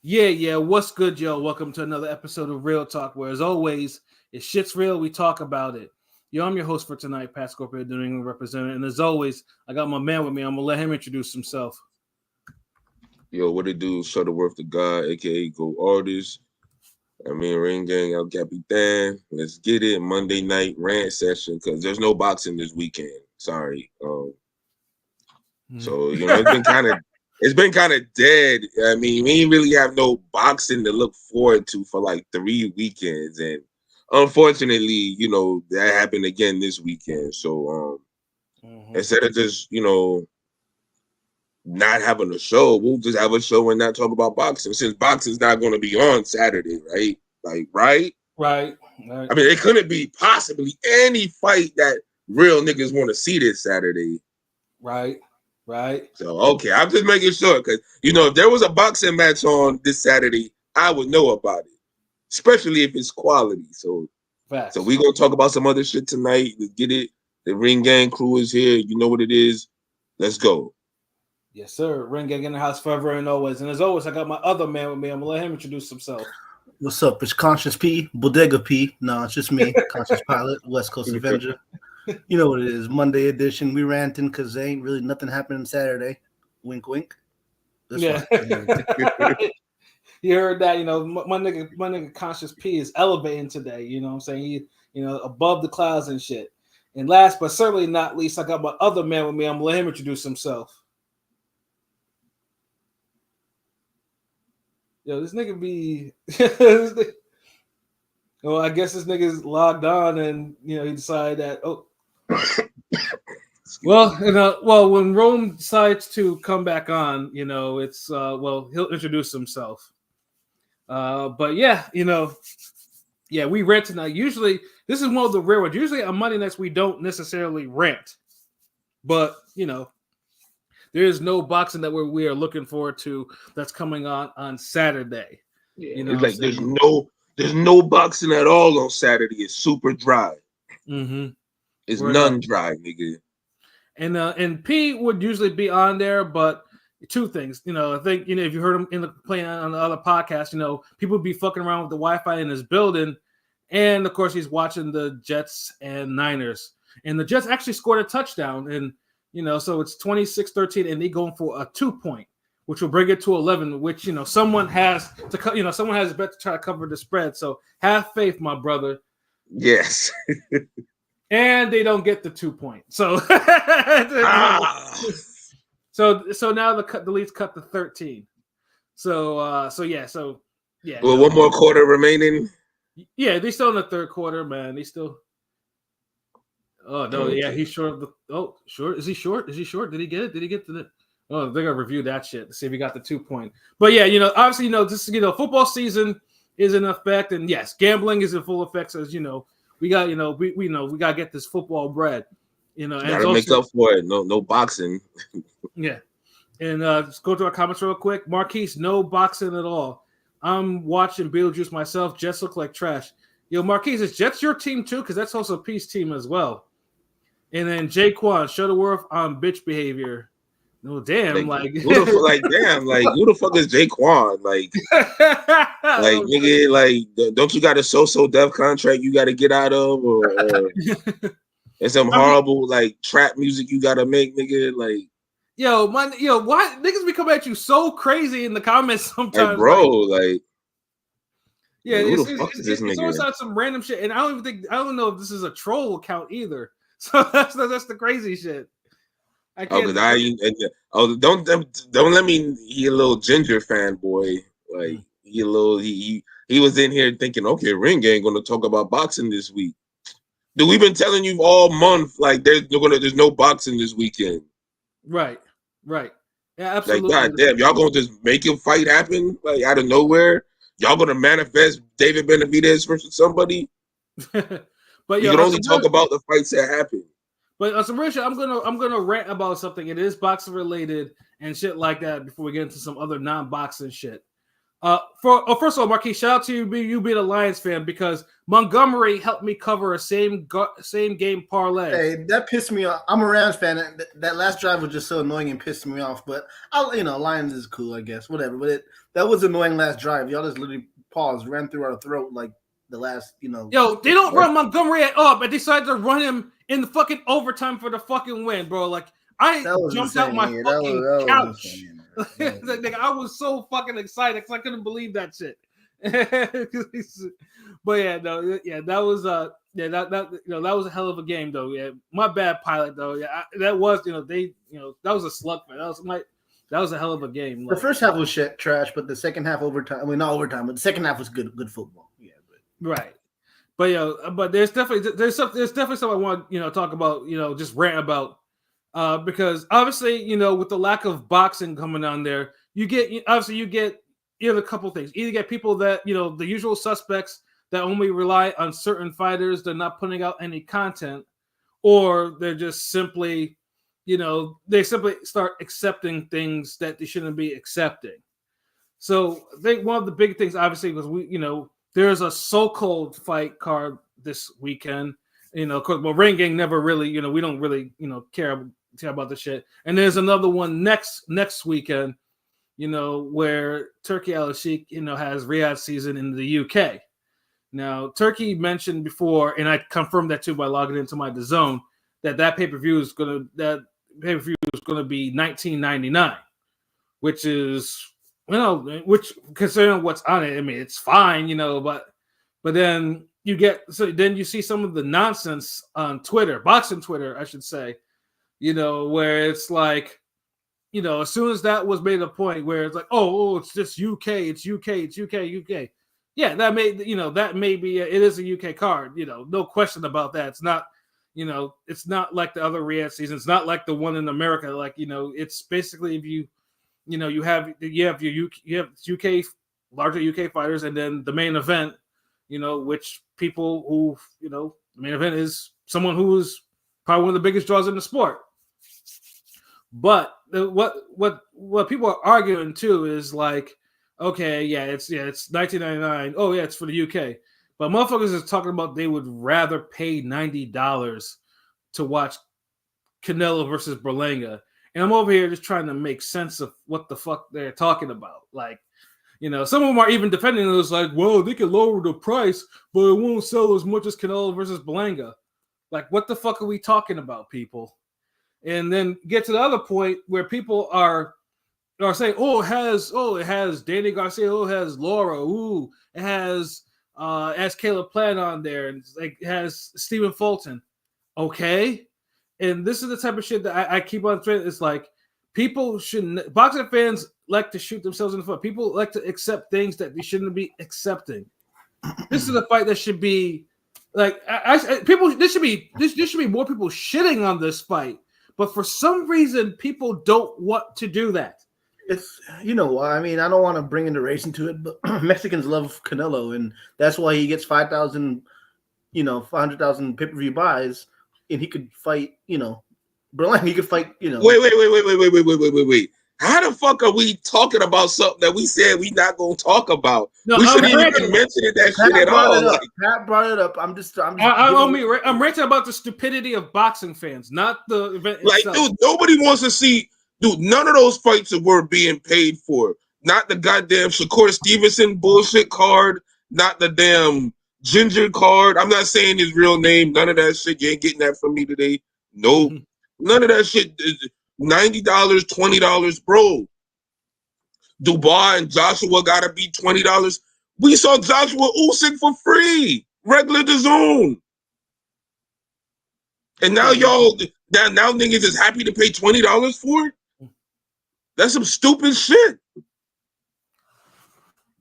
Yeah. What's good, yo? Welcome to another episode of Real Talk, where as always, if shit's real, we talk about it. Yo, I'm your host for tonight, Pat Scorpio, New England representative. And as always, I got my man with me. I'm gonna let him introduce himself. Yo, what it do? Shutterworth the God, aka Go Artist. I mean, Ring Gang, El Capitan. Let's get it. Monday night rant session because there's no boxing this weekend. Sorry. So it's been kind of dead. I mean, we didn't really have no boxing to look forward to for like 3 weekends, and unfortunately, that happened again this weekend. So instead of just not having a show, we'll just have a show and not talk about boxing since boxing's not going to be on Saturday, right? Right. I mean, it couldn't be possibly any fight that real niggas want to see this Saturday. Right. So, okay, I'm just making sure because, if there was a boxing match on this Saturday, I would know about it, especially if it's quality. So we're going to talk about some other shit tonight. Let's get it. The Ring Gang crew is here. You know what it is. Let's go. Yes, sir. Ring Gang in the house forever and always. And as always, I got my other man with me. I'm gonna let him introduce himself. What's up? It's Conscious P, Bodega P. No, it's just me, Conscious Pilot, West Coast Avenger. You know what it is, Monday edition. We ranting because there ain't really nothing happening Saturday. Wink, wink. Yeah. You heard that? My nigga Conscious P is elevating today. You know what I'm saying? He, above the clouds and shit. And last but certainly not least, I got my other man with me. I'm gonna let him introduce himself. Yo, this nigga be. Well, I guess this nigga's logged on, and he decided that. Oh, well, when Rome decides to come back on, it's he'll introduce himself. But yeah, we rant tonight. Usually, this is one of the rare ones. Usually on Monday nights we don't necessarily rant, but there is no boxing that we are looking forward to that's coming on Saturday. Yeah, it's like there's no boxing at all on Saturday. It's super dry. Mm-hmm. It's none dry, nigga. And P would usually be on there, but two things. I think if you heard him playing on the other podcast, people would be fucking around with the Wi-Fi in his building, and of course he's watching the Jets and Niners, and the Jets actually scored a touchdown and. So it's 26-13, and they going for a 2-point, which will bring it to 11. Which someone has to, someone has a bet to try to cover the spread. So have faith, my brother. Yes. And they don't get the 2-point. So, so now the lead's cut to 13. So yeah. Well, one more quarter remaining. Yeah, they still in the third quarter, man. They still. Oh no! Yeah, he's short of the. Oh, short. Is he short? Did he get it? Did he get to the? Oh, they're gonna review that shit to see if he got the 2-point. But yeah, obviously, this football season is in effect, and yes, gambling is in full effect. So we got, we gotta get this football bread. And gotta make up for it. No boxing. Yeah, and let's go to our comments real quick. Marquise, no boxing at all. I'm watching Beetlejuice myself. Jets look like trash. Yo, Marquise, is Jets your team too? Because that's also P's team as well. And then Jaquan, Shutterworth on bitch behavior. No, damn, who the fuck is Jaquan? Nigga, don't you got a so death contract you got to get out of, or and some horrible trap music you got to make, nigga? Why niggas be coming at you so crazy in the comments sometimes, bro, yeah, it's always on some random shit, and I don't know if this is a troll account either. So that's the crazy shit. I can't. Don't let me. He a little ginger fanboy. He was in here thinking, okay, Ring Gang gonna talk about boxing this week. Dude, we've been telling you all month there's no boxing this weekend. Right. Yeah, absolutely. Goddamn, y'all gonna just make a fight happen out of nowhere? Y'all gonna manifest David Benavidez versus somebody? But you can only talk about the fights that happen. But on some real shit, I'm gonna rant about something. It is boxing related and shit like that before we get into some other non-boxing shit. First of all, Marquis, shout out to you being a Lions fan because Montgomery helped me cover a same game parlay. Hey, that pissed me off. I'm a Rams fan. That last drive was just so annoying and pissed me off. But Lions is cool, I guess. Whatever. But that was annoying last drive. Y'all just literally paused, ran through our throat like the last, Yo, they don't run Montgomery at all, but they decided to run him in the fucking overtime for the fucking win, bro. Like I jumped out my fucking couch. Like, I was so fucking excited because I couldn't believe that shit. But that was that was a hell of a game though. Yeah, my bad, Pilot though. Yeah, that was that was a slugfest. That was a hell of a game. The first half was trash, but the second half overtime. I mean, not overtime, but the second half was good football. Yeah, right. But there's definitely something I want talk about. Just rant about. Because obviously, with the lack of boxing coming on there, you get either a couple things. Either get people that, the usual suspects that only rely on certain fighters, they're not putting out any content, or they're just simply, they simply start accepting things that they shouldn't be accepting. So I think one of the big things, obviously, was there's a so-called fight card this weekend. Well, Ring Gang never really, we don't really, care about the shit. And there's another one next weekend, where Turkey Al-Sheikh, has Riyadh season in the UK. Now, Turkey mentioned before, and I confirmed that too by logging into my DAZN, that pay-per-view is gonna be $19.99, which is which considering what's on it, I mean it's fine, but then you see some of the nonsense on Twitter, boxing Twitter, I should say, where it's like, as soon as that was made a point where it's like, oh, it's just UK, it's UK. Yeah, that may be, it is a UK card, no question about that. It's not, it's not like the other Riyadh season. It's not like the one in America. Like, it's basically if you have UK, larger UK fighters, and then the main event, which people who, the main event is someone who is probably one of the biggest draws in the sport. But what people are arguing too is like, okay, it's $19.99. Oh yeah, it's for the UK. But motherfuckers is talking about they would rather pay $90 to watch Canelo versus Berlanga. And I'm over here just trying to make sense of what the fuck they're talking about. Like, some of them are even defending it as like, well, they can lower the price, but it won't sell as much as Canelo versus Berlanga. Like, what the fuck are we talking about, people? And then get to the other point where people are saying, it has Danny Garcia, it has Laura, it has Caleb Plant on there, and it has Stephen Fulton. Okay. And this is the type of shit that I keep on saying. It's like people shouldn't. Boxing fans like to shoot themselves in the foot. People like to accept things that they shouldn't be accepting. This is a fight that should be like people. There should be more people shitting on this fight, but for some reason, people don't want to do that. It's I mean, I don't want to bring into race into it, but Mexicans love Canelo, and that's why he gets 5,000, 500,000 pay-per-view buys. And he could fight, Berlanga. He could fight, Wait. How the fuck are we talking about something that we said we not gonna talk about? No, we shouldn't even be mentioning that shit at all. Pat brought it up. I'm ranting about the stupidity of boxing fans, not the event itself. Dude, nobody wants to see. Dude, none of those fights were being paid for. Not the goddamn Shakur Stevenson bullshit card. Not the damn Ginger card. I'm not saying his real name. None of that shit. You ain't getting that from me today. Nope. None of that shit. $90, $20, bro. Dubois and Joshua gotta be $20. We saw Joshua Usyk for free. Regular DAZN. And now now niggas is happy to pay $20 for it? That's some stupid shit.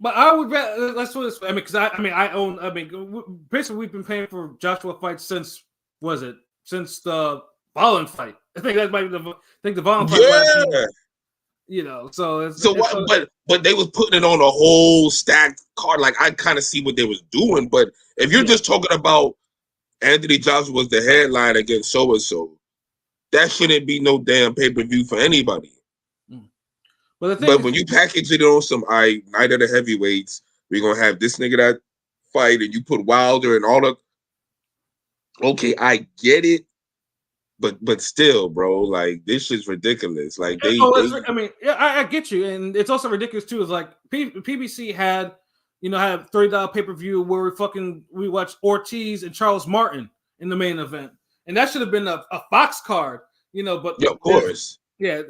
But I would rather, let's put this. I mean, because basically we've been paying for Joshua fights since the Volin fight. I think that might be the Volin fight. Yeah. But they was putting it on a whole stacked card. Like I kind of see what they was doing. But if you're just talking about Anthony Joshua was the headline against so and so, that shouldn't be no damn pay-per-view for anybody. But when you package it on some night of the heavyweights, we're gonna have this nigga that fight, and you put Wilder and all the. Okay, I get it, but still, bro, like this shit's ridiculous. Like I get you, and it's also ridiculous too. Is like PBC had, had $30 pay-per-view where we watched Ortiz and Charles Martin in the main event, and that should have been a Fox card, but yeah, of course, yeah.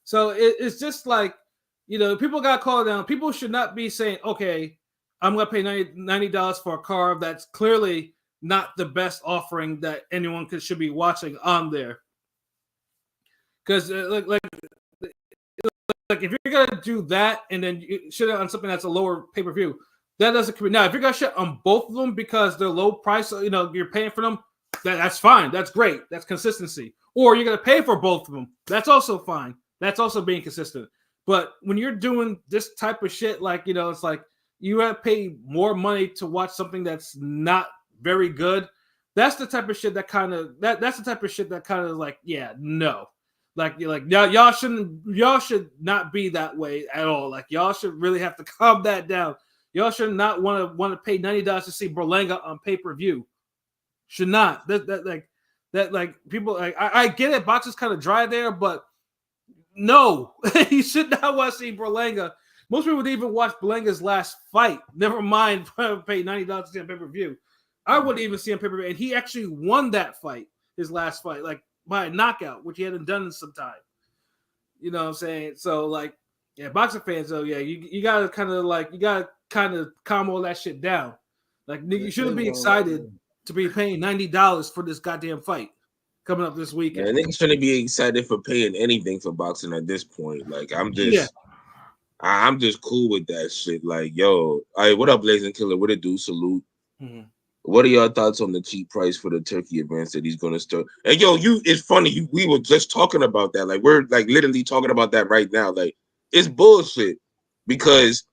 So it's just like, people got called down. People should not be saying, okay, I'm gonna pay $90 for a card that's clearly not the best offering that anyone should be watching on there. Because like if you're gonna do that and then you shit on something that's a lower pay-per-view, that doesn't commit. Now, if you're gonna shit on both of them because they're low price, you're paying for them, that's fine. That's great. That's consistency. Or you're gonna pay for both of them. That's also fine. That's also being consistent. But when you're doing this type of shit, like, it's like you have to pay more money to watch something that's not very good. That's the type of shit that kind of that's the type of shit that kind of like, yeah, no. Like y'all should not be that way at all. Like y'all should really have to calm that down. Y'all should not want to pay $90 to see Berlanga on pay-per-view. Should not. That people like I get it, boxing's kind of dry there, but no, you should not want to see Berlanga. Most people would even watch Berlanga's last fight. Never mind pay $90 to see on pay-per-view. I wouldn't even see him pay-per-view, and he actually won that fight, his last fight, like by a knockout, which he hadn't done in some time. You know what I'm saying? So, like, yeah, boxing fans, though, yeah, you gotta kind of calm all that shit down. Like, you shouldn't be excited to be paying $90 for this goddamn fight coming up this weekend. Yeah, niggas shouldn't be excited for paying anything for boxing at this point. Like, I'm just cool with that shit. Like, yo, all right, what up, Blazing Killer? What it do? Salute. Mm-hmm. What are your thoughts on the cheap price for the turkey events that he's going to start? And yo, it's funny. We were just talking about that. Like, we're like literally talking about that right now. Like, it's bullshit because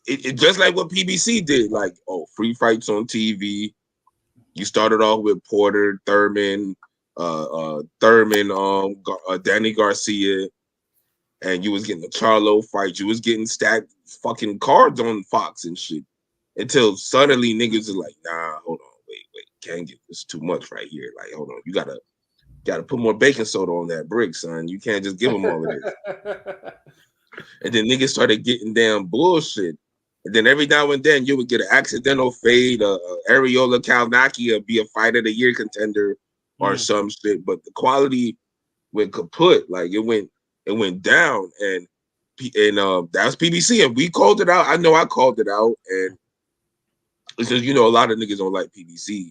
it just like what PBC did. Like, free fights on TV. You started off with Porter, Thurman, Danny Garcia, and you was getting the Charlo fight. You was getting stacked fucking cards on Fox and shit. Until suddenly niggas are like, nah, hold on, wait, can't get this too much right here. Like, hold on, you gotta put more baking soda on that brick, son. You can't just give them all of this. And then niggas started getting damn bullshit. And then every now and then you would get an accidental fade, Ariola Kalnaki would be a fight of the year contender or some shit. But the quality went kaput, like it went down, and that was PBC, and we called it out. I know I called it out, and it's just, a lot of niggas don't like PBC.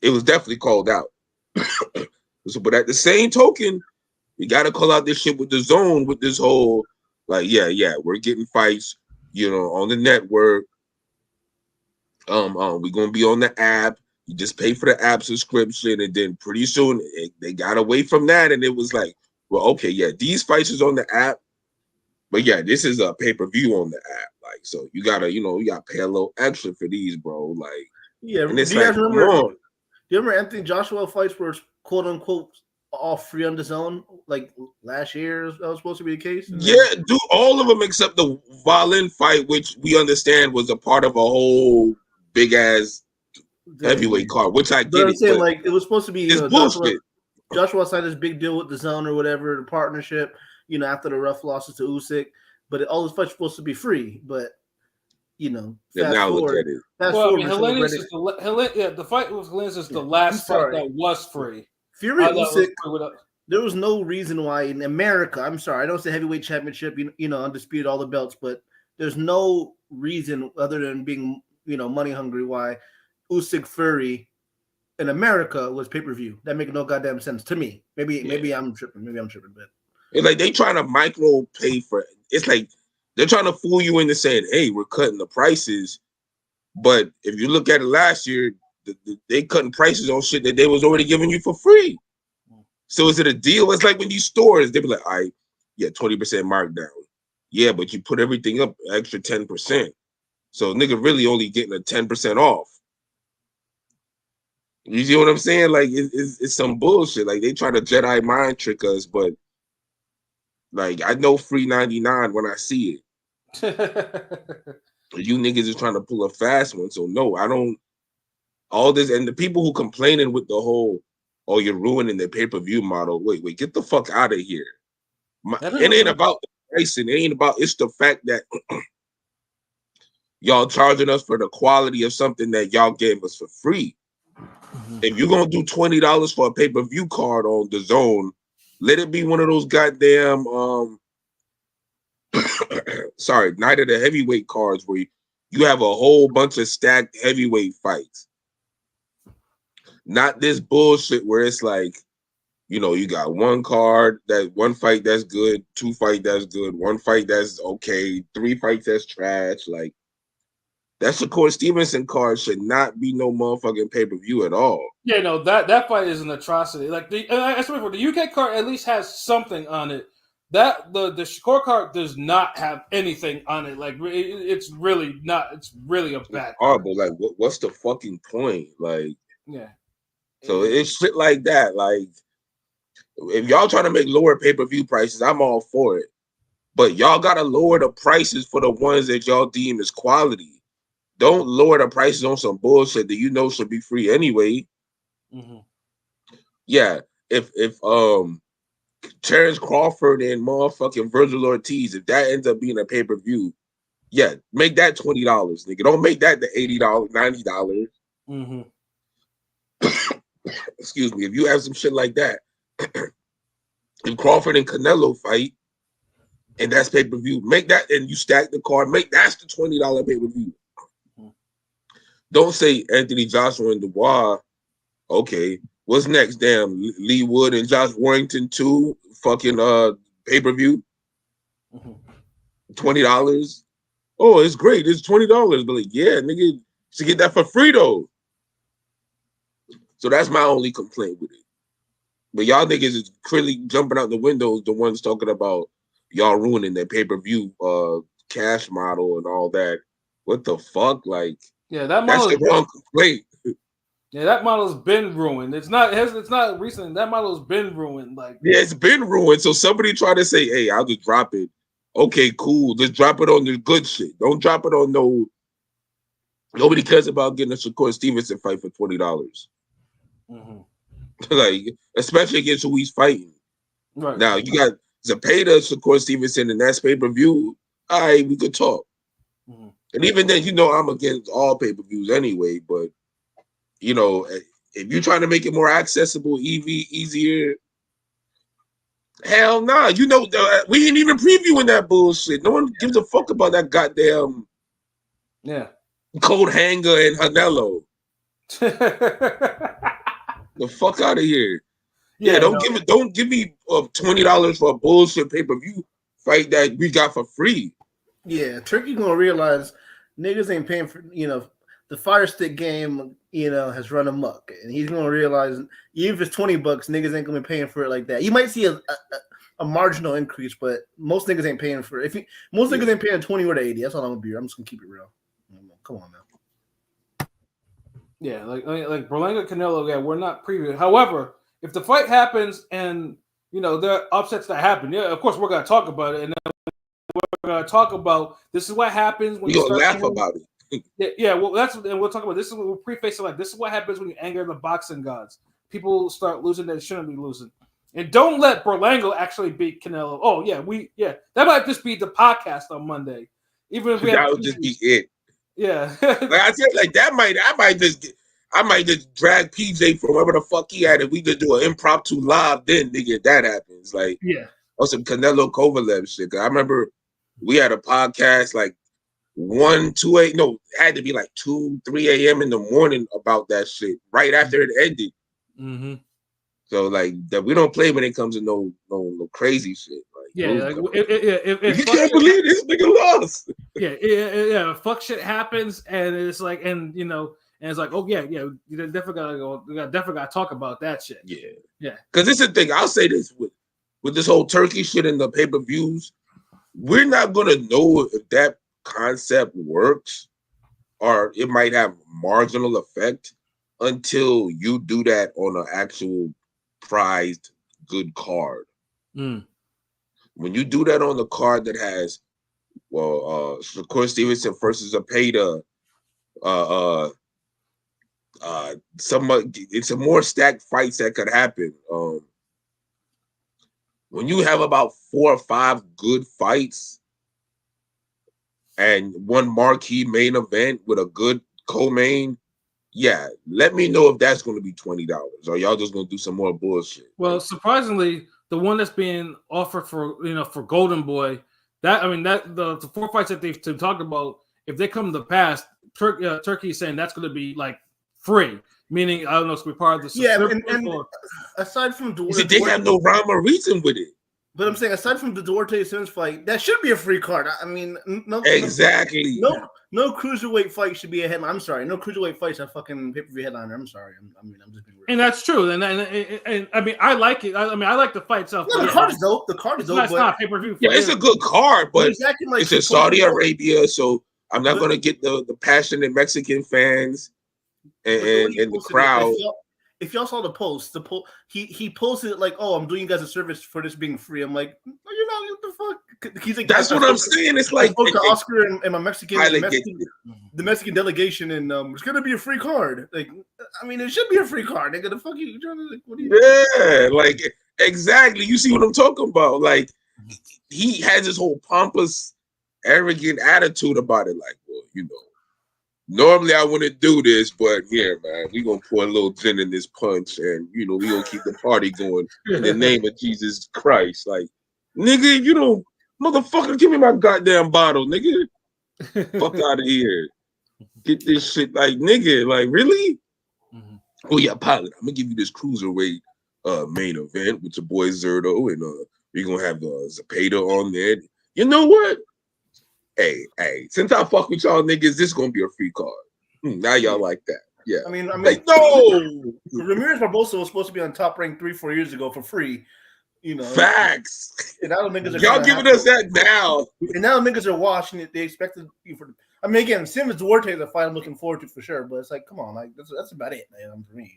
It was definitely called out. But at the same token, you got to call out this shit with the zone, with this whole, like, yeah, we're getting fights, on the network. We're going to be on the app. You just pay for the app subscription, and then pretty soon they got away from that, and it was like, well, okay, yeah, these fights is on the app, but yeah, this is a pay-per-view on the app. Like, so you gotta, you gotta pay a little extra for these, bro. Like, yeah. And it's like, do you remember Anthony Joshua fights were quote unquote all free on the zone? Like last year, that was supposed to be the case. Yeah, do all of them except the Valin fight, which we understand was a part of a whole big ass heavyweight card. Which I get. I'm saying, like, it was supposed to be Joshua signed this big deal with the zone or whatever, the partnership. After the rough losses to Usyk. But all those fights supposed to be free, but fast forward. The fight with Helenius is the last fight that was free. Fury Usyk, there was no reason why in America. I'm sorry, I don't say heavyweight championship, undisputed all the belts, but there's no reason other than being, money hungry why Usyk Fury in America was pay-per-view. That makes no goddamn sense to me. Maybe I'm tripping. But it's like they trying to micro pay for it. It's like they're trying to fool you into saying, hey, we're cutting the prices. But if you look at it last year, they cutting prices on shit that they was already giving you for free. So is it a deal? It's like when these stores, they be like, all right, yeah, 20% markdown. Yeah, but you put everything up extra 10%. So nigga really only getting a 10% off. You see what I'm saying? Like, it's some bullshit. Like, they try to Jedi mind trick us, but Like I know free 99 when I see it. You niggas is trying to pull a fast one, so no, I don't. All this and the people who complaining with the whole, oh, you're ruining the pay-per-view model. Wait, get the fuck out of here. It ain't about the pricing. It ain't about. It's the fact that y'all charging us for the quality of something that y'all gave us for free. Mm-hmm. If you're gonna do $20 for a pay-per-view card on the Zone, let it be one of those goddamn Night of the Heavyweight cards where you have a whole bunch of stacked heavyweight fights. Not this bullshit where it's like, you got one card, that one fight that's good, two fight that's good, one fight that's okay, three fights that's trash. Like that Shakur Stevenson card should not be no motherfucking pay-per-view at all. Yeah, no, that fight is an atrocity. Like the UK card at least has something on it. That the Shakur card does not have anything on it. Like it's really not. It's really a bad. Horrible. Like what's the fucking point? Like yeah. So it's shit like that. Like if y'all trying to make lower pay-per-view prices, I'm all for it. But y'all gotta lower the prices for the ones that y'all deem as quality. Don't lower the prices on some bullshit that should be free anyway. Mm-hmm. Yeah, if Terrence Crawford and motherfucking Virgil Ortiz, if that ends up being a pay-per-view, yeah, make that $20, nigga. Don't make that the $80, $90. Mm-hmm. Excuse me. If you have some shit like that, if Crawford and Canelo fight, and that's pay-per-view, make that, and you stack the card, that's the $20 pay-per-view. Mm-hmm. Don't say Anthony Joshua and Dubois. Okay, what's next? Damn, Lee Wood and Josh Warrington too. Fucking pay-per-view. Mm-hmm. $20. Oh, it's great. It's $20. But like, yeah, nigga, you should get that for free though. So that's my only complaint with it. But y'all niggas is clearly jumping out the windows, the ones talking about y'all ruining their pay-per-view cash model and all that. What the fuck? Like, yeah, that's the wrong complaint. Yeah, that model's been ruined. It's not recent. That model's been ruined. Like, yeah, it's been ruined. So somebody try to say, hey, I'll just drop it. Okay, cool. Just drop it on the good shit. Don't drop it on no. Nobody cares about getting a Shakur Stevenson fight for $20. Mm-hmm. Like, especially against who he's fighting. Right. Now you got Zepeda, Shakur Stevenson, and that's pay-per-view. All right, we could talk. Mm-hmm. And even then, I'm against all pay-per-views anyway, but if you're trying to make it more accessible, easier, hell nah. We ain't even previewing that bullshit. No one gives a fuck about that goddamn coat hanger and Canelo. The fuck out of here. Yeah, don't give me $20 for a bullshit pay-per-view fight that we got for free. Yeah, Turkey gonna realize niggas ain't paying for the Fire Stick game, has run amok, and he's gonna realize even if it's $20, niggas ain't gonna be paying for it like that. You might see a marginal increase, but most niggas ain't paying for it. Most niggas ain't paying 20 or 80. That's all I'm gonna be. I'm just gonna keep it real. Come on now. Yeah, like Berlanga Canelo. Yeah, we're not previewing. However, if the fight happens and there are upsets that happen, yeah, of course we're gonna talk about it, and then we're gonna talk about this is what happens when you laugh about it. Yeah, well, and we'll talk about this. We'll preface it like this is what happens when you anger the boxing gods. People start losing that shouldn't be losing, and don't let Berlanga actually beat Canelo. Oh yeah, that might just be the podcast on Monday. Even if that would just be it. Yeah, like I said, like I might just drag PJ from wherever the fuck he at, and we could do an impromptu live. Then nigga, that happens. Like or some Canelo Kovalev shit. I remember we had a podcast like 1-2 a.m. No, it had to be like 2-3 a.m. in the morning about that shit right after it ended. Mm-hmm. So like that we don't play when it comes to no crazy shit. Like, if you can't believe this nigga lost. Yeah. Fuck shit happens, and it's like, and it's like, oh yeah, you definitely gotta go. We definitely gotta talk about that shit. Yeah. Because this is the thing. I'll say this with this whole Turkey shit and the pay-per-views, we're not gonna know if that concept works or it might have marginal effect until you do that on an actual prized good card. when you do that on the card that has, Shakur Stevenson versus a Peta, it's a more stacked fights that could happen. When you have about 4 or 5 good fights and one marquee main event with a good co-main, yeah, let me know if that's going to be $20 or y'all just going to do some more bullshit. Well, surprisingly, the one that's being offered for Golden Boy, the 4 fights that they've talked about, if they come to pass, Turkey is saying that's going to be like free, meaning I don't know, it's going to be part of the subscription. And aside from they have no rhyme or reason with it. But I'm saying, aside from the Duarte Sims fight, that should be a free card. I mean, exactly. No cruiserweight fight should be a headline. I'm sorry, no cruiserweight fights are fucking pay-per-view headliner. I'm sorry. I'm just being weird. And that's true. And I mean, I like it. I like the fight itself. No, the card is dope. The card is dope. It's not pay-per-view. Yeah, it's a good card, but it's in Saudi Arabia, so I'm not going to get the passionate Mexican fans and the crowd. If y'all saw the post, he posted it like, "Oh, I'm doing you guys a service for this being free." I'm like, "No, you're not. What the fuck?" He's like, "That's what I'm saying." It's like to Oscar and my the Mexican delegation, and it's gonna be a free card. Like, I mean, it should be a free card. They're gonna fuck you. Like, what are you? Yeah, like exactly. You see what I'm talking about? Like, he has this whole pompous, arrogant attitude about it. Like, well, normally I wouldn't do this, but yeah, man, we gonna pour a little gin in this punch, and we gonna keep the party going in the name of Jesus Christ. Like, nigga, if you don't, motherfucker, give me my goddamn bottle, nigga. Fuck out of here. Get this shit, like, nigga, like, really? Mm-hmm. Oh yeah, pilot, I'm gonna give you this cruiserweight main event with your boy Zerto, and we're gonna have Zapata on there. You know what? Hey, since I fuck with y'all niggas, this gonna be a free card. Now y'all like that. Yeah. I mean, like, no! Ramirez Barbosa was supposed to be on Top Rank 3-4 years ago for free. Facts. And now the niggas y'all giving us that now. And now niggas are watching it. They expected you for. I mean, again, Simmons Duarte is a fight I'm looking forward to for sure. But it's like, come on, like that's about it, man, for me.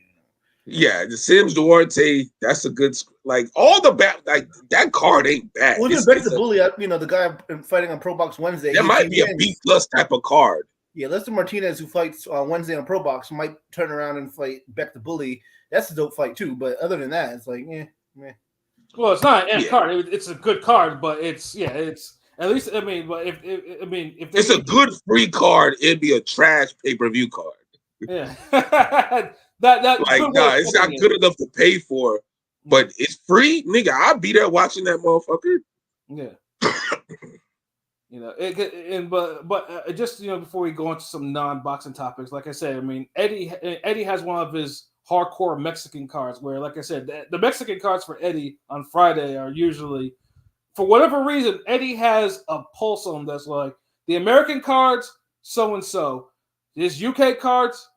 Yeah, the Sims Duarte, that's a good, like, all the bad, like, that card ain't bad. Well, back to Bully, the guy fighting on Pro Box Wednesday. That might be a B+ type of card. Yeah, Lester Martinez, who fights Wednesday on Pro Box, might turn around and fight Beck the Bully. That's a dope fight too. But other than that, it's like, meh. Well, it's not an end card. It's a good card, but it's at least. I mean, but if it's a good free card, it'd be a trash pay-per-view card. Yeah. It's not good enough to pay for, but it's free, nigga. I'll be there watching that motherfucker. Yeah. Just before we go into some non-boxing topics, like I said, I mean, Eddie has one of his hardcore Mexican cards where, like I said, the Mexican cards for Eddie on Friday are usually, for whatever reason, Eddie has a pulse on that's like the American cards, so and so, his UK cards.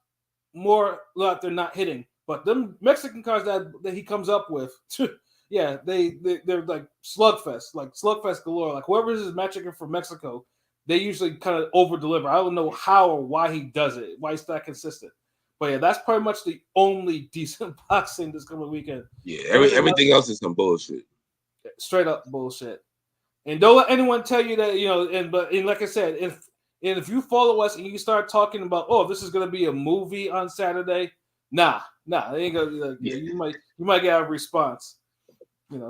More like they're not hitting, but them Mexican cards that he comes up with, they're like slugfest galore. Like whoever is matching for Mexico, they usually kind of over deliver. I don't know how or why he does it, why he's that consistent. But yeah, that's pretty much the only decent boxing this coming weekend. Yeah, everything else is some bullshit. Straight up bullshit. And don't let anyone tell you that and like I said, if you follow us and you start talking about, oh, this is going to be a movie on Saturday, nah, they ain't gonna. You might get a response.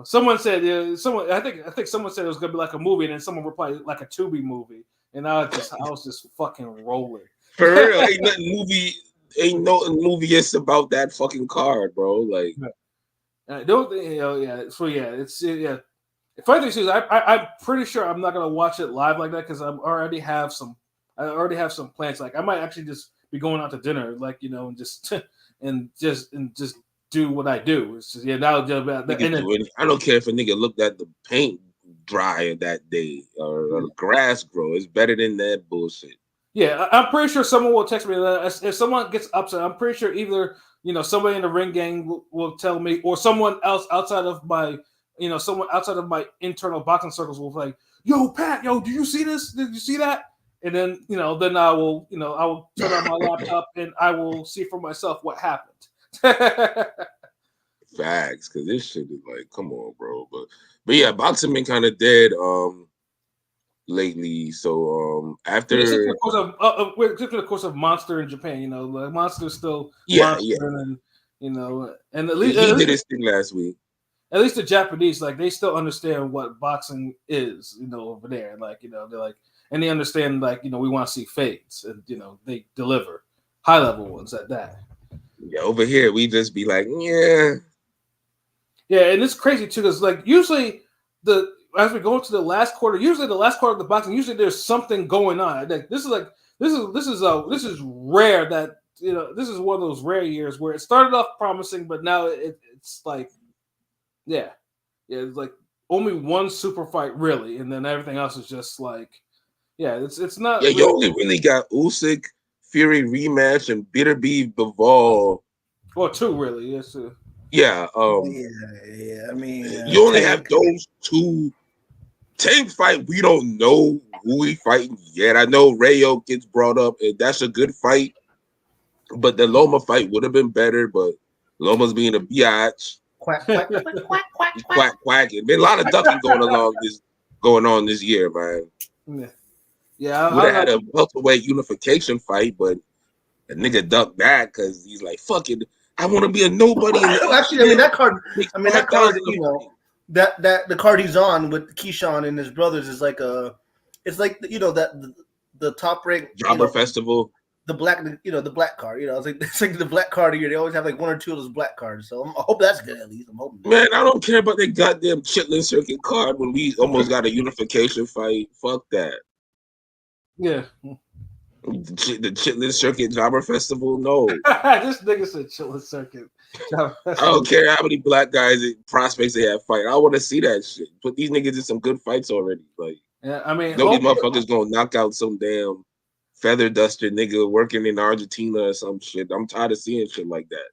Someone said, I think someone said it was going to be like a movie, and then someone replied like a Tubi movie, and I was just fucking rolling. For real, ain't nothing movie-ish about that fucking card, bro. Like, it's. Funny thing is, I'm pretty sure I'm not gonna watch it live like that because I already have some plans. Like I might actually just be going out to dinner, and just do what I do. It's just I don't care if a nigga looked at the paint dry that day or the grass grow. It's better than that bullshit. Yeah, I'm pretty sure someone will text me. If someone gets upset, I'm pretty sure either somebody in the ring gang will tell me, or someone else outside of my. Someone outside of my internal boxing circles will be like, "Yo, Pat, did you see this? Did you see that?" And then, then I will turn on my laptop and I will see for myself what happened. Facts, because this shit is like, come on, bro. But yeah, boxing been kind of dead lately. So after the course of Monster in Japan, like Monster's still Monster, and and he did his thing last week. At least the Japanese, like, they still understand what boxing is, over there. Like, they're like, and they understand, like, we want to see fades, and they deliver high level ones at that. Yeah, over here we just be like, yeah, and it's crazy too, because like usually as we go into the last quarter, of the boxing, usually there's something going on. Like this is rare that this is one of those rare years where it started off promising, but now it's like. Yeah, it's like only one super fight really, and then everything else is just like, it's not. Yeah, you only really got Usyk, Fury rematch, and Bitterbeef Bivol. Well, two really, yes. Yeah, I mean, you only have those two. Tank fight, we don't know who he fighting yet. I know Rayo gets brought up, and that's a good fight. But the Loma fight would have been better, but Loma's being a biatch. Quack, quack, quack, quack, quack, quack, quack. There's been a lot of ducking going on this year, man. Yeah. Would have had a welterweight unification fight, but the nigga ducked that because he's like, fuck it. I want to be a nobody. Actually, I mean that card, that the card he's on with Keyshawn and his brothers is like it's like that the top rank Jobber Festival. The black card, it's like the black card here. They always have like one or two of those black cards. So I hope that's good at least. I'm hoping. Man, I don't care about the goddamn Chitlin Circuit card when we almost got a unification fight. Fuck that. Yeah. The Chitlin Circuit Jobber Festival? No. This nigga said Chitlin Circuit. I don't care how many black guys prospects they have fight. I want to see that shit. Put these niggas in some good fights already. Like, yeah, I mean, these motherfuckers gonna knock out some damn feather duster nigga working in Argentina or some shit. I'm tired of seeing shit like that.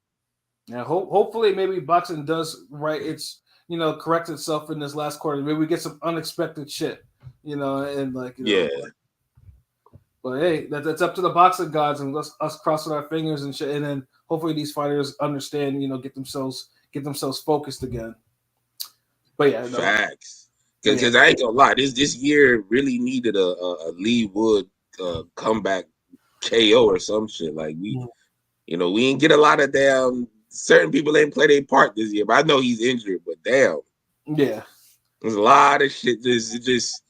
Yeah, hopefully maybe boxing does it's correct itself in this last quarter. Maybe we get some unexpected shit, and like yeah. But hey, that's up to the boxing gods and us crossing our fingers and shit, and then hopefully these fighters understand, get themselves focused again. But yeah, facts. Because I ain't gonna lie, this year really needed a Lee Wood comeback KO or some shit. Like we ain't get a lot of damn. Certain people ain't play their part this year, but I know he's injured. But damn, yeah, there's a lot of shit. Just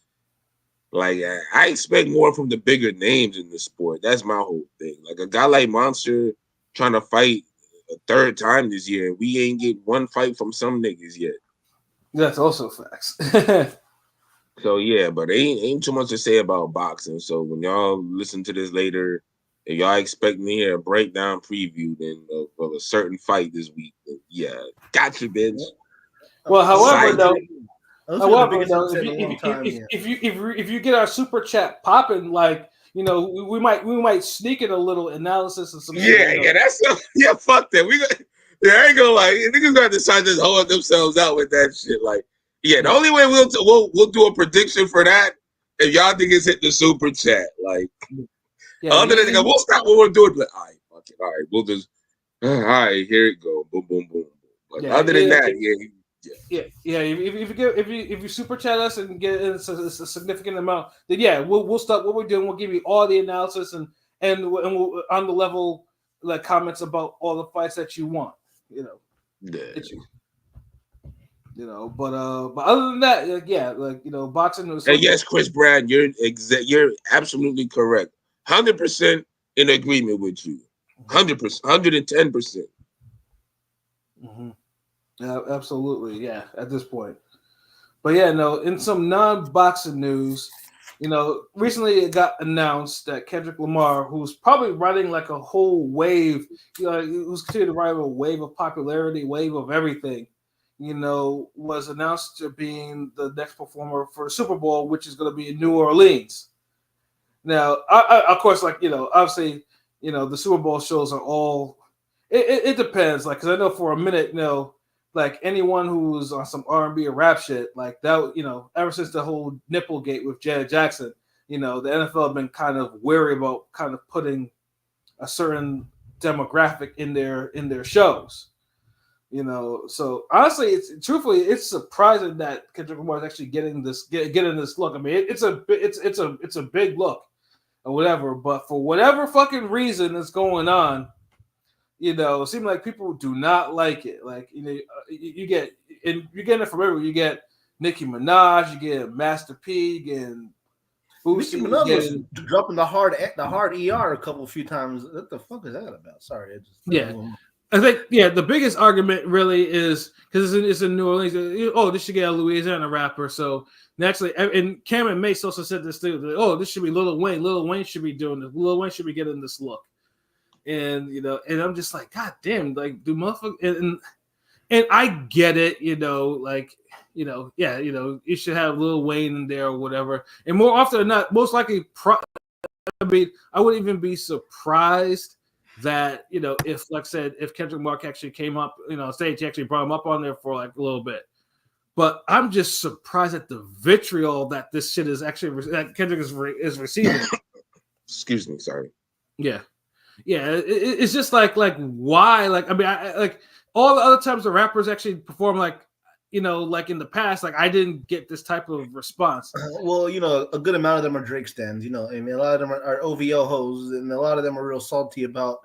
like I expect more from the bigger names in the sport. That's my whole thing. Like a guy like Monster trying to fight a third time this year, we ain't get one fight from some niggas yet. That's also facts. So yeah, but ain't too much to say about boxing. So when y'all listen to this later, if y'all expect me to hear a breakdown preview then of a certain fight this week, then yeah, gotcha, bitch. Well, however, if you get our super chat popping, like we might sneak in a little analysis of some. Fuck that. I ain't gonna lie, niggas gotta decide to hold themselves out with that shit. Like, yeah, the only way we'll do a prediction for that if y'all niggas hit the super chat. Like, other than that, we'll stop what we're doing. But all right, fuck it. All right, we'll just all right. Here it go. Boom, boom, boom. But other than that, If you super chat us and get a significant amount, then we'll stop what we're doing. We'll give you all the analysis and we'll, on the level like comments about all the fights that you want. But other than that, boxing was. And yes, Chris Brad, you're absolutely correct. 100% in agreement with you. 100%, 110%. Mm-hmm. Yeah, absolutely. Yeah, at this point. But in some non-boxing news, recently it got announced that Kendrick Lamar, who's probably riding like a whole wave, who's continued to ride a wave of popularity, wave of everything, was announced to being the next performer for the Super Bowl, which is going to be in New Orleans. Now, of course, obviously, the Super Bowl shows are all. It depends, because I know for a minute, like anyone who's on some R&B or rap shit, like that, ever since the whole Nipplegate with Janet Jackson, the NFL have been kind of wary about kind of putting a certain demographic in their shows. You know, so honestly, it's surprising that Kendrick Lamar is actually getting this look. I mean, it's a big look or whatever, but for whatever fucking reason that's going on, you know, it seems like people do not like it. Like, you know, you get it from everywhere. You get Nicki Minaj, you get Master P, you get Boosie, Nicki Minaj was dropping the hard ER a few times. What the fuck is that about? Sorry, I think the biggest argument really is because it's in New Orleans. Oh, this should get a Louisiana rapper. So naturally, and Cameron Mace also said this too. Oh, this should be Lil Wayne. Lil Wayne should be doing this. Lil Wayne should be getting this look. And you know, and I'm just like, God damn, like, do motherfucker, and I get it, you know, like, you know, yeah, you know, you should have Lil Wayne in there or whatever. And more often than not, most likely, I mean, I wouldn't even be surprised that, you know, if, like I said, if Kendrick Lamar actually came up, you know, stage, he actually brought him up on there for like a little bit. But I'm just surprised at the vitriol that this shit is actually, that Kendrick is receiving. Excuse me, sorry. Yeah. It's just like why? Like, I mean, I like all the other times the rappers actually perform, like, you know, like in the past, like I didn't get this type of response. Well, you know, a good amount of them are Drake stands. You know, I mean, a lot of them are OVO hoes, and a lot of them are real salty about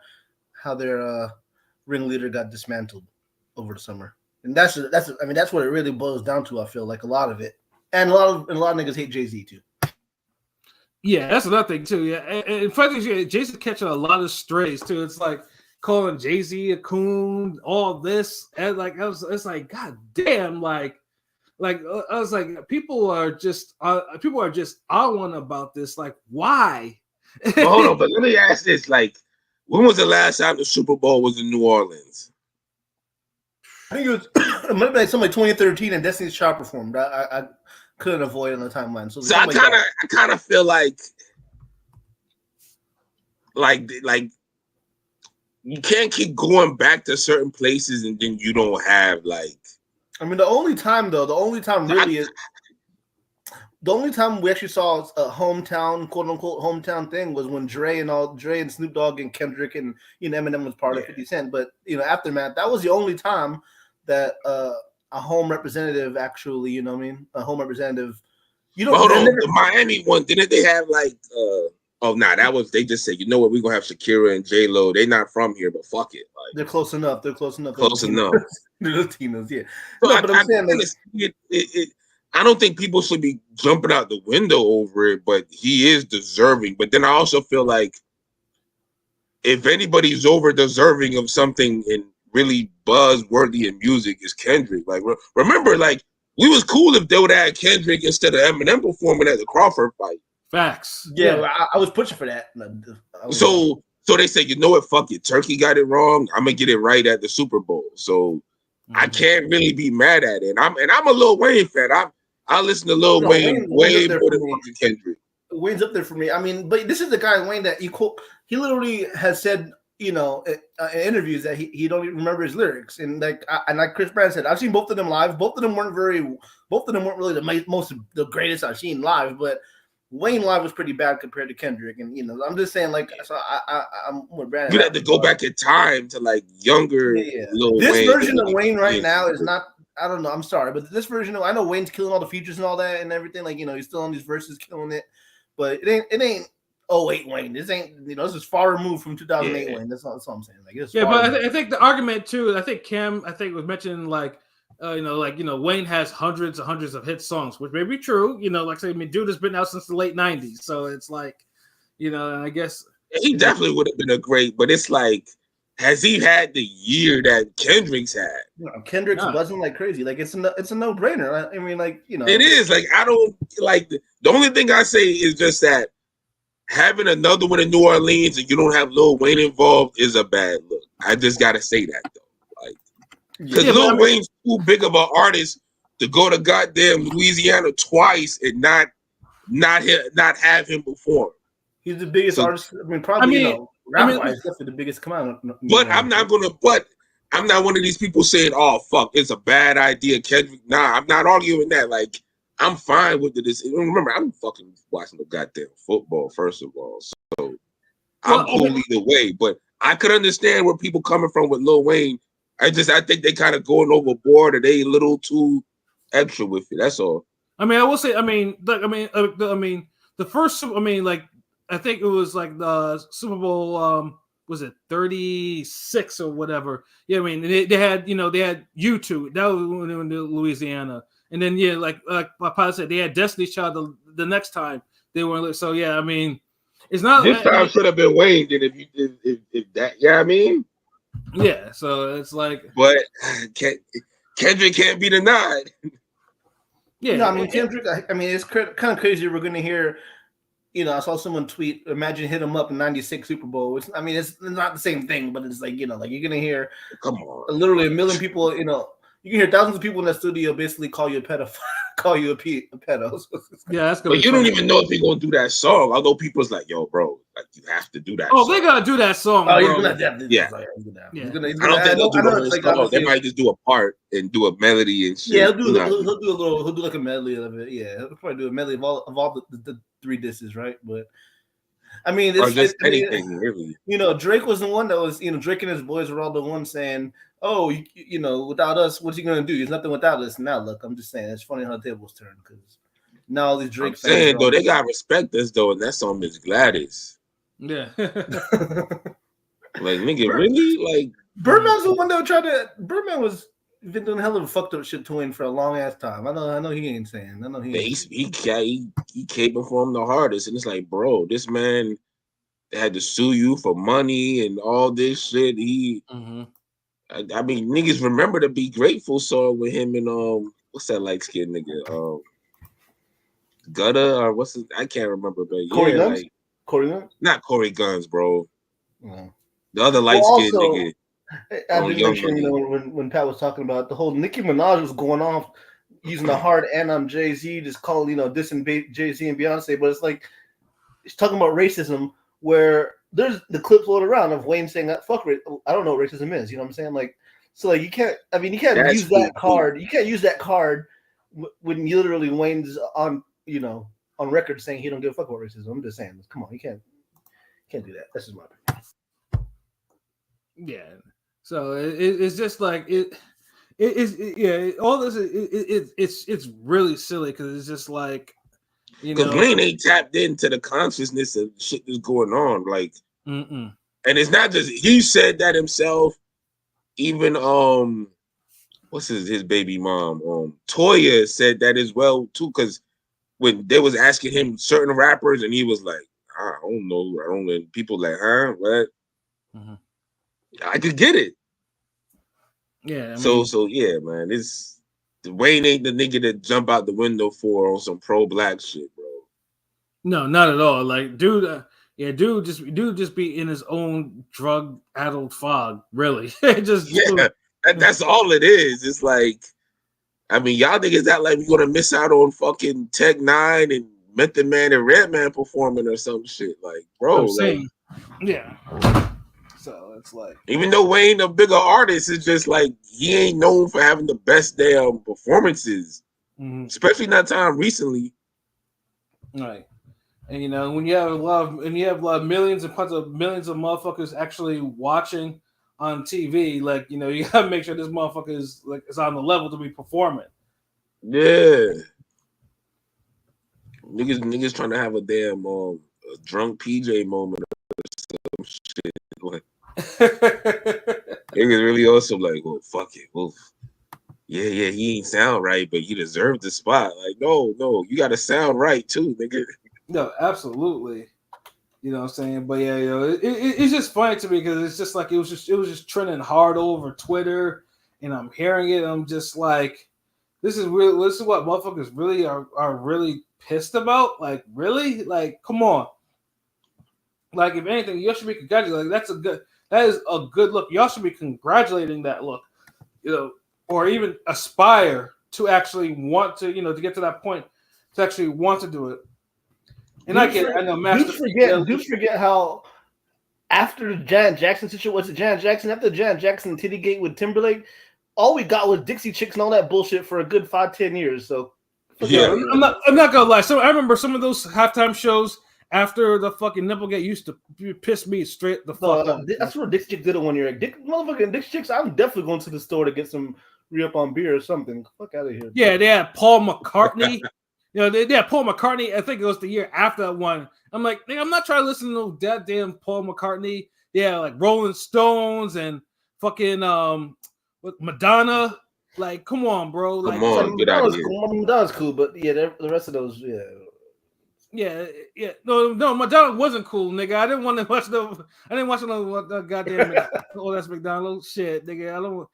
how their ringleader got dismantled over the summer. And that's what it really boils down to. I feel like a lot of it, and a lot of niggas hate Jay-Z too. Yeah, that's another thing too. Yeah, and funny, Jay-Z's catching a lot of strays too. It's like calling Jay-Z a coon, all this, and like it's like, God damn, like I was like, people are just on one about this. Like, why? Well, hold on, but let me ask this: like, when was the last time the Super Bowl was in New Orleans? I think it was maybe like something like 2013, and Destiny's Child performed. I couldn't avoid it on the timeline. So I kind of feel like you can't keep going back to certain places and then you don't have like. I mean, the only time we actually saw a hometown, quote unquote, hometown thing was when Dre and Snoop Dogg and Kendrick and, you know, Eminem was part of 50 Cent. But, you know, Aftermath, that was the only time that a home representative actually, you know what I mean, a home representative. You know, hold on, the Miami one, didn't they have like that was, they just said, you know what, we're gonna have Shakira and J-Lo. They're not from here, but fuck it. Like, they're close enough. They're enough. They're Latinos, yeah. So no, but I'm saying I don't think people should be jumping out the window over it, but he is deserving. But then I also feel like if anybody's over deserving of something and really buzzworthy in music is Kendrick. Like, remember, like, we was cool if they would have had Kendrick instead of Eminem performing at the Crawford fight. Facts. Yeah, I was pushing for that. So they said, you know what? Fuck it. Turkey got it wrong. I'm gonna get it right at the Super Bowl. So I can't really be mad at it. I'm a Lil Wayne fan. I listen to Lil Wayne way more than Kendrick. Wayne's up there for me. I mean, but this is the guy Wayne that he literally has said, you know, in interviews that he don't even remember his lyrics. And like Chris Brown said, I've seen both of them live. Both of them weren't really the greatest I've seen live, but Wayne live was pretty bad compared to Kendrick. And, you know, I'm just saying, like, so I'm with Brandon. You have to go back in time to like younger. Lil this Wayne version of Wayne right now is not. I don't know. I'm sorry, but this version of, I know Wayne's killing all the features and all that and everything. Like, you know, he's still on these verses killing it, but it ain't 08 Wayne. This ain't, you know, this is far removed from 2008 Wayne. That's all I'm saying. Like, it's but I think the argument too. I think Cam, was mentioning like, Wayne has hundreds and hundreds of hit songs, which may be true. You know, like I say, I mean, dude has been out since the late '90s, so it's like, you know, I guess he definitely would have been a great. But it's like, has he had the year that Kendrick's had? No, Kendrick's buzzing like crazy. Like, it's a no brainer. I mean, like, you know, it is. Like, I don't like the only thing I say is just that having another one in New Orleans and you don't have Lil Wayne involved is a bad look. I just gotta say that though. Because Lil Wayne's too big of an artist to go to goddamn Louisiana twice and not have him perform. He's the biggest artist. I mean, probably, you know, rap-wise, definitely the biggest. Come on. But I'm not one of these people saying, "Oh fuck, it's a bad idea." Kendrick, nah, I'm not arguing that. Like, I'm fine with this. Remember, I'm fucking watching the goddamn football first of all, so I'm cool either way. But I could understand where people coming from with Lil Wayne. I think they kind of going overboard, or they a little too extra with it. That's all. I mean, I will say, the first, like, I think it was like the Super Bowl, was it 36 or whatever? Yeah, I mean, they had, they had U2. That was when they were in Louisiana. And then, yeah, like my pilot said, they had Destiny's Child the next time they were. So, yeah, I mean, it's not. This time should have been Wayne, then if that, yeah, I mean? Yeah, so it's like. But Kendrick can't be denied. Yeah, no, I mean, Kendrick, I mean, it's kind of crazy. We're going to hear, I saw someone tweet, imagine hit him up in 96 Super Bowl. It's not the same thing, but it's like, like you're going to hear literally a million people, you can hear thousands of people in that studio basically call you a pedophile, call you a pedo. Yeah, that's good. But you don't even know if they're going to do that song. Although people's like, yo, bro, like you have to do that song. They got to do that song. Oh, he's going to have to do that. Yeah. I don't think they'll do the whole song. They might just do a part and do a melody and shit. Yeah, he'll do like a medley of it. Yeah, he'll probably do a medley of all the 3 disses, right? But I mean, it's anything really. Drake was the one that was, Drake and his boys were all the ones saying, "Oh, without us, what's he gonna do? He's nothing without us." Now, look, I'm just saying, it's funny how the tables turn because now all these Drake fans. Saying though, they gotta respect us though, and that song is Gladys. Yeah. Like nigga, really? Like Birdman's the one that tried to. Birdman was been doing hell of a fucked up shit to him for a long ass time. I know he ain't saying. I know he came for him the hardest, and it's like, bro, this man had to sue you for money and all this shit. I mean, niggas remember the Be Grateful song with him and what's that light skinned nigga? Gutter or what's his? I can't remember, but Corey Guns? Corey Guns? Not Corey Guns, bro. The other light skinned nigga. I did mention when Pat was talking about the whole Nicki Minaj was going off using the hard and on Jay-Z, just calling dissing Jay-Z and Beyonce, but it's like he's talking about racism where there's the clips floating around of Wayne saying that fuck I don't know what racism is, you know what I'm saying? Like, so like you can't use that card. You can't use that card when literally Wayne's on on record saying he don't give a fuck about racism. I'm just saying, come on, you can't do that. That's just my opinion. Yeah. So it's just like all this it's really silly because it's just like because Wayne ain't tapped into the consciousness of shit that's going on, like, and it's not just he said that himself. Even what's his baby mom Toya said that as well too, because when they was asking him certain rappers and he was like, I don't know, and people like, huh, what? I could get it. Yeah. So yeah, man. Wayne ain't the nigga that jump out the window for on some pro-black shit, bro. No, not at all. Like, dude just be in his own drug-addled fog, really. That's all it is. It's like, I mean, y'all niggas act like we're gonna miss out on fucking Tech Nine and Method Man and Redman performing or some shit. Like, bro, yeah. So it's like, even though Wayne a bigger artist, it's just like he ain't known for having the best damn performances, especially that time recently. Right, and when you have a lot of millions of motherfuckers actually watching on TV, like you gotta make sure this motherfucker is on the level to be performing. Yeah, niggas trying to have a damn a drunk PJ moment or some shit. Like, niggas really also like, well, fuck it. Well, yeah, he ain't sound right, but he deserved the spot. Like, no, you gotta sound right too, nigga. No, absolutely. You know what I'm saying? But yeah, it's just funny to me because it's just like it was just trending hard over Twitter, and I'm hearing it. I'm just like, this is real. This is what motherfuckers really are really pissed about. Like, really? Like, come on. Like, if anything, you should be congratulating. That is a good look. Y'all should be congratulating that look, or even aspire to actually want to, to get to that point, to actually want to do it. And I know, Master. Do forget how after the Janet Jackson situation, after the Janet Jackson Tittygate with Timberlake, all we got was Dixie Chicks and all that bullshit for a good 5-10 years. So yeah, I'm not gonna lie. So I remember some of those halftime shows after the fucking nipple get used to piss me straight the fuck off. That's what Dick Chick did it one year. Motherfucking Dick Chicks, I'm definitely going to the store to get some re-up on beer or something. Fuck out of here. Yeah, they had Paul McCartney. They had Paul McCartney. I think it was the year after that one. I'm like, I'm not trying to listen to no damn Paul McCartney. Yeah, like Rolling Stones and fucking Madonna. Like, come on, bro. Like, come on, get out of here. Madonna's cool, but yeah, the rest of those, yeah. No, Madonna wasn't cool, nigga. I didn't want to watch the goddamn old ass McDonald's shit, nigga. I don't.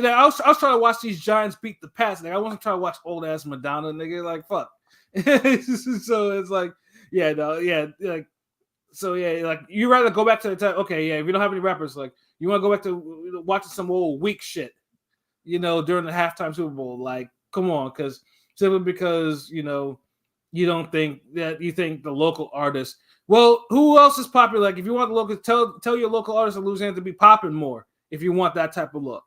I was trying to watch these Giants beat the Pats. Nigga. I wasn't trying to watch old ass Madonna, nigga. Like, fuck. So it's like, like you rather go back to the time. Okay, yeah. If you don't have any rappers, like you want to go back to watching some old weak shit, during the halftime Super Bowl. Like, come on, simply because you don't think that you think the local artist. Well, who else is popular? Like, if you want the local, tell your local artist in Louisiana to be popping more. If you want that type of look,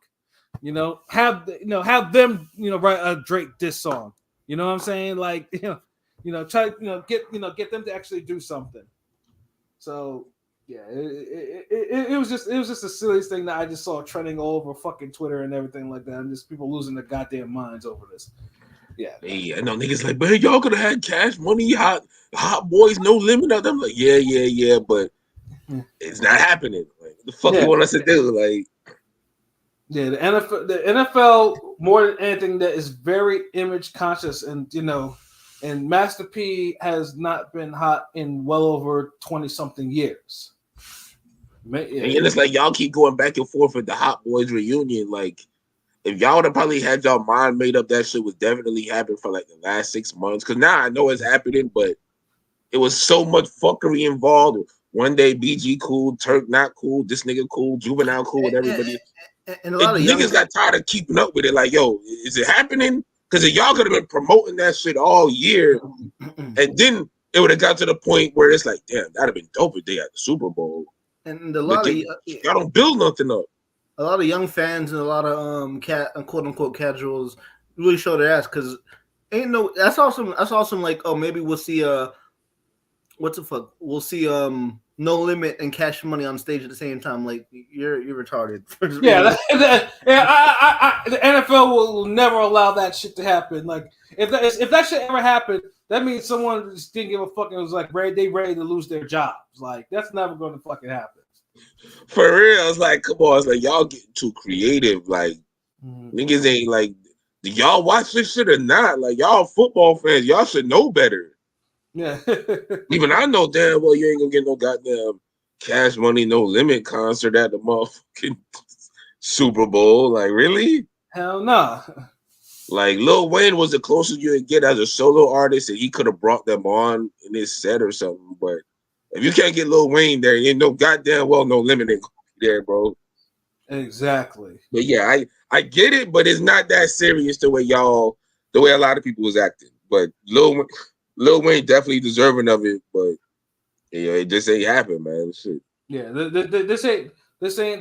have them, write a Drake diss song. You know what I'm saying? Like, try, get them to actually do something. So yeah, it was just the silliest thing that I just saw trending all over fucking Twitter and everything like that, and just people losing their goddamn minds over this. Yeah, hey, I know niggas like, but y'all could have had Cash Money, hot boys, no limit. I'm like, yeah, but it's not happening. Like, what the fuck you want us to do? Like, yeah, the NFL more than anything that is very image conscious, and and Master P has not been hot in well over 20-something years. And it's like y'all keep going back and forth with the Hot Boys reunion. Like, if y'all would have probably had y'all mind made up, that shit was definitely happening for like the last 6 months. Because now I know it's happening, but it was so much fuckery involved. One day BG cool, Turk not cool, this nigga cool, Juvenile cool, and everybody. And a lot of niggas got tired of keeping up with it. Like, yo, is it happening? Because if y'all could have been promoting that shit all year, and then it would have got to the point where it's like, damn, that'd have been dope if they had the Super Bowl. And a lot of y'all don't build nothing up. A lot of young fans and a lot of quote unquote casuals really show their ass because that's awesome. Like, oh, maybe we'll see we'll see No Limit and Cash Money on stage at the same time. Like, you're retarded. Yeah, the NFL will never allow that shit to happen. Like, if that shit ever happened, that means someone just didn't give a fuck and was like ready to lose their jobs. Like, that's never going to fucking happen. For real, it's like, come on, it's like y'all getting too creative. Like, niggas ain't like, do y'all watch this shit or not? Like, y'all football fans, y'all should know better. Yeah. Even I know damn well you ain't gonna get no goddamn Cash Money No Limit concert at the motherfucking Super Bowl. Like, really? Hell no. Like, Lil Wayne was the closest you would get as a solo artist, and he could have brought them on in his set or something. But if you can't get Lil Wayne there, you ain't no goddamn well No Limit there, bro. Exactly. But yeah, I get it, but it's not that serious the way a lot of people was acting. But Lil Wayne definitely deserving of it, but it just ain't happen, man. Shit. Yeah, this ain't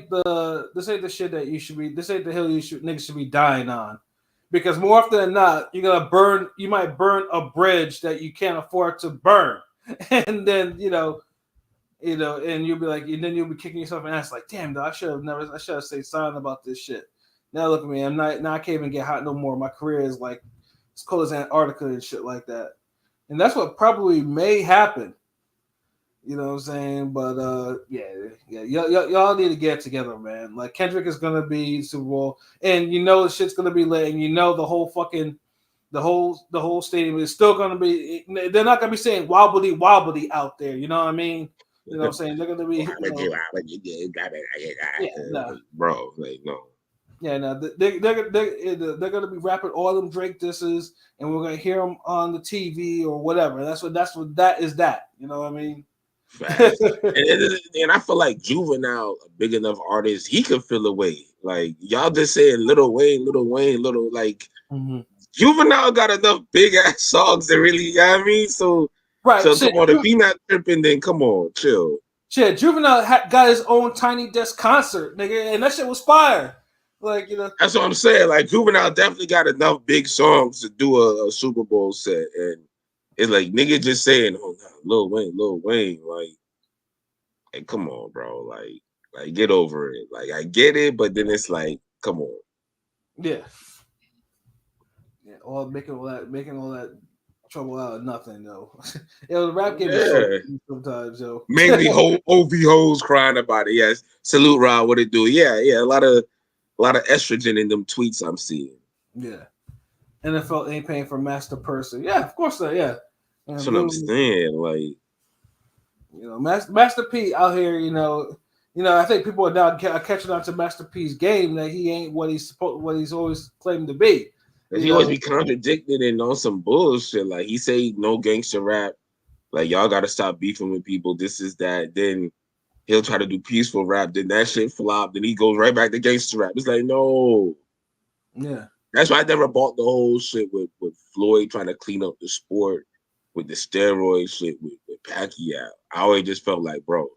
the shit that you should be. This ain't the hill niggas should be dying on, because more often than not, you might burn a bridge that you can't afford to burn, and then and you'll be like, and then you'll be kicking yourself in the ass like, damn, though, I should have stayed silent about this shit. Now look at me, now I can't even get hot no more. My career is like as cold as Antarctica and shit like that. And that's what probably may happen. You know what I'm saying? But y'all need to get together, man. Like, Kendrick is gonna be Super Bowl, and the shit's gonna be lit, and the whole fucking the whole stadium is still gonna be. They're not gonna be saying wobbly out there. You know what I mean? You know what I'm saying? They're gonna be. Bro, like, no. Yeah, no, they're gonna be rapping all them Drake disses, and we're gonna hear them on the TV or whatever. That's what that is. You know what I mean? and I feel like Juvenile, a big enough artist, he could feel away. Like, y'all just saying Lil Wayne, like, Juvenile got enough big ass songs that really, you know what I mean? So right. So come on, if he not tripping, then come on, chill. Shit, Juvenile got his own Tiny Desk concert, nigga, and that shit was fire. Like, that's what I'm saying. Like, Juvenile definitely got enough big songs to do a Super Bowl set, and It's like nigga just saying, "Oh God, Lil Wayne," like, hey, come on, bro, like get over it. Like I get it, but then it's like, come on. Yeah. Or making all that trouble out of nothing, though. The rap game is so sometimes, yo. Mainly OV hoes crying about it. Yes, salute Rod, what it do? Yeah, a lot of estrogen in them tweets I'm seeing. Yeah. NFL ain't paying for master person. Yeah, of course not. Yeah. That's what I'm saying. Like, Master P out here, I think people are now catching on to Master P's game that he ain't what he's always claimed to be. He always be contradicted and on some bullshit. Like he say no gangster rap. Like y'all got to stop beefing with people. This is that. Then he'll try to do peaceful rap. Then that shit flop. Then he goes right back to gangster rap. It's like no. Yeah. That's why I never bought the whole shit with Floyd trying to clean up the sport with the steroid shit with Pacquiao. I always just felt like, bro,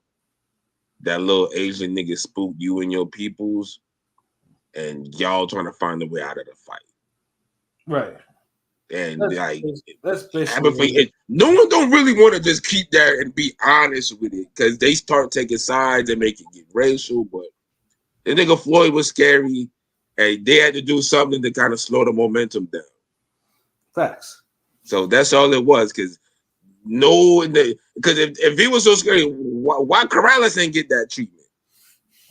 that little Asian nigga spooked you and your peoples, and y'all trying to find a way out of the fight. Right. And that's basically no one don't really want to just keep that and be honest with it because they start taking sides and make it get racial. But the nigga Floyd was scary, and they had to do something to kind of slow the momentum down. Facts. So that's all it was. Because if he was so scary, why Corrales ain't get that treatment?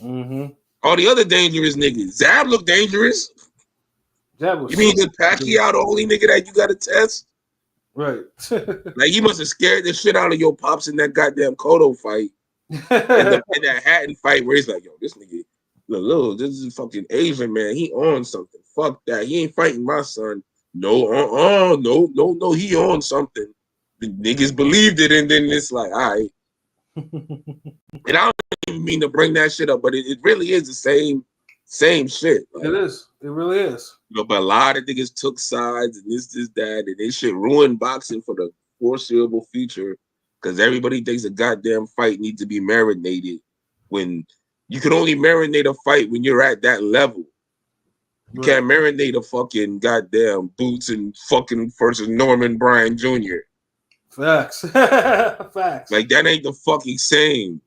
Mm-hmm. All the other dangerous niggas, Zab looked dangerous. You mean the Pacquiao the only nigga that you got to test? Right. Like he must have scared the shit out of your pops in that goddamn Cotto fight, in that Hatton fight where he's like, yo, this nigga, look, this is a fucking Asian man. He on something. Fuck that. He ain't fighting my son. No, no, he on something. The niggas believed it, and then it's like, all right. And I don't even mean to bring that shit up, but it really is the same shit. Like, it is. It really is. But a lot of niggas took sides and this, that, and this shit ruined boxing for the foreseeable future because everybody thinks a goddamn fight needs to be marinated when you can only marinate a fight when you're at that level. You can't marinate a fucking goddamn Boots and fucking versus Norman Bryan Jr. Facts. Facts. Like that ain't the fucking same.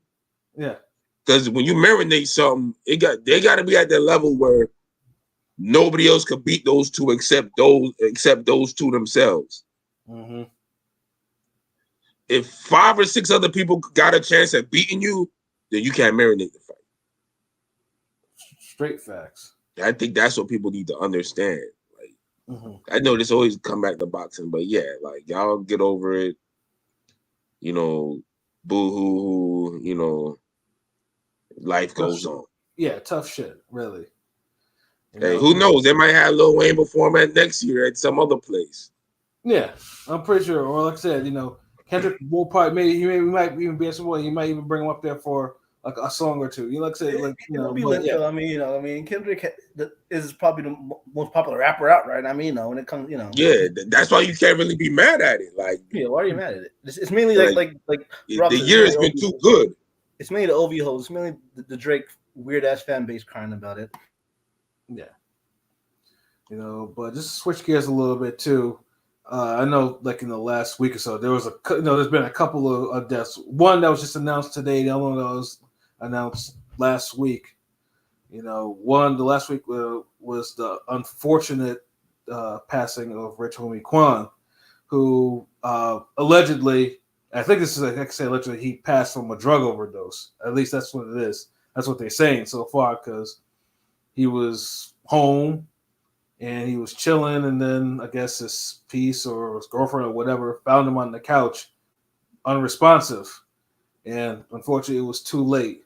Yeah. Because when you marinate something, they got to be at that level where nobody else could beat those two except those two themselves. Mm-hmm. If 5 or 6 other people got a chance at beating you, then you can't marinate the fight. Straight facts. I think that's what people need to understand. Like, I know this always come back to boxing, but yeah, like y'all get over it. Boo hoo, life goes on. Yeah, tough shit, really. Who knows? They might have Lil Wayne perform at next year at some other place. Yeah, I'm pretty sure. Or like I said, Kendrick will probably he might even be at some point. He might even bring him up there for like a song or two. Like I said, it'll be lit though. I mean, Kendrick is probably the most popular rapper out, right? I mean, when it comes, Yeah, that's why you can't really be mad at it. Like, yeah, why are you mad at it? It's mainly like the year has been too good. It's mainly the OV hoes. It's mainly the Drake weird ass fan base crying about it. Yeah. But just switch gears a little bit too. I know, like in the last week or so, there was there's been a couple of deaths. One that was just announced today. The other one that was announced last week. The last week was the unfortunate passing of Rich Homie Quan, who allegedly, I think this is like I say allegedly, he passed from a drug overdose. At least that's what it is. That's what they're saying so far, because he was home and he was chilling, and then I guess his piece or his girlfriend or whatever found him on the couch, unresponsive, and unfortunately, it was too late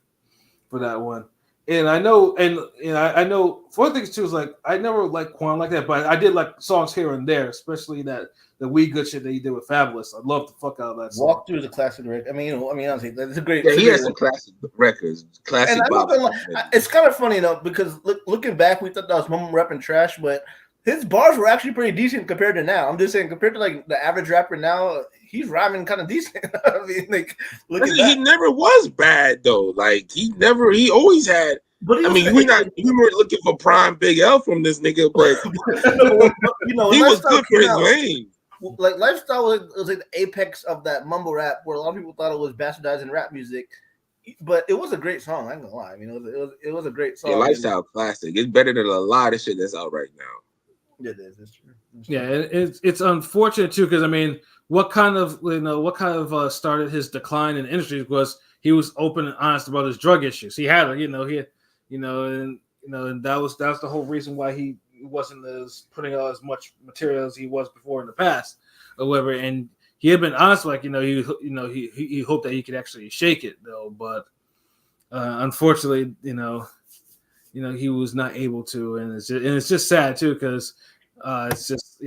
for that one. And I know, I know. One thing too is like I never liked Quan like that, but I did like songs here and there, especially the We Good shit that he did with Fabulous. I love the fuck out of that song. Walk Through the classic record. I mean, honestly, that's a great. Yeah, he has some classic records, classic. It's kind of funny though because looking back, we thought that was mum rapping trash, but his bars were actually pretty decent compared to now. I'm just saying, compared to like the average rapper now, he's rhyming kind of decent. I mean, like, he never was bad though. Like he always had. But we weren't looking for prime Big L from this nigga, but he was good for his lane. like Lifestyle was like the apex of that mumble rap, where a lot of people thought it was bastardizing rap music, but it was a great song. I ain't gonna lie. I mean, it was a great song. Yeah, Lifestyle classic. It's better than a lot of shit that's out right now. It is. It's true. Yeah, it's unfortunate too, because I mean, what kind of started his decline in the industry was he was open and honest about his drug issues. He had, and that was the whole reason why he wasn't putting out as much material as he was before in the past, or whatever. And he had been honest, like he hoped that he could actually shake it though, but unfortunately, he was not able to, and it's just sad too, because it's just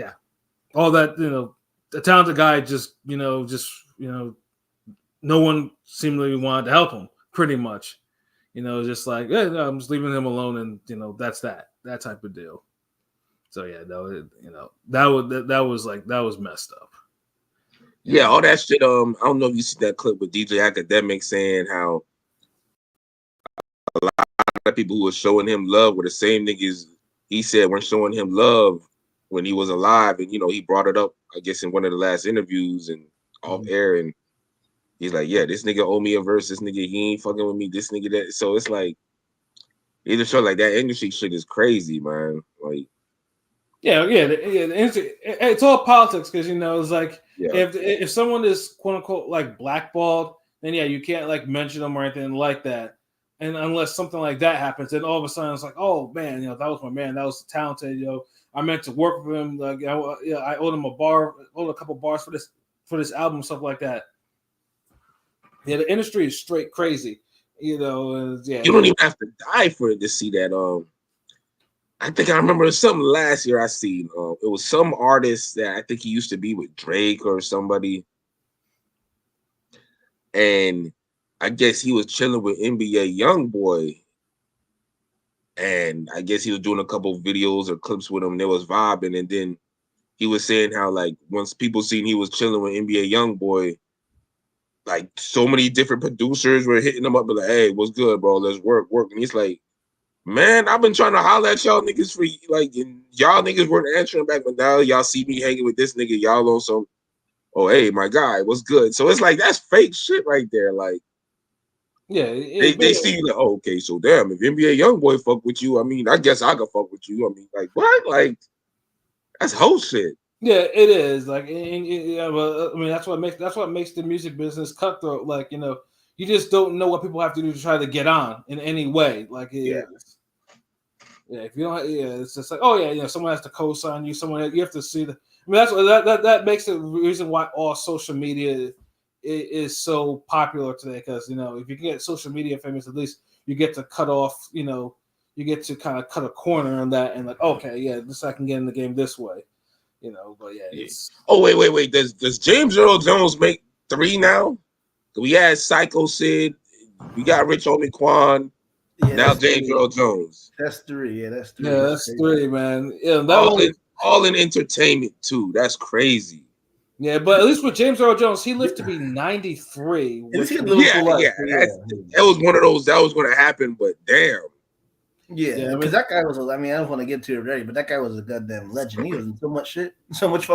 all that the talented guy just no one seemingly wanted to help him, pretty much. Just like, no, I'm just leaving him alone, and that's that type of deal. So that was messed up. Yeah, all that shit. I don't know if you see that clip with DJ Academic saying how a lot of people who were showing him love were the same niggas he said weren't showing him love when he was alive, and he brought it up, I guess, in one of the last interviews and off air, and he's like, yeah, this nigga owe me a verse. This nigga, he ain't fucking with me. This nigga that. So it's like, either show like that industry shit is crazy, man. Like, it's all politics, because it's like if someone is quote unquote like blackballed, then you can't like mention them or anything like that, and unless something like that happens, then all of a sudden it's like, oh man, that was my man, that was talented, I meant to work with him, like I owed him a couple bars for this album, stuff like that. Yeah, the industry is straight crazy, You don't even have to die for it to see that. I think I remember something last year I seen. It was some artist that I think he used to be with Drake or somebody, and I guess he was chilling with NBA YoungBoy, and I guess he was doing a couple videos or clips with him. They was vibing, and then he was saying how like once people seen he was chilling with NBA YoungBoy, like so many different producers were hitting him up, like, "Hey, what's good, bro? Let's work." And he's like, "Man, I've been trying to holler at y'all niggas for like, and y'all niggas weren't answering back, but now y'all see me hanging with this nigga, y'all on some, oh hey, my guy, what's good?" So it's like that's fake shit right there. Like, they see like, oh, okay, so damn, if NBA YoungBoy fuck with you, I mean, I guess I could fuck with you. I mean, like what? Like that's whole shit. Yeah, it is. Like, well, I mean, that's what makes the music business cutthroat. Like, you just don't know what people have to do to try to get on in any way. Like, if you don't, it's just like, oh yeah, someone has to co-sign you. You have to see the. I mean, that's what that makes the reason why all social media is so popular today. Because if you can get social media famous, at least you get to cut off. You get to kind of cut a corner on that, and like, okay, this I can get in the game this way. But it's... Oh wait. Does James Earl Jones make 3 now? We had Psycho Sid, we got Rich Homie Quan, now James Earl Jones. That's 3. Yeah, that's 3. Yeah, that's 3, man. Yeah, all in entertainment too. That's crazy. Yeah, but at least with James Earl Jones, he lived to be 93. That was one of those that was going to happen, but damn. Yeah, because that guy was. I mean, I don't want to get to it already, but that guy was a goddamn legend. He was in so much shit, so much.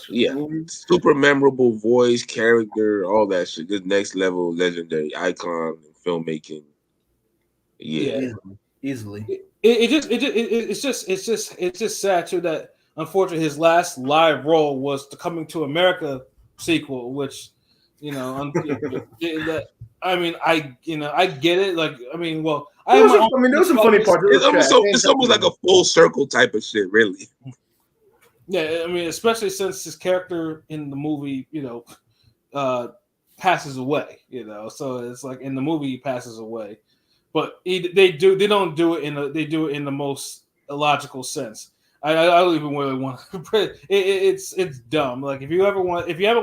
Yeah, super memorable voice, character, all that shit. Just next level, legendary icon in filmmaking. Yeah, easily. It's just sad too that unfortunately his last live role was the Coming to America sequel, which that. I mean, I get it. Like, I mean, well. There was some funny parts. It's almost like a full circle type of shit, really. Yeah, I mean, especially since his character in the movie, passes away. So it's like in the movie he passes away, but they don't do it in the most illogical sense. I don't even really want to. It's dumb. Like if you haven't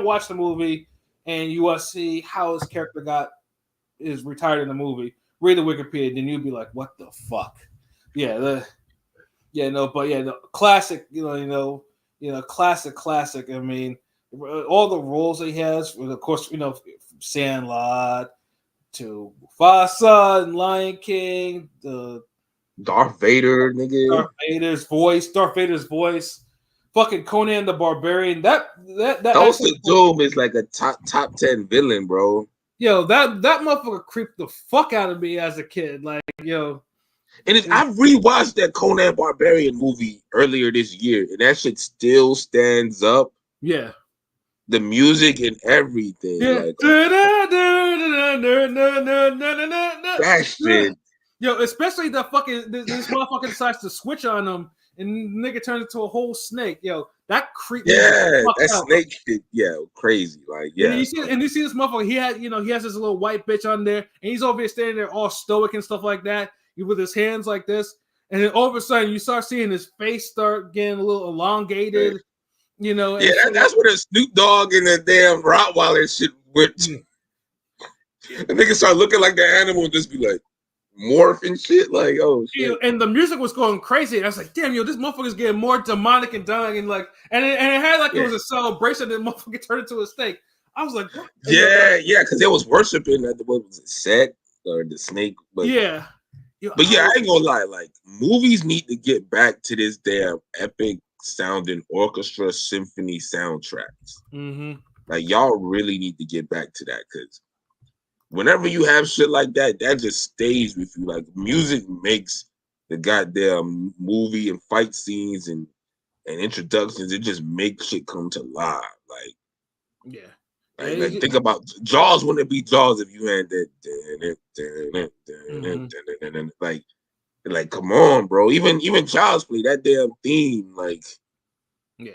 watched the movie and you want to see how his character is retired in the movie, read the Wikipedia, then you'd be like, "What the fuck?" Classic. Classic. I mean, all the roles he has. Of course, Sandlot to Mufasa and Lion King. The Darth Vader, nigga. Darth Vader's voice. fucking Conan the Barbarian. That Tulsa Doom is like a top 10 villain, bro. Yo, that motherfucker creeped the fuck out of me as a kid. Like, yo. And I rewatched that Conan Barbarian movie earlier this year, and that shit still stands up. Yeah. The music and everything. Yeah. Like, that shit. Yo, especially the fucking this motherfucker decides to switch on him and nigga turns into a whole snake. Yo, that creep. Yeah, that snake shit. Yeah, crazy. Like, yeah. And you see this motherfucker. He has this little white bitch on there, and he's over here standing there all stoic and stuff like that, with his hands like this. And then all of a sudden, you start seeing his face start getting a little elongated. Right. You know, yeah, that's where the Snoop Dogg and the damn Rottweiler shit went. The nigga start looking like the animal and just be like morph and shit. Like, oh shit. And the music was going crazy. And I was like, damn, yo, this motherfucker's getting more demonic and dying. And like, and it had like it was a celebration that motherfucker turned into a snake. I was like, what? Yeah, because it was worshiping at what was it, Set or the snake? But yeah. But yeah, I ain't gonna lie. Like, movies need to get back to this damn epic sounding orchestra symphony soundtracks. Mm-hmm. Like, y'all really need to get back to that, because whenever you have shit like that, that just stays with you. Like, music makes the goddamn movie and fight scenes and introductions. It just makes shit come to life. Like, yeah. Like think about Jaws. Wouldn't it be Jaws if you had that? Like, come on, bro. Even Child's Play, that damn theme, like, yeah,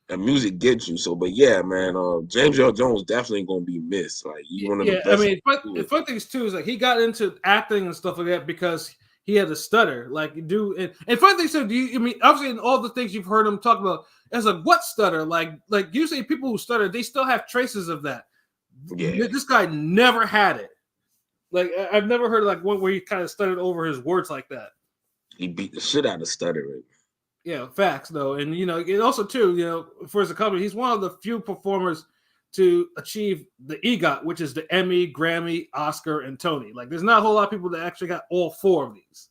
the music gets you. So, but yeah, man, James Earl Jones definitely gonna be missed. Like, he's one of the best. I mean, the fun thing too is like he got into acting and stuff like that because he had a stutter. Like, and fun thing too, I mean, obviously in all the things you've heard him talk about, it's like, what stutter? Like usually people who stutter, they still have traces of that. Yeah, this guy never had it. Like, I've never heard like one where he kind of stuttered over his words like that. He beat the shit out of stuttering. Yeah, facts though, and and also too, for his accomplishment, he's one of the few performers to achieve the EGOT, which is the Emmy, Grammy, Oscar, and Tony. Like, there's not a whole lot of people that actually got all four of these.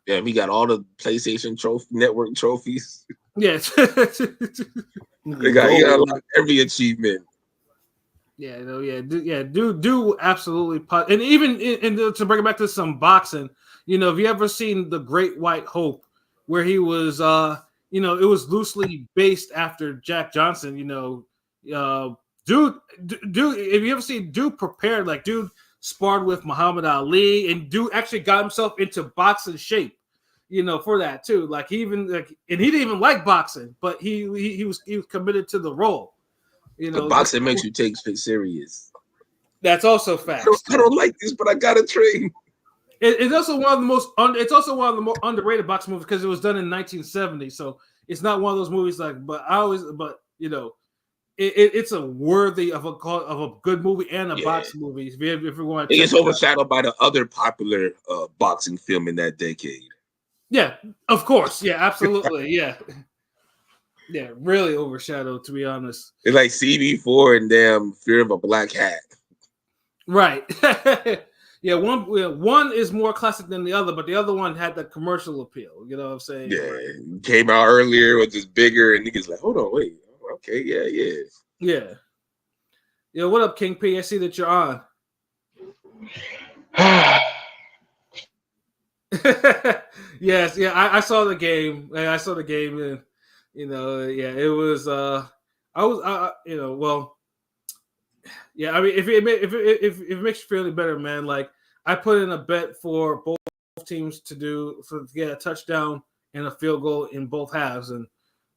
Yeah, we got all the PlayStation network trophies. Yes, he got every achievement. Yeah, do absolutely. And even to bring it back to some boxing, have you ever seen The Great White Hope, where he was, it was loosely based after Jack Johnson. Dude, if you ever seen Dude prepared, like, dude sparred with Muhammad Ali, and dude actually got himself into boxing shape, for that too. Like, he even and he didn't even like boxing, but he was committed to the role. Boxing makes you take it serious. That's also fact. I don't like this, but I gotta train. It's also one of the most. It's also one of the more underrated boxing movies because it was done in 1970. So it's not one of those movies like. It's a worthy of a good movie and a boxing movie. If you're going, it gets overshadowed by the other popular boxing film in that decade. Yeah, of course. Yeah, absolutely. Yeah. Yeah, really overshadowed, to be honest. It's like CB4 and damn Fear of a Black Hat. Right. Yeah, one is more classic than the other, but the other one had the commercial appeal. You know what I'm saying? Yeah, came out earlier, was just bigger, and niggas like, hold on, wait. Okay, yeah. Yeah. Yo, what up, King P? I see that you're on. Yes, yeah, I saw the game. I saw the game, and it was. Yeah. I mean, if it makes you feel any better, man, like, I put in a bet for both teams to get a touchdown and a field goal in both halves, and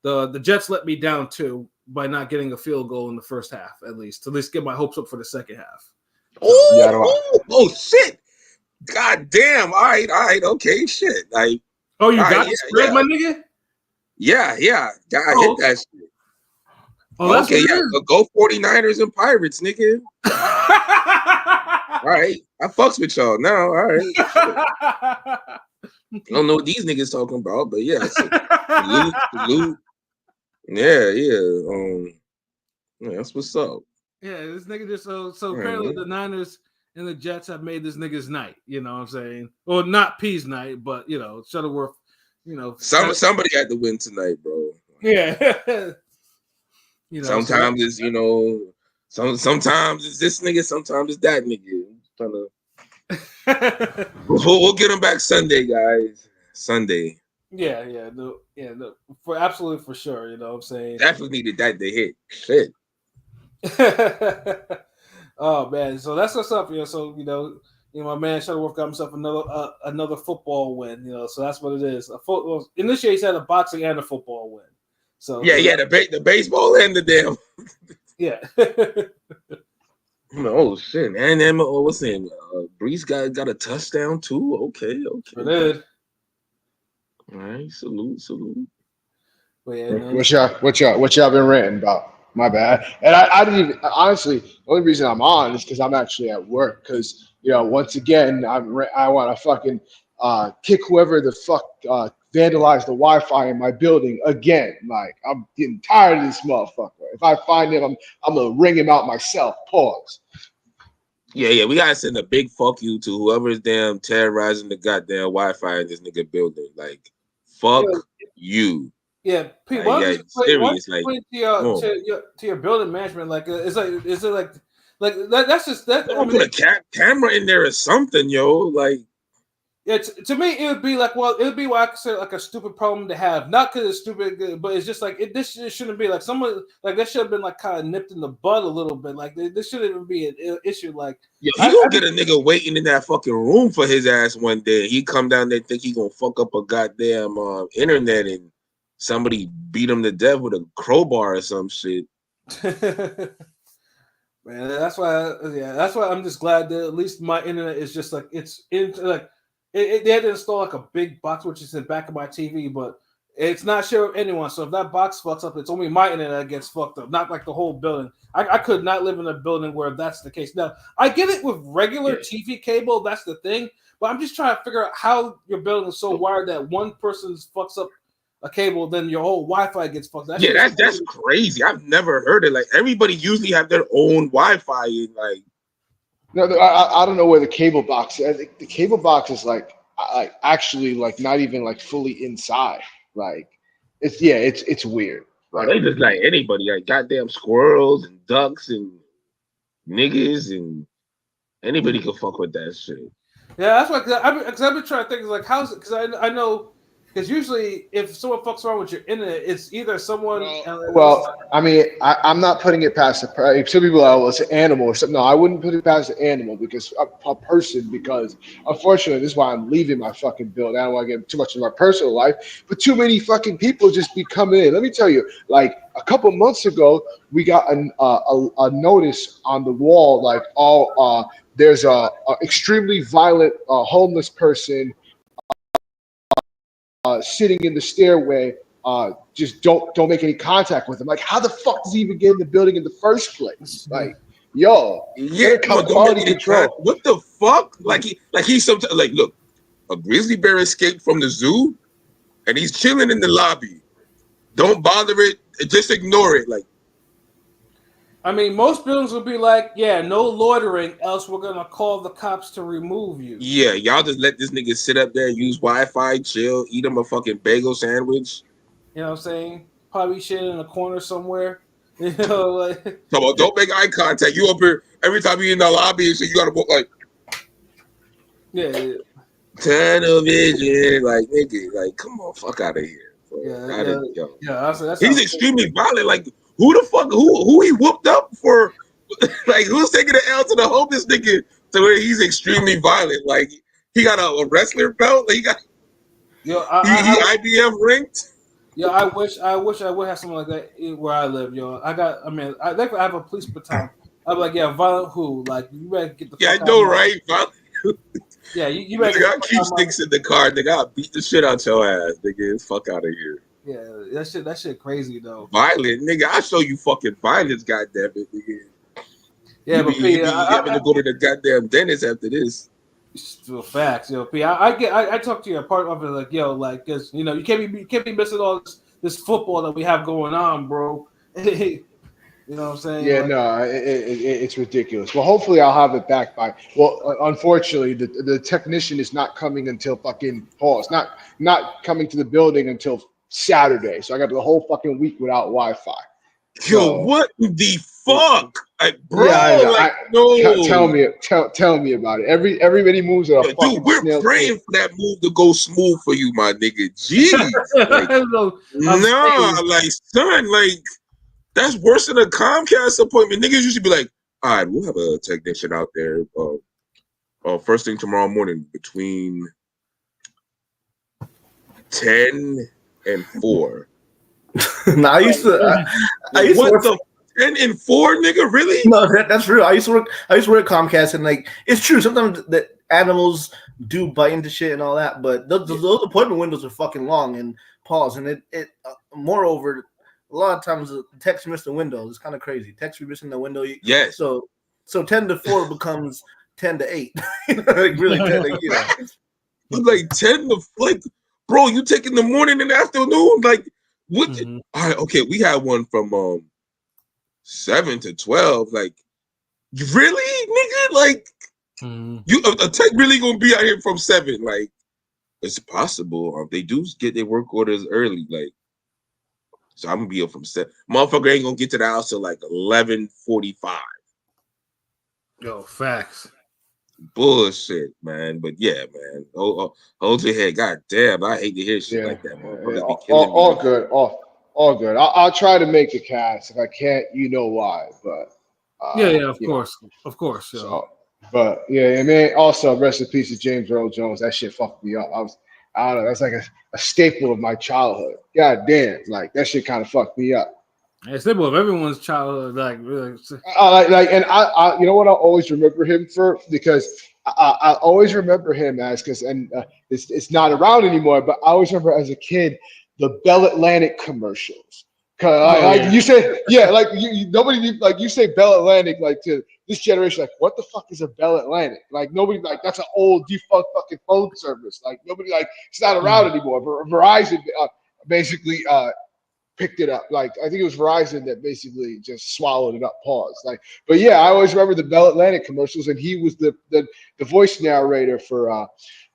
the Jets let me down too by not getting a field goal in the first half, at least get my hopes up for the second half. Oh shit! God damn! All right, okay, shit. Like, you got the spread, my nigga? Yeah. God, hit that shit. Oh, okay, yeah. Go 49ers and Pirates, nigga. All right. I fucks with y'all now. All right. I don't know what these niggas talking about, but yeah. Salute. Yeah. That's what's up. Yeah, this nigga just so apparently the Niners and the Jets have made this nigga's night. You know what I'm saying? Well, not P's night, but Shuttleworth. Somebody had to win tonight, bro. Yeah. Sometimes it's sometimes it's this nigga, sometimes it's that nigga. We'll get him back Sunday, guys. Sunday. Yeah, for absolutely for sure. You know what I'm saying? Definitely needed that to hit. Shit. Oh man, so that's what's up. So my man Shuttleworth got himself another football win. So that's what it is. In this year, he's had a boxing and a football win. So the baseball and the damn. Yeah. Oh shit! And then what's his name? Brees got a touchdown too. Okay. Sure did. All right, salute. But yeah, what y'all been ranting about? My bad. And I didn't even honestly. The only reason I'm on is because I'm actually at work. Because once again, I want to fucking kick whoever the fuck vandalized the Wi-Fi in my building again. Like I'm getting tired of this motherfucker. If I find him, I'm gonna ring him out myself. Pause. Yeah. We gotta send a big fuck you to whoever's damn terrorizing the goddamn Wi-Fi in this nigga building. Like, fuck you. Yeah, Pete. Why don't you point to your building management? Like, is it like that's just that? Put a camera in there or something, yo. Like, yeah. To me, it would be like, well, it would be what I consider like a stupid problem to have. Not because it's stupid, but it's just like this shouldn't be like someone like that should have been like kind of nipped in the bud a little bit. Like this shouldn't even be an issue. Like, he gonna get a nigga waiting in that fucking room for his ass one day. He come down there think he gonna fuck up a goddamn internet and somebody beat him to death with a crowbar or some shit. Man, that's why I'm just glad that at least my internet is just like it's into like they had to install like a big box which is in the back of my TV, but it's not shared with anyone. So if that box fucks up, it's only my internet that gets fucked up, not like the whole building. I could not live in a building where that's the case. Now I get it with regular TV cable, that's the thing, but I'm just trying to figure out how your building is so wired that one person fucks up a cable, then your whole Wi-Fi gets fucked. That's crazy. I've never heard it. Like everybody usually have their own Wi-Fi and like. No, I don't know where the cable box is. I think the cable box is like actually like not even like fully inside. Like it's weird. Like, they just like anybody, like goddamn squirrels and ducks and niggas and anybody can fuck with that shit. Yeah, that's why. Because I've been trying to think like how's it? Because I know. Because usually, if someone fucks around with your internet, it's either someone. Well, I mean, I'm not putting it past some people are, well, it's an animal or something. No, I wouldn't put it past an animal because a person. Because unfortunately, this is why I'm leaving my fucking building. I don't want to get too much of my personal life, but too many fucking people just be coming in. Let me tell you, like a couple months ago, we got a notice on the wall, like there's a extremely violent homeless person. Sitting in the stairway, just don't make any contact with him. Like, how the fuck does he even get in the building in the first place? Like, yo, quality control. What the fuck? Like he's sometimes like, look, a grizzly bear escaped from the zoo, and he's chilling in the lobby. Don't bother it. Just ignore it. Like, I mean, most buildings will be like, yeah, no loitering, else we're gonna call the cops to remove you. Yeah, y'all just let this nigga sit up there, use Wi-Fi, chill, eat him a fucking bagel sandwich. You know what I'm saying? Probably shit in a corner somewhere. You know, like. Don't make eye contact. You up here every time you in the lobby and shit, you gotta walk like. Yeah. Tunnel vision, like nigga, like come on, fuck out of here. That's he's extremely violent. Like. Who the fuck? Who he whooped up for? Like, who's taking the L to the homeless nigga to where he's extremely violent? Like, he got a wrestler belt. Like, he got. He IBF ranked. Yo, I wish I would have something like that where I live. Yo, I have a police baton. I'm like, yeah, violent who? Like, you better get the. Yeah, I know, right? Yeah, you better. Nigga, I keep sticks in the car. Nigga, I'll beat the shit out your ass. Nigga, fuck out of here. Yeah, that shit crazy though. Violent, nigga. I'll show you fucking violence, goddamn it, nigga. Yeah, but you having to go to the goddamn dentist after this. Still facts, yo. P, I talk to you a part of it, like, yo, like, cause you know you can't be missing all this football that we have going on, bro. You know what I'm saying? Yeah, like, no, it's ridiculous. Well, hopefully I'll have it back by. Well, unfortunately, the technician is not coming until fucking pause. Not coming to the building until Saturday, so I got the whole fucking week without Wi-Fi. Yo, what the fuck, like, bro? Yeah, like, no. Tell me about it. Everybody moves at a fucking dude, we're snail's praying pace. for that move to go smooth for you, my nigga. Jeez, like, like, son, like, that's worse than a Comcast appointment. Niggas used to be like, all right, we'll have a technician out there first thing tomorrow morning between 10 and 4. No, I used to what the 10 and 4, nigga? Really? No, that's real. I used to work at Comcast, and like it's true. Sometimes that animals do bite into shit and all that, but those appointment windows are fucking long and pause. And it moreover, a lot of times the text miss the window. It's kind of crazy. Text be missing the window. Yes. So 10 to 4 becomes 10 to 8. Like really 10 to, like 10 to, like, bro, you take in the morning and afternoon, like what? Mm-hmm. All right, okay, we had one from 7 to 12. Like, really, nigga? Like, you a tech really gonna be out here from 7? Like, it's possible. They do get their work orders early, like. So I'm gonna be up from 7. Motherfucker ain't gonna get to the house till like 11:45. Yo, facts. Bullshit, man. But yeah, man. Hold your head. God damn, I hate to hear shit like that. All good. All good. I'll try to make the cast. If I can't, you know why. But of course. So, but yeah, and man. Also, rest in peace to James Earl Jones. That shit fucked me up. I don't know. That's like a staple of my childhood. God damn, like that shit kind of fucked me up. A staple of everyone's childhood, like really. And I you know what I always remember him for, because I always remember him as it's not around anymore, but I always remember as a kid the Bell Atlantic commercials. You say, like nobody, like you say Bell Atlantic, like to this generation, like what the fuck is a Bell Atlantic? Like nobody, like that's an old defunct fucking phone service. Like nobody, like it's not around anymore. Verizon basically picked it up. Like I think it was Verizon that basically just swallowed it up. Pause. Like, but yeah, I always remember the Bell Atlantic commercials, and he was the voice narrator for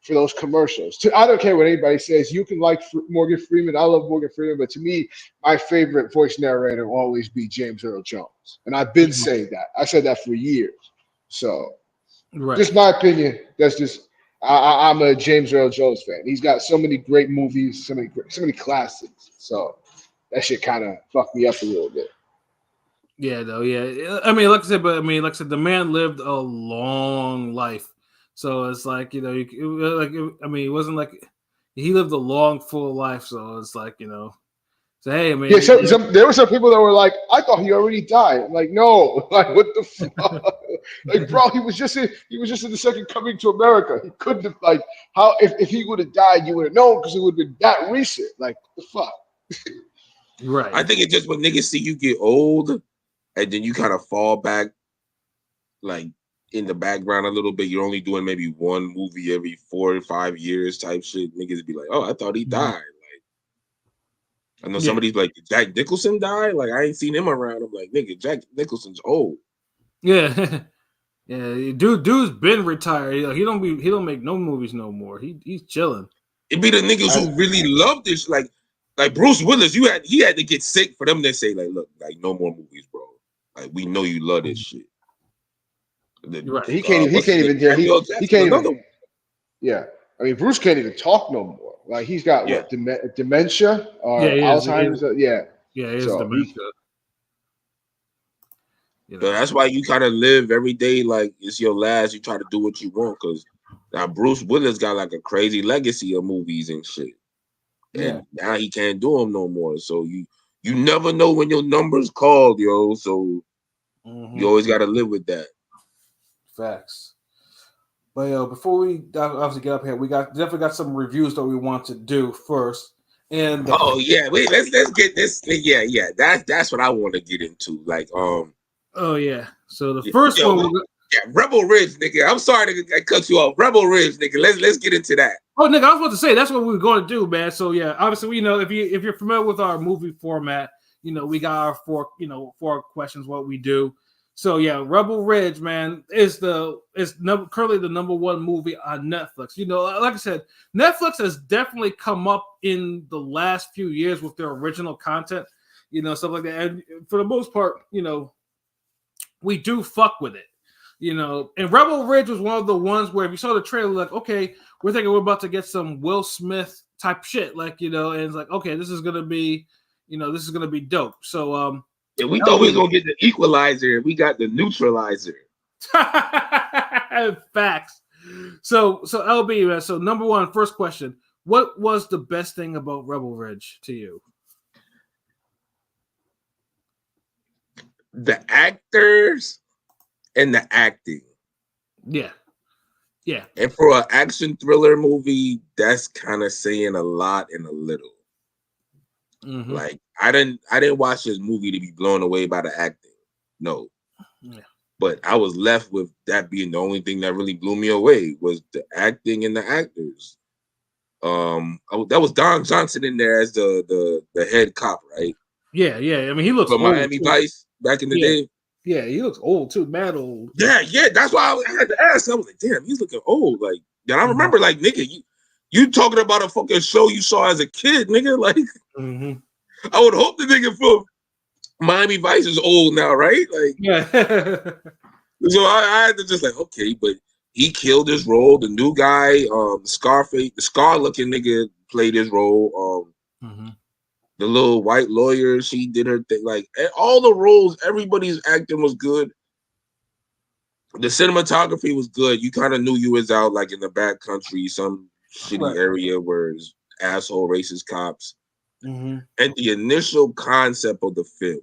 those commercials. I don't care what anybody says. You can like Morgan Freeman. I love Morgan Freeman, but to me, my favorite voice narrator will always be James Earl Jones, and I've been saying that. I said that for years. So, just my opinion. That's just. I'm a James Earl Jones fan. He's got so many great movies, so many classics. So that shit kind of fucked me up a little bit. Yeah, though. Yeah, I mean, like I said, the man lived a long life. So it's like, it wasn't like he lived a long, full life. So it's like, so hey, I mean, there were some people that were like, I thought he already died. I'm like, no, like what the fuck? Like, bro, he was just in the second coming to America. He couldn't have, like, how if he would have died, you would have known, because it would have been that recent. Like, the fuck. Right. I think it's just when niggas see you get old, and then you kind of fall back, like, in the background a little bit. You're only doing maybe one movie every 4 or 5 years type shit. Niggas be like, oh, I thought he died. Like, I know somebody's like, Jack Nicholson died? Like, I ain't seen him around. I'm like, nigga, Jack Nicholson's old. Yeah. Yeah, dude's been retired. He don't make no movies no more. He's chilling. It be the niggas who really love this, like Bruce Willis. He had to get sick for them to say, like, look, like, no more movies, bro. Like, we know you love this shit. Right. He can't even. Yeah, I mean, Bruce can't even talk no more. Like, he's got what, dementia or Alzheimer's? Yeah, he has dementia. So that's why you kind of live every day like it's your last. You try to do what you want, because now Bruce Willis got like a crazy legacy of movies and shit, and now he can't do them no more. So you never know when your number's called, yo. So you always got to live with that. Facts. But before we obviously get up here, we definitely got some reviews that we want to do first. And wait, let's get this. Yeah, that's what I want to get into. Like, so the first one. Rebel Ridge, nigga. I'm sorry to cut you off. Rebel Ridge, nigga. Let's get into that. Oh, nigga, I was about to say that's what we were going to do, man. So yeah, obviously, if you're familiar with our movie format, we got our four questions, what we do. So yeah, Rebel Ridge, man, is currently the number one movie on Netflix. You know, like I said, Netflix has definitely come up in the last few years with their original content, you know, stuff like that. And for the most part, you know, we do fuck with it, you know. And Rebel Ridge was one of the ones where if you saw the trailer, like, okay, we're thinking we're about to get some Will Smith type shit, like, you know, and it's like, okay, this is gonna be, you know, this is gonna be dope. So yeah, we thought we was gonna get the equalizer, and we got the neutralizer. Facts. So LB, man. So number one, first question: what was the best thing about Rebel Ridge to you? The actors and the acting. Yeah. And for an action thriller movie, that's kind of saying a lot and a little. Mm-hmm. Like I didn't watch this movie to be blown away by the acting. No. Yeah. But I was left with that being the only thing that really blew me away was the acting and the actors. That was Don Johnson in there as the head cop, right? Yeah. I mean, he looks from Miami Vice back in the day. Yeah, he looks old too, mad old. Yeah. That's why I had to ask. I was like, damn, he's looking old. Like, and I remember, like, nigga, you talking about a fucking show you saw as a kid, nigga. Like, I would hope the nigga from Miami Vice is old now, right? Like, yeah. So I had to just like, okay, but he killed his role. The new guy, the Scar looking nigga played his role. The little white lawyer, she did her thing. Like all the roles, everybody's acting was good. The cinematography was good. You kind of knew you was out like in the back country, some shitty area where it's asshole racist cops. And the initial concept of the film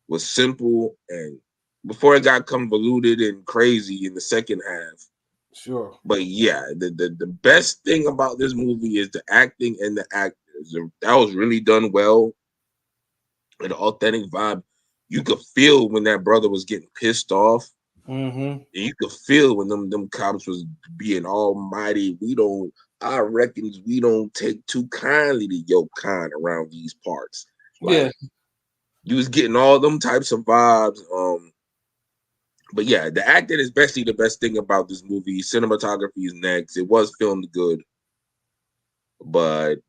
was simple, and before it got convoluted and crazy in the second half. Sure. But yeah, the best thing about this movie is the acting and the actors. That was really done well. And the authentic vibe. You could feel when that brother was getting pissed off. And you could feel when them cops was being almighty. I reckon we don't take too kindly to your kind around these parts. Like, you was getting all them types of vibes. But yeah, the acting is basically the best thing about this movie. Cinematography is next. It was filmed good. But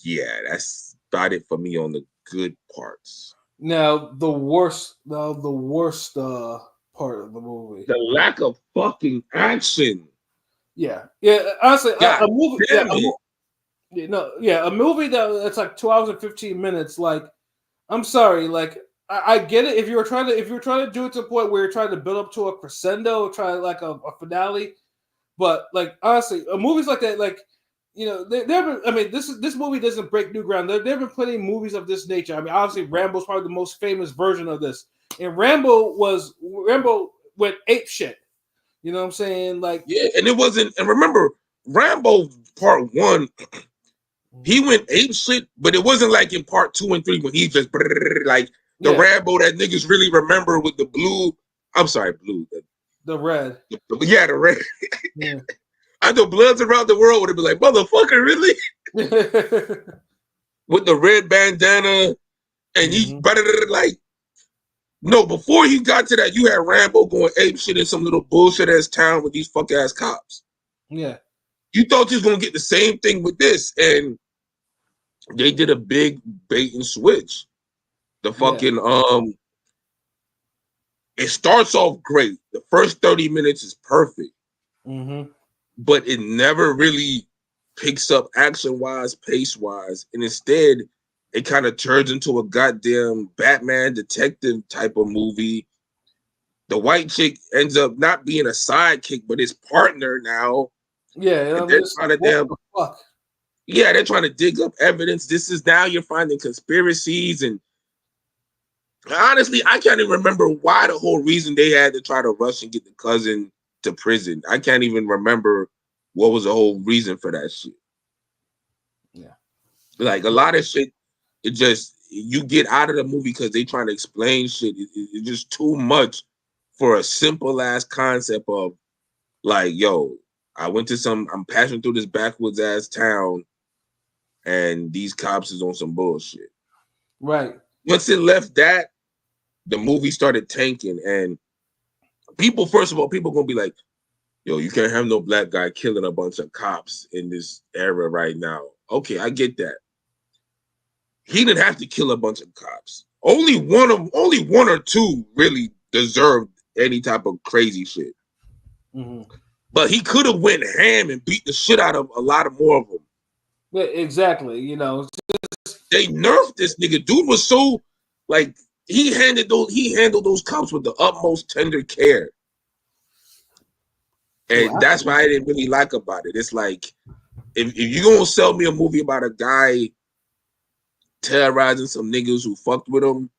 yeah, that's about it for me on the good parts. Now the worst part of the movie. The lack of fucking action. Yeah. Honestly, a movie. A movie that's like 2 hours and 15 minutes. Like, I'm sorry, like I get it if you were trying to do it to a point where you're trying to build up to a crescendo, try like a finale, but like honestly, movies like that, like, you know, this movie doesn't break new ground. There have been plenty of movies of this nature. I mean, obviously, Rambo's probably the most famous version of this, and Rambo went ape shit. You know what I'm saying? Like, yeah, and it wasn't. And remember, Rambo Part 1, he went ape shit, but it wasn't like in Part 2 and 3 when he just like the Rambo that niggas really remember with the blue. I'm sorry, blue. The red. The red. Yeah. I know Bloods around the world would have been like, motherfucker, really? With the red bandana, and he like, no, before he got to that, you had Rambo going ape shit in some little bullshit ass town with these fuck ass cops. Yeah. You thought you was gonna get the same thing with this, and they did a big bait and switch. The fucking it starts off great. The first 30 minutes is perfect. But it never really picks up action-wise, pace-wise. And instead, it kind of turns into a goddamn Batman detective type of movie. The white chick ends up not being a sidekick, but his partner now. Yeah, they're trying to they're trying to dig up evidence. This is now you're finding conspiracies. And honestly, I can't even remember why the whole reason they had to try to rush and get the cousin to prison. I can't even remember what was the whole reason for that shit. Yeah. Like a lot of shit, it just, you get out of the movie because they trying to explain shit. It's just too much for a simple ass concept of like, yo, I'm passing through this backwoods ass town and these cops is on some bullshit. Right. Once it left that, the movie started tanking, and people, first of all, people gonna be like, yo, you can't have no black guy killing a bunch of cops in this era right now. Okay, I get that. He didn't have to kill a bunch of cops. Only one or two really deserved any type of crazy shit. Mm-hmm. But he could have went ham and beat the shit out of a lot of more of them. Yeah, exactly. You know, they nerfed this nigga. Dude was so like he handled those cops with the utmost tender care. And that's what I didn't really like about it. It's like if you're gonna sell me a movie about a guy terrorizing some niggas who fucked with him,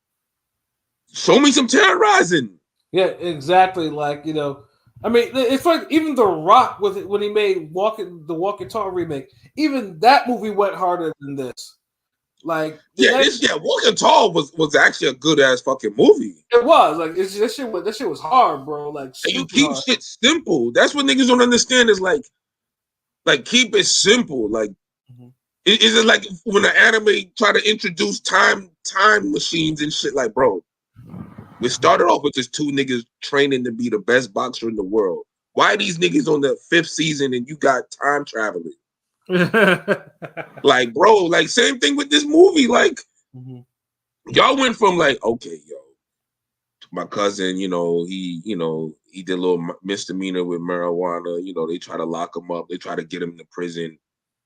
show me some terrorizing. Yeah, exactly. Like, you know, I mean, it's like even The Rock with it when he made the Walk and Talk remake. Even that movie went harder than this. Like, Walk and Tall was actually a good ass fucking movie. It was like that shit was hard, bro. Like, and you keep hard. Shit simple. That's what niggas don't understand. Is like keep it simple. Like, is it like when the anime try to introduce time machines and shit? Like, bro, we started off with just two niggas training to be the best boxer in the world. Why these niggas on the 5th season and you got time traveling? Like, bro, like same thing with this movie. Like, y'all went from like, okay, yo, my cousin, you know, he did a little misdemeanor with marijuana. You know, they try to lock him up. They try to get him to prison.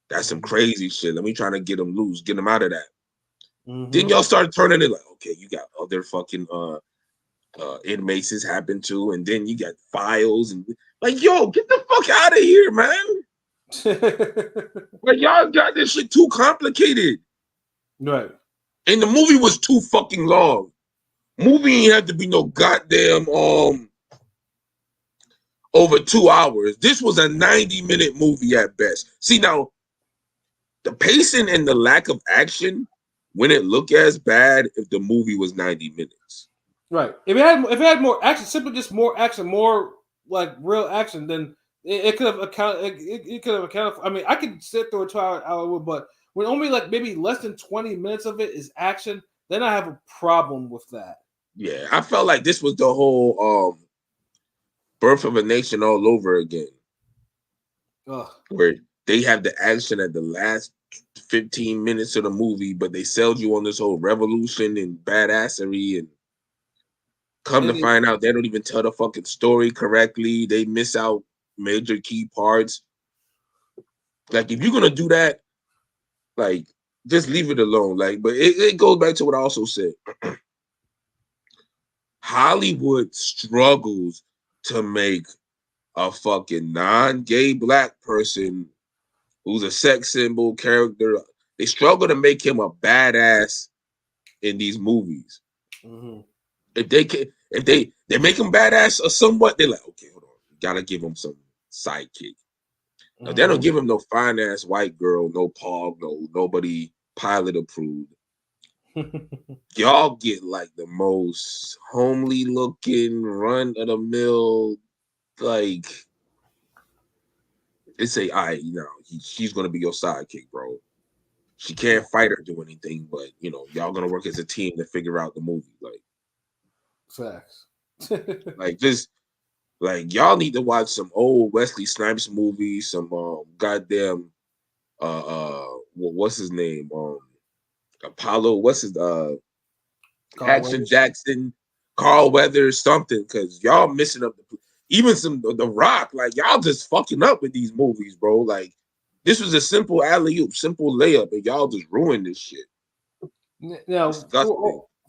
That's some crazy shit. Let me try to get him loose, get him out of that. Then y'all started turning it like, okay, you got other fucking inmates this happened to, and then you got files and like, yo, get the fuck out of here, man. Like, y'all got this shit too complicated. Right. And the movie was too fucking long. Movie ain't have to be no goddamn over 2 hours. This was a 90-minute movie at best. See, now the pacing and the lack of action wouldn't look as bad if the movie was 90 minutes. Right. If it had more action, simply just more action, more like real action, then it could have accounted. It could have accounted for. I mean, I could sit through a 2-hour, but when only like maybe less than 20 minutes of it is action, then I have a problem with that. Yeah, I felt like this was the whole Birth of a Nation all over again. Ugh. Where they have the action at the last 15 minutes of the movie, but they sold you on this whole revolution and badassery, and come to find out they don't even tell the fucking story correctly. They miss out major key parts. Like, if you're gonna do that, like, just leave it alone. Like, but it goes back to what I also said. Hollywood struggles to make a fucking non-gay black person who's a sex symbol character. They struggle to make him a badass in these movies. If they make him badass or somewhat, they're like, okay, hold on, you gotta give him some sidekick. Now, they don't give him no fine ass white girl, no Pog, nobody pilot approved. Y'all get like the most homely looking, run of the mill, like, they say, all right, you know, she's gonna be your sidekick, bro. She can't fight or do anything, but you know, y'all gonna work as a team to figure out the movie. Like, facts. Like, just like, y'all need to watch some old Wesley Snipes movies, some goddamn what's his name? Apollo, what's his Action Jackson, Carl Weathers, something, because y'all missing up even some the Rock. Like, y'all just fucking up with these movies, bro. Like, this was a simple alley-oop, simple layup, and y'all just ruined this shit. Now,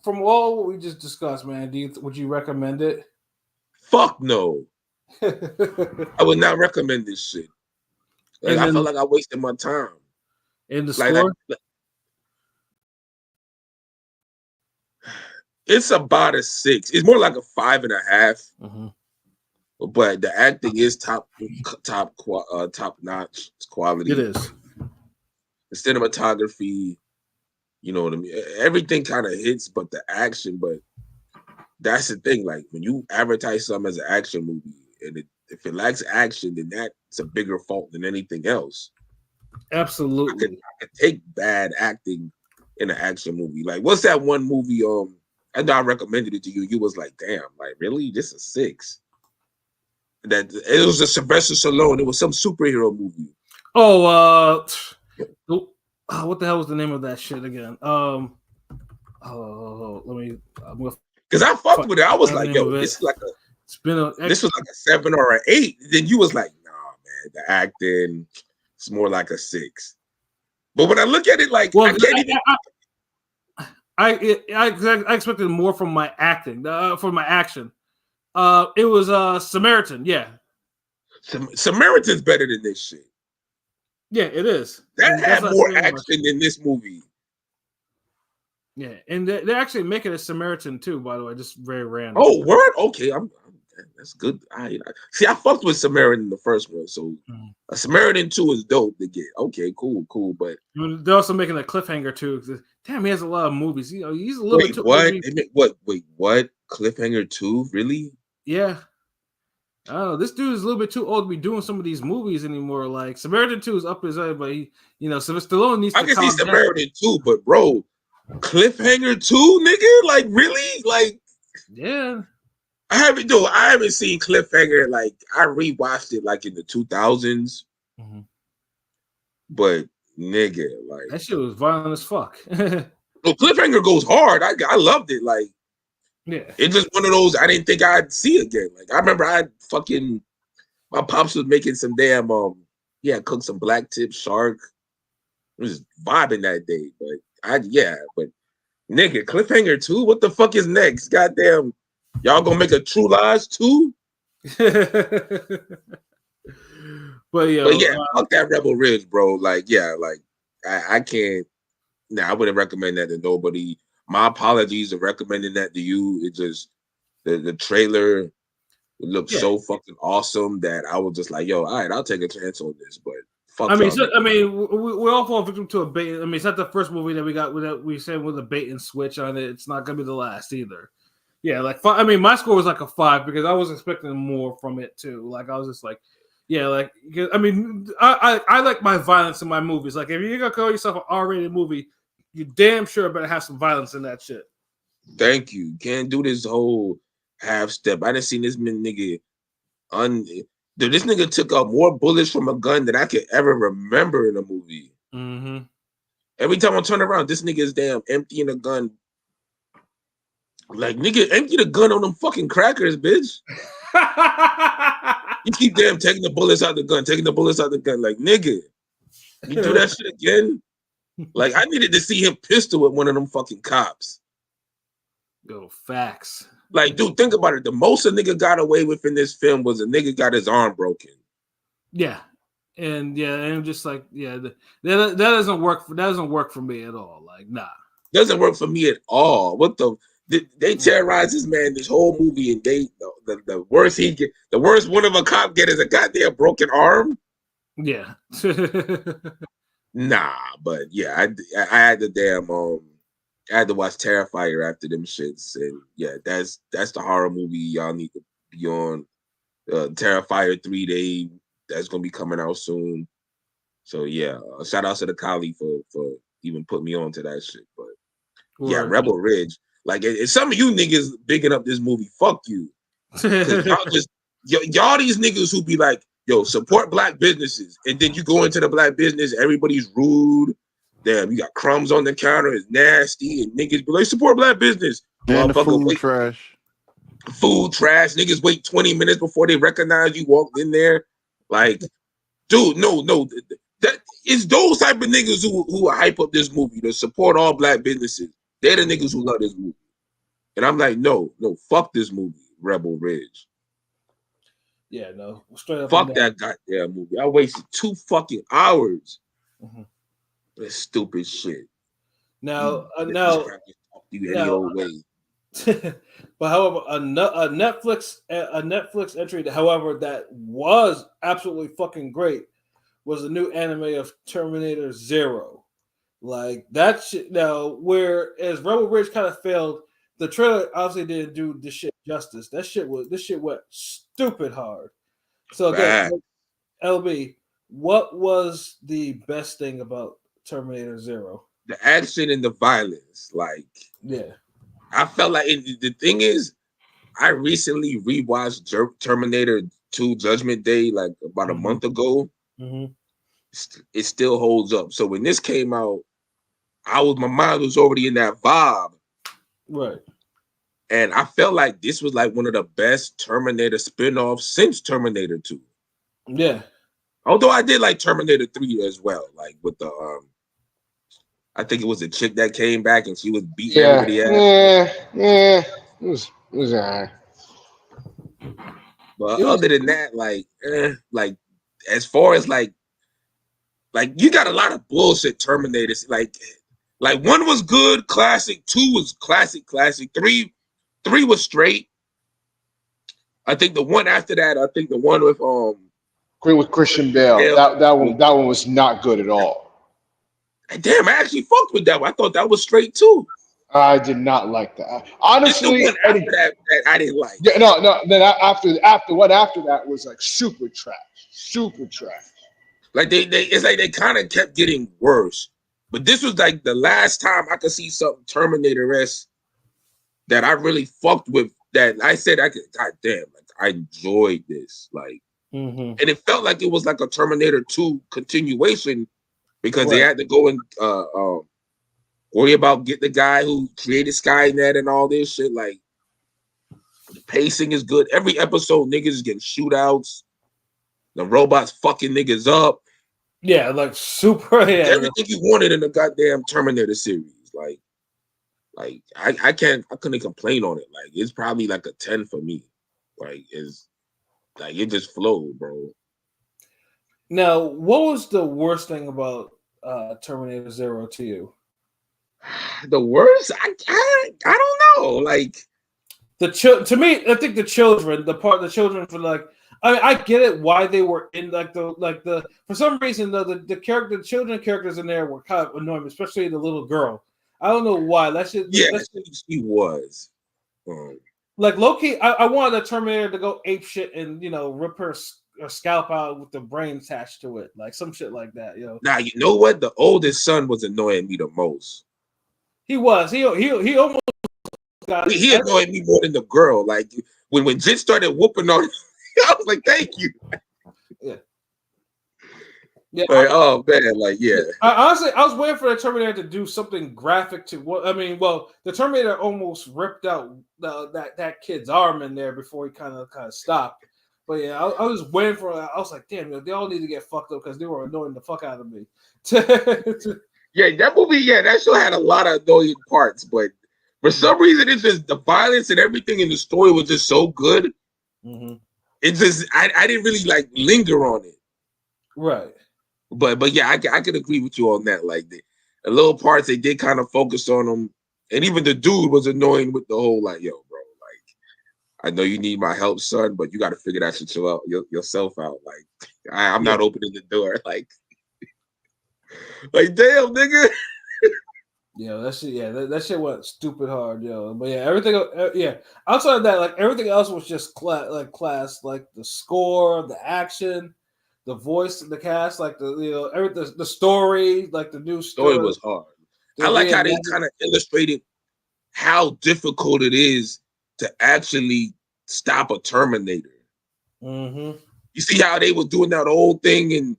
from all we just discussed, man, would you recommend it? Fuck no. I would not recommend this shit. Like, I felt like I wasted my time. In the score? It's about a 6. It's more like a 5.5. But the acting is top notch quality. It is. The cinematography, you know what I mean? Everything kind of hits, but the action. But that's the thing. Like, when you advertise something as an action movie, and if it lacks action, then that's a bigger fault than anything else. Absolutely. I could take bad acting in an action movie. Like, what's that one movie? I know I recommended it to you. You was like, damn, like, really? This is 6. that it was a Sylvester Stallone. It was some superhero movie. Oh, what the hell was the name of that shit again? Let me. Because I fucked with it. I was like, yo, this is like this was like a 7 or an 8. Then you was like, nah, man, the acting, it's more like a 6. But when I look at it, like, I can't even. I expected more from my acting, from my action. It was Samaritan, yeah. Samaritan's better than this shit. Yeah, it is. That had more action than this movie. Yeah, and they're actually making a Samaritan too, by the way, just very random. Oh, word? Okay, that's good. I fucked with Samaritan the first one, so a Samaritan 2 is dope to get. Okay, cool. But they're also making a cliffhanger too. Damn, he has a lot of movies. You know, he's a little bit too. What? Cliffhanger 2? Really? Yeah. I don't know. This dude is a little bit too old to be doing some of these movies anymore. Like Samaritan 2 is up his eye, but Sylvester Stallone needs to. I can see Samaritan 2, but bro, Cliffhanger 2, nigga? Like, really? Like, yeah. I haven't seen Cliffhanger. Like, I rewatched it like in the 2000s. Mm-hmm. But nigga, like, that shit was violent as fuck. Well, Cliffhanger goes hard. I loved it. Like, yeah, it's just one of those I didn't think I'd see again. Like, I remember my pops was making some damn cooked some black tip shark. I was vibing that day, but nigga, Cliffhanger 2, what the fuck is next? Goddamn, y'all gonna make a True Lies 2? But fuck that Rebel Ridge, bro. Like, I can't. I wouldn't recommend that to nobody. My apologies for recommending that to you. It just the trailer looked so fucking awesome that I was just like, yo, all right, I'll take a chance on this. But fuck. We all fall victim to a bait. I mean, it's not the first movie that we got we said with a bait and switch on it. It's not gonna be the last either. Yeah, like my score was like a 5 because I was expecting more from it too. Like I was just like, yeah, like I like my violence in my movies. Like if you're gonna call yourself an R-rated movie, you damn sure better have some violence in that shit. Thank you. Can't do this whole half step. I didn't see this nigga. Dude, this nigga took out more bullets from a gun than I could ever remember in a movie. Mm-hmm. Every time I turn around, this nigga is damn emptying a gun. Like, nigga, empty the gun on them fucking crackers, bitch. You keep damn taking the bullets out the gun. Like, nigga, you do that shit again? Like, I needed to see him pistol with one of them fucking cops. Yo, facts. Like, dude, think about it. The most a nigga got away with in this film was a nigga got his arm broken. Yeah. And I'm just like, that doesn't work. That doesn't work for me at all. Like, nah. Doesn't work for me at all. They terrorize this man this whole movie, and the worst one of a cop get is a goddamn broken arm. Yeah. Nah, but yeah, I had the damn I had to watch Terrifier after them shits, and yeah, that's the horror movie y'all need to be on. Terrifier 3D that's gonna be coming out soon. So yeah, shout out to the Kali for even put me on to that shit. But yeah, Rebel Ridge. Like, if some of you niggas bigging up this movie, fuck you. Y'all these niggas who be like, yo, support black businesses, and then you go into the black business, everybody's rude. Damn, you got crumbs on the counter, it's nasty, and niggas be like, support black business. And the food trash. Food trash. Niggas wait 20 minutes before they recognize you walked in there. Like, dude, no. That it's those type of niggas who hype up this movie to support all black businesses. They're the niggas who love this movie. And I'm like, no, fuck this movie, Rebel Ridge. Yeah, no. Straight up. Fuck that goddamn movie. I wasted 2 fucking hours. Mm-hmm. That stupid shit. Now, you any old way. But however, a Netflix entry, however, that was absolutely fucking great was the new anime of Terminator 0. Like that shit. Now, whereas Rebel Ridge kind of failed, the trailer obviously didn't do this shit justice. This shit went stupid hard. So again, LB, what was the best thing about Terminator 0? The action and the violence. Like, yeah, I felt like the thing is, I recently rewatched Terminator 2 Judgment Day, like about a month ago, it still holds up. So when this came out, my mind was already in that vibe. Right. And I felt like this was like one of the best Terminator spinoffs since Terminator 2. Yeah. Although I did like Terminator 3 as well, like with the I think it was a chick that came back and she was beating everybody ass. Yeah. It was alright. But other than that, like as far as like you got a lot of bullshit Terminators. Like 1 was good, classic. 2 was classic. 3 was straight. I think the one after that, I think the one with Christian Bale. That one was not good at all. Damn, I actually fucked with that one. I thought that was straight too. I did not like that. Honestly, the one after that I didn't like. Yeah, no. Then after that was like super trash. Like it's like they kind of kept getting worse. But this was like the last time I could see something Terminator-esque that I really fucked with. That I said I could. God damn, like I enjoyed this. Like, and it felt like it was like a Terminator 2 continuation because they had to go and worry about getting the guy who created Skynet and all this shit. Like, the pacing is good. Every episode, niggas is getting shootouts. The robots fucking niggas up. Yeah, like super. Yeah, everything you wanted in the goddamn Terminator series. Like I couldn't complain on it. Like, it's probably like a 10 for me. Like, it just flowed, bro. Now, what was the worst thing about Terminator 0 to you? The worst? I don't know. Like, to me, I think the children for like, I get it why they were in the for some reason the children characters in there were kind of annoying, especially the little girl. I don't know why. She was. Like Loki, I wanted the Terminator to go ape shit and rip her scalp out with the brain attached to it, like some shit like that. Now you know what? The oldest son was annoying me the most. He was. He almost got. He annoyed me more than the girl. Like when Jit started whooping on him, I was like, "Thank you." Yeah. Like, oh man, like yeah. Honestly, I was waiting for the Terminator to do something graphic to what I mean. Well, the Terminator almost ripped out that kid's arm in there before he kind of stopped. But yeah, I was waiting for. I was like, damn, they all need to get fucked up because they were annoying the fuck out of me. Yeah, that movie. Yeah, that show had a lot of annoying parts, but for some reason, it's just the violence and everything in the story was just so good. It just I didn't really like linger on it. Right. But yeah, I could agree with you on that. Like the little parts they did kind of focus on them, and even the dude was annoying with the whole like, yo, bro, like I know you need my help, son, but you got to figure that shit out yourself out. Like I'm not opening the door. Like damn, nigga. Yeah, that shit. Yeah, that shit went stupid hard, yo. But yeah, everything. Yeah, outside of that, like everything else was just class. Like the score, the action. The voice, the cast, like the story, like the new story was hard. I like how they kind of illustrated how difficult it is to actually stop a Terminator. You see how they were doing that whole thing, and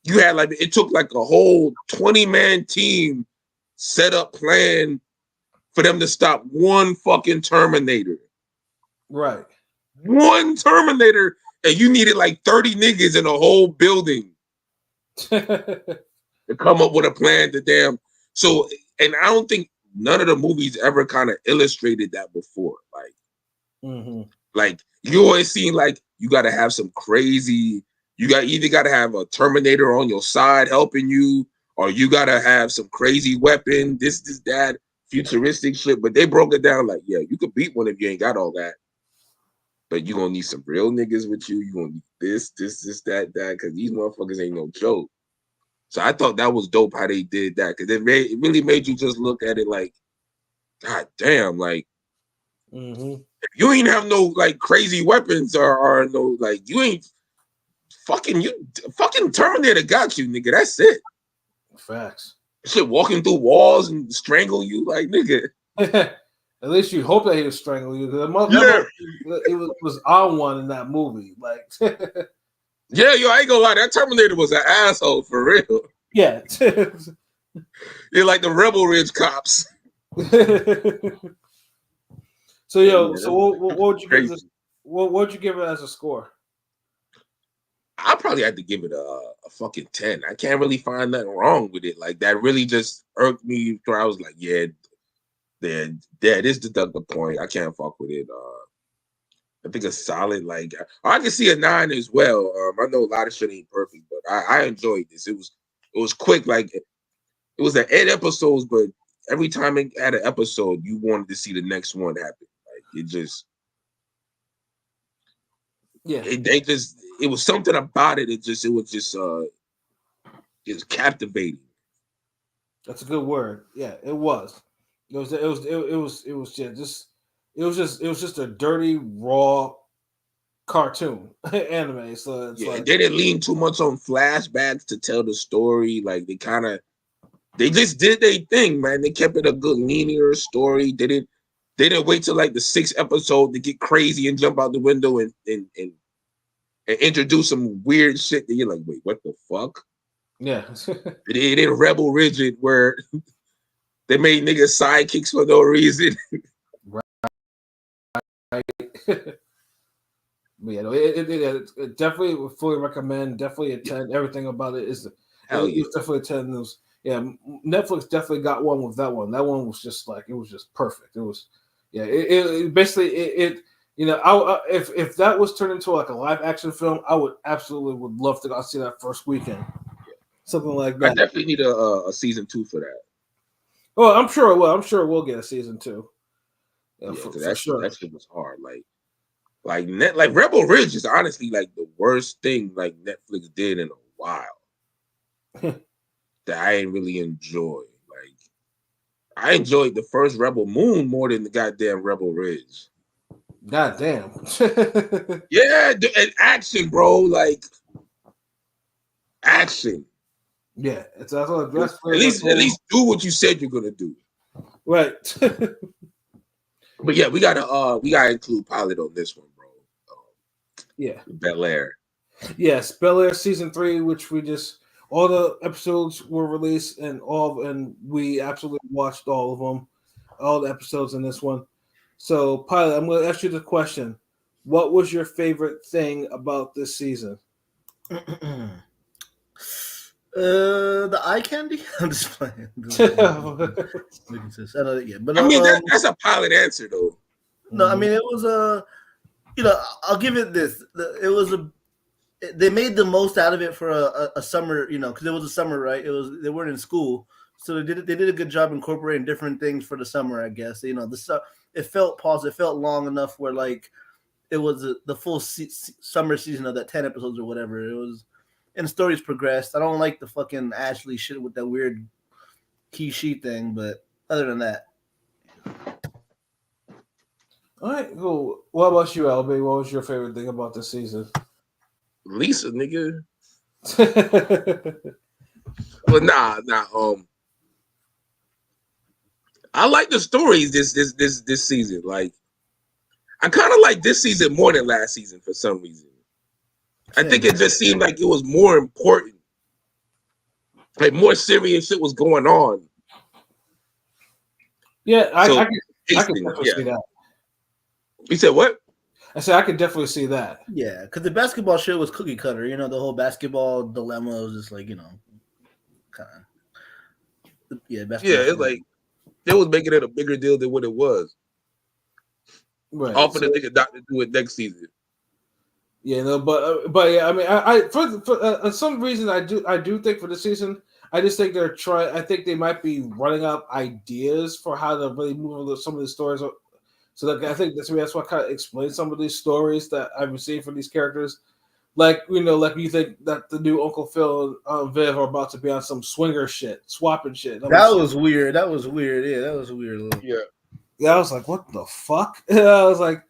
you had it took like a whole 20-man team set up plan for them to stop one fucking Terminator. Right. One Terminator. And you needed like 30 niggas in a whole building to come up with a plan to damn. So, and I don't think none of the movies ever kind of illustrated that before. Like you always seen like you got to have some crazy. You either got to have a Terminator on your side helping you, or you got to have some crazy weapon. This, that, futuristic shit. But they broke it down like, yeah, you could beat one if you ain't got all that. But you gonna need some real niggas with you. You gonna need this, that, because these motherfuckers ain't no joke. So I thought that was dope how they did that, because it really made you just look at it like, God damn, like if you ain't have no like crazy weapons or no like you ain't fucking Terminator got you, nigga. That's it. Facts. Shit, walking through walls and strangle you, like nigga. At least you hope that he was strangling you because it was on one in that movie. Like, yeah, yo, I ain't gonna lie, that Terminator was an asshole for real. Yeah, You're like the Rebel Ridge cops. So what would you give this? What would you give it as a score? I probably had to give it a fucking 10. I can't really find nothing wrong with it. Like that really just irked me. Where I was like, yeah, this deduct the point. I can't fuck with it. I think a solid like I can see a 9 as well. I know a lot of shit ain't perfect, but I enjoyed this. It was quick. Like it was an 8 episodes, but every time it had an episode, you wanted to see the next one happen. Like it just. Yeah, it was something about it. It was just captivating. That's a good word. Yeah, it was. It was just a dirty raw cartoon anime. So it's like, they didn't lean too much on flashbacks to tell the story. Like they just did their thing, man. They kept it a good linear story. They didn't wait till like the 6th episode to get crazy and jump out the window and introduce some weird shit that you're like, wait, what the fuck? Yeah. It didn't Rebel Rigid where they made niggas sidekicks for no reason. Right. Yeah, it definitely would fully recommend. Definitely a 10. Everything about it is it's definitely a 10. News. Yeah, Netflix definitely got one with that one. That one was just like it was just perfect. It was, yeah. It basically you know, if that was turned into like a live action film, I would love to go see that first weekend. Something like that. I definitely need a season 2 for that. Oh, I'm sure it will. I'm sure we'll get a season 2. Yeah, for sure. That shit was hard. Like Rebel Ridge is honestly like the worst thing like Netflix did in a while that I ain't really enjoy. Like I enjoyed the first Rebel Moon more than the goddamn Rebel Ridge. Goddamn. Yeah, and action, bro. Like action. Yeah, it's also at least do what you said you're gonna do. Right. But yeah, we gotta include Pilot on this one, bro. Yeah. Bel Air. Yes, Bel Air season 3, which all the episodes were released and we absolutely watched all of them, all the episodes in this one. So, Pilot, I'm going to ask you the question: what was your favorite thing about this season? The eye candy. I'm just playing. But I mean, that's a Pilot answer, though. No, I mean it was I'll give it this. They made the most out of it for a summer, because it was a summer, right? They weren't in school, so they did a good job incorporating different things for the summer, I guess. It felt paused. It felt long enough where like it was the full summer season of that 10 episodes or whatever. It was, and the stories progressed. I don't like the fucking Ashley shit with that weird he-she thing, but other than that. All right, cool. What about you, LB? What was your favorite thing about this season? Lisa, nigga. But nah. I like the stories this season. Like, I kind of like this season more than last season for some reason. I think it just seemed like it was more important. Like more serious shit was going on. Yeah, I can definitely see that. You said what? I said I could definitely see that. Yeah, because the basketball shit was cookie cutter. The whole basketball dilemma was just like, kind of. Yeah, it's like they was making it a bigger deal than what it was. Right. Offer the nigga not to do it next season. Yeah, no, but yeah, I mean, I for some reason I do think for this season, I just think they're trying. I think they might be running up ideas for how to really move some of these stories. So I think that's what kind of explains some of these stories that I've been seeing for these characters. Like, like you think that the new Uncle Phil and Viv are about to be on some swinger shit, swapping shit. That was weird. That was weird. Yeah, that was weird. Yeah, I was like, what the fuck? I was like,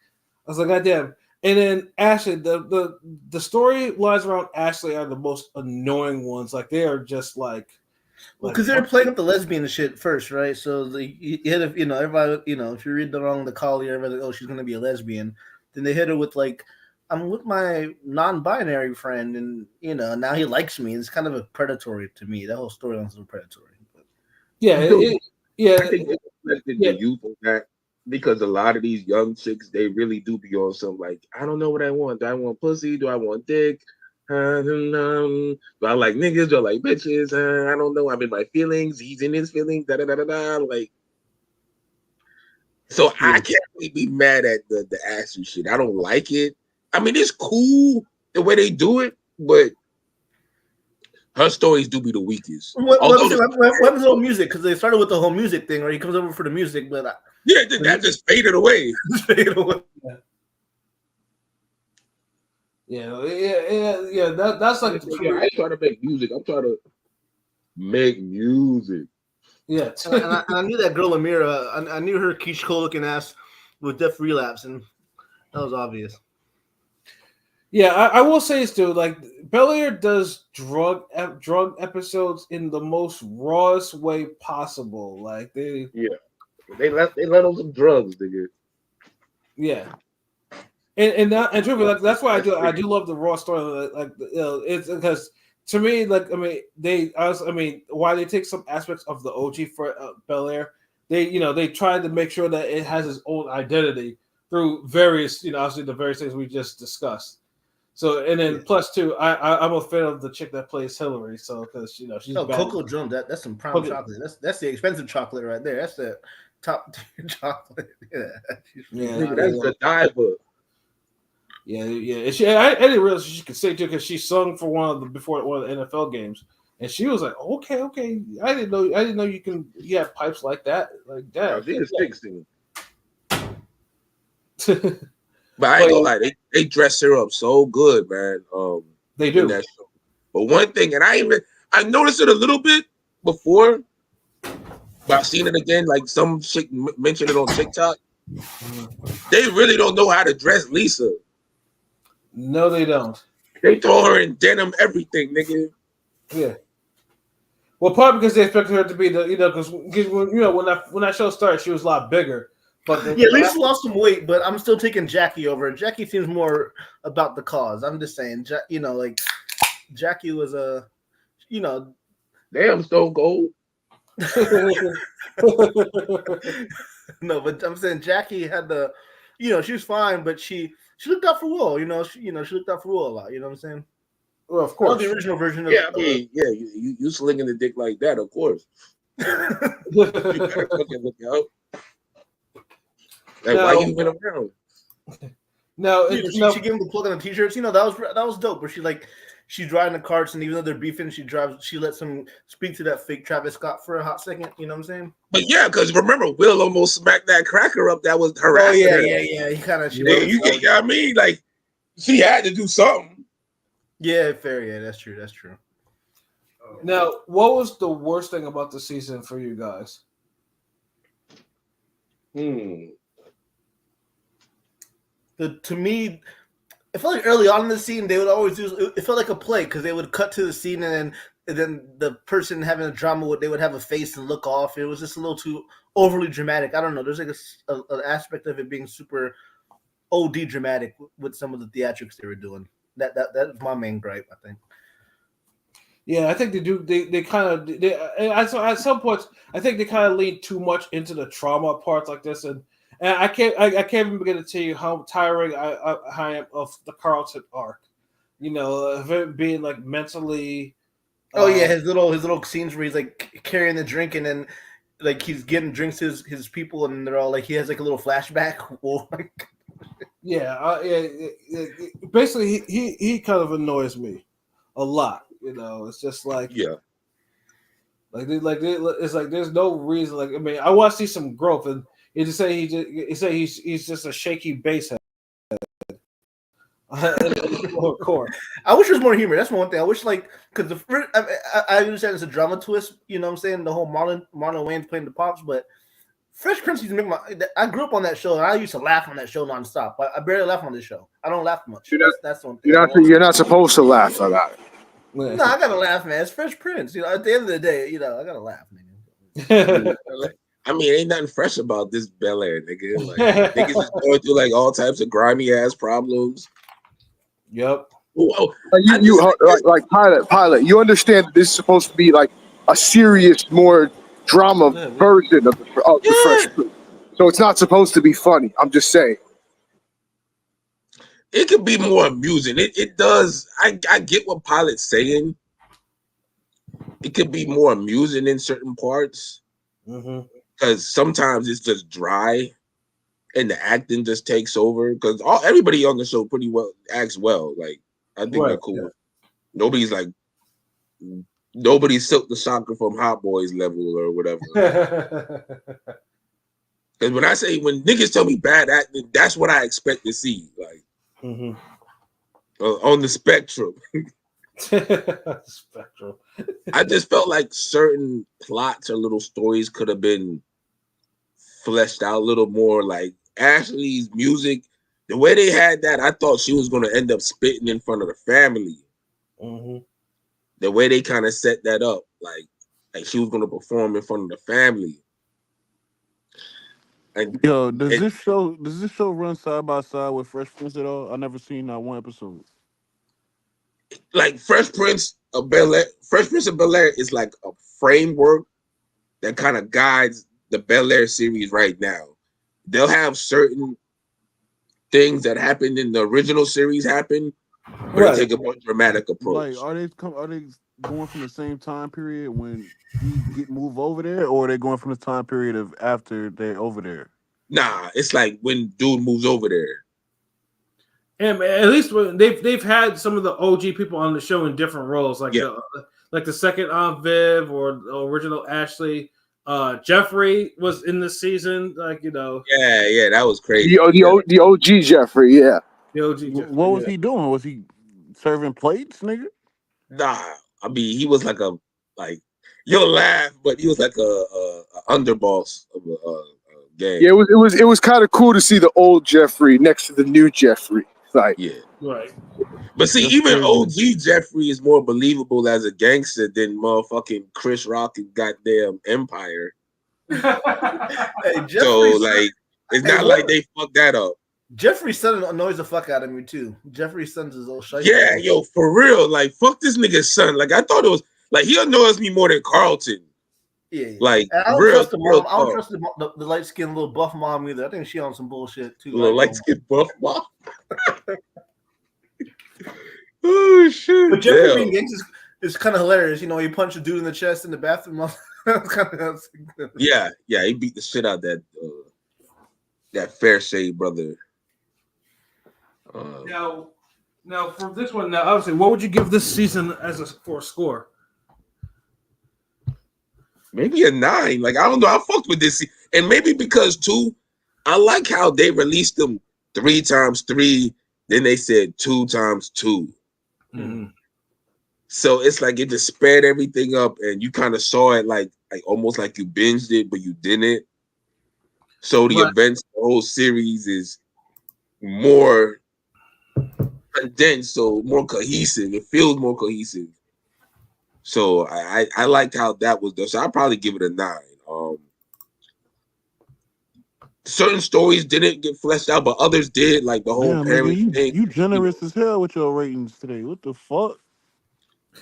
goddamn. And then Ashley, the storylines around Ashley are the most annoying ones. Like they are just like Well, because they were playing up the lesbian shit first, right? So you hit, everybody, if you read along the collie, everybody, oh, she's gonna be a lesbian. Then they hit her with like, I'm with my non-binary friend, and now he likes me. It's kind of a predatory to me. That whole storyline's a little predatory. Yeah, I think it reflected the youth of that, because a lot of these young chicks, they really do be on some like, I don't know what I want. Do I want pussy? Do I want dick? Do I like niggas? Do I like bitches? I don't know. I'm in my feelings. He's in his feelings. Da da da da da. Like, so I can't really be mad at the acid shit. I don't like it. I mean, it's cool the way they do it, but her stories do be the weakest. What happens to the whole music? Because they started with the whole music thing, right? He comes over for the music, but that just faded away. Yeah. That's like. I ain't trying to make music. I'm trying to make music. Yeah, and I knew that girl Amira. I knew her quiche looking ass with Def Relapse, and that was obvious. Yeah, I will say this too. Like, Bel-Air does drug episodes in the most rawest way possible. Like they let them some drugs, nigga. Yeah, and truthfully, like, that's why I do love the raw story. Like it's because to me, like, I mean, why they take some aspects of the OG for Bel-Air, they try to make sure that it has its own identity through various, obviously the various things we just discussed. So, and then plus two, I'm a fan of the chick that plays Hillary. So, because she's Cocoa Drum, that's some prime chocolate. That's the expensive chocolate right there. That's the top tier chocolate. That's the diver. Yeah. I didn't realize she could sing too, because she sung for before one of the NFL games, and she was like, okay. I didn't know you have pipes like that. Like that. She is 16. But I ain't gonna lie, they dress her up so good, man. They do. In that show. But one thing, and I noticed it a little bit before, but I've seen it again. Like some chick mentioned it on TikTok. They really don't know how to dress Lisa. No, they don't. They throw her in denim, everything, nigga. Yeah. Well, probably because they expected her to be because when that show started, she was a lot bigger. But Lisa lost some weight, but I'm still taking Jackie over. Jackie seems more about the cause. I'm just saying, like Jackie was damn Stone Cold. No, but I'm saying Jackie had the, she was fine, but she looked out for Will. She looked out for Will a lot. You know what I'm saying? Well, of course, the original version of you slinging the dick like that, of course. You better fucking look out. Like, why you went around? No, she gave him the plug on the t-shirts. That was dope. Where she's driving the carts, and even though they're beefing, she lets him speak to that fake Travis Scott for a hot second. You know what I'm saying? But yeah, because remember, Will almost smacked that cracker up. That was harassing her. Yeah. He kind of. I mean, like, she had to do something. Yeah, fair. Yeah, that's true. Now, what was the worst thing about the season for you guys? To me, it felt like early on in the scene they would always do. It felt like a play because they would cut to the scene and then the person having a drama they would have a face and look off. It was just a little too overly dramatic. I don't know. There's like an aspect of it being super OD dramatic with some of the theatrics they were doing. That's my main gripe, I think. Yeah, I think they do. They kind of at some points. I think they kind of lean too much into the trauma parts like this, and I can't even begin to tell you how tiring I am of the Carlton arc. Of it being like mentally. His little scenes where he's like carrying the drink and then like he's getting drinks to his people and they're all like he has like a little flashback. Basically, he kind of annoys me a lot. It's just like it's like there's no reason. Like, I mean, I want to see some growth, and he just say he's just a shaky bass head. Core. I wish there was more humor. That's one thing. I wish because I understand it's a drama twist. You know what I'm saying? The whole Marlon Wayans playing the pops, but Fresh Prince used to make I grew up on that show, and I used to laugh on that show nonstop. I barely laugh on this show. I don't laugh much. That's one thing. You're not supposed to laugh about it. No, I gotta laugh, man. It's Fresh Prince. You know, at the end of the day, you know, I gotta laugh, man. I mean, ain't nothing fresh about this Bel Air, nigga. Like niggas is going through like all types of grimy ass problems. Yep. Whoa, like pilot. You understand this is supposed to be like a serious, more drama version of the Fresh Prince. So it's not supposed to be funny. I'm just saying. It could be more amusing. It does. I get what Pilot's saying. It could be more amusing in certain parts. Because sometimes it's just dry and the acting just takes over. Because everybody on the show pretty well acts well. Like, I think they're cool. Yeah. Nobody's Silk the Shocker from Hot Boys level or whatever. Because when niggas tell me bad acting, that's what I expect to see. Like, on the spectrum. I just felt like certain plots or little stories could have been fleshed out a little more. Like Ashley's music, the way they had that, I thought she was going to end up spitting in front of the family. The way they kind of set that up, like she was going to perform in front of the family. And yo, does this show run side by side with Fresh Prince at all? I never seen that one episode. Like Fresh Prince of Bel-Air is like a framework that kind of guides the Bel-Air series right now. They'll have certain things that happened in the original series happen, but they take a more dramatic approach. Like, are they going from the same time period when he move over there, or are they going from the time period of after they're over there? Nah, it's like when dude moves over there. And at least they've had some of the OG people on the show in different roles, like the second Aunt Viv or the original Ashley. Jeffrey was in this season, like Yeah, that was crazy. The OG Jeffrey, yeah. The OG Jeffrey. What was he doing? Was he serving plates, nigga? Nah, I mean he was like you'll laugh, but he was like a underboss of a gang. Yeah, it was kind of cool to see the old Jeffrey next to the new Jeffrey. Like, yeah, right. But see, even OG Jeffrey is more believable as a gangster than motherfucking Chris Rock and goddamn Empire. So like, it's not like they fucked that up. Jeffrey's son annoys the fuck out of me too. Jeffrey's son's his old shit. Yeah, yo, for real. Like, fuck this nigga's son. Like, I thought it was like he annoys me more than Carlton. Yeah. Like, I don't trust the mom. I don't trust the light skinned little buff mom either. I think she on some bullshit too. Little light skinned buff mom. Oh shit! But Jeffrey being gangster is kind of hilarious. You know, he punched a dude in the chest in the bathroom. Yeah, he beat the shit out of that Fair Shade brother. Now for this one, obviously, what would you give this season for a score? Maybe a 9. Like, I don't know. I fucked with this, and maybe because too, I like how they released them 3 times 3. Then they said 2 times 2. So it's like it just sped everything up, and you kind of saw it like almost like you binged it, but you didn't. So the events, the whole series is more condensed, so more cohesive. It feels more cohesive. So I liked how that was done. So I'd probably give it a 9. Certain stories didn't get fleshed out, but others did, like the whole parent thing. You generous as hell with your ratings today. What the fuck?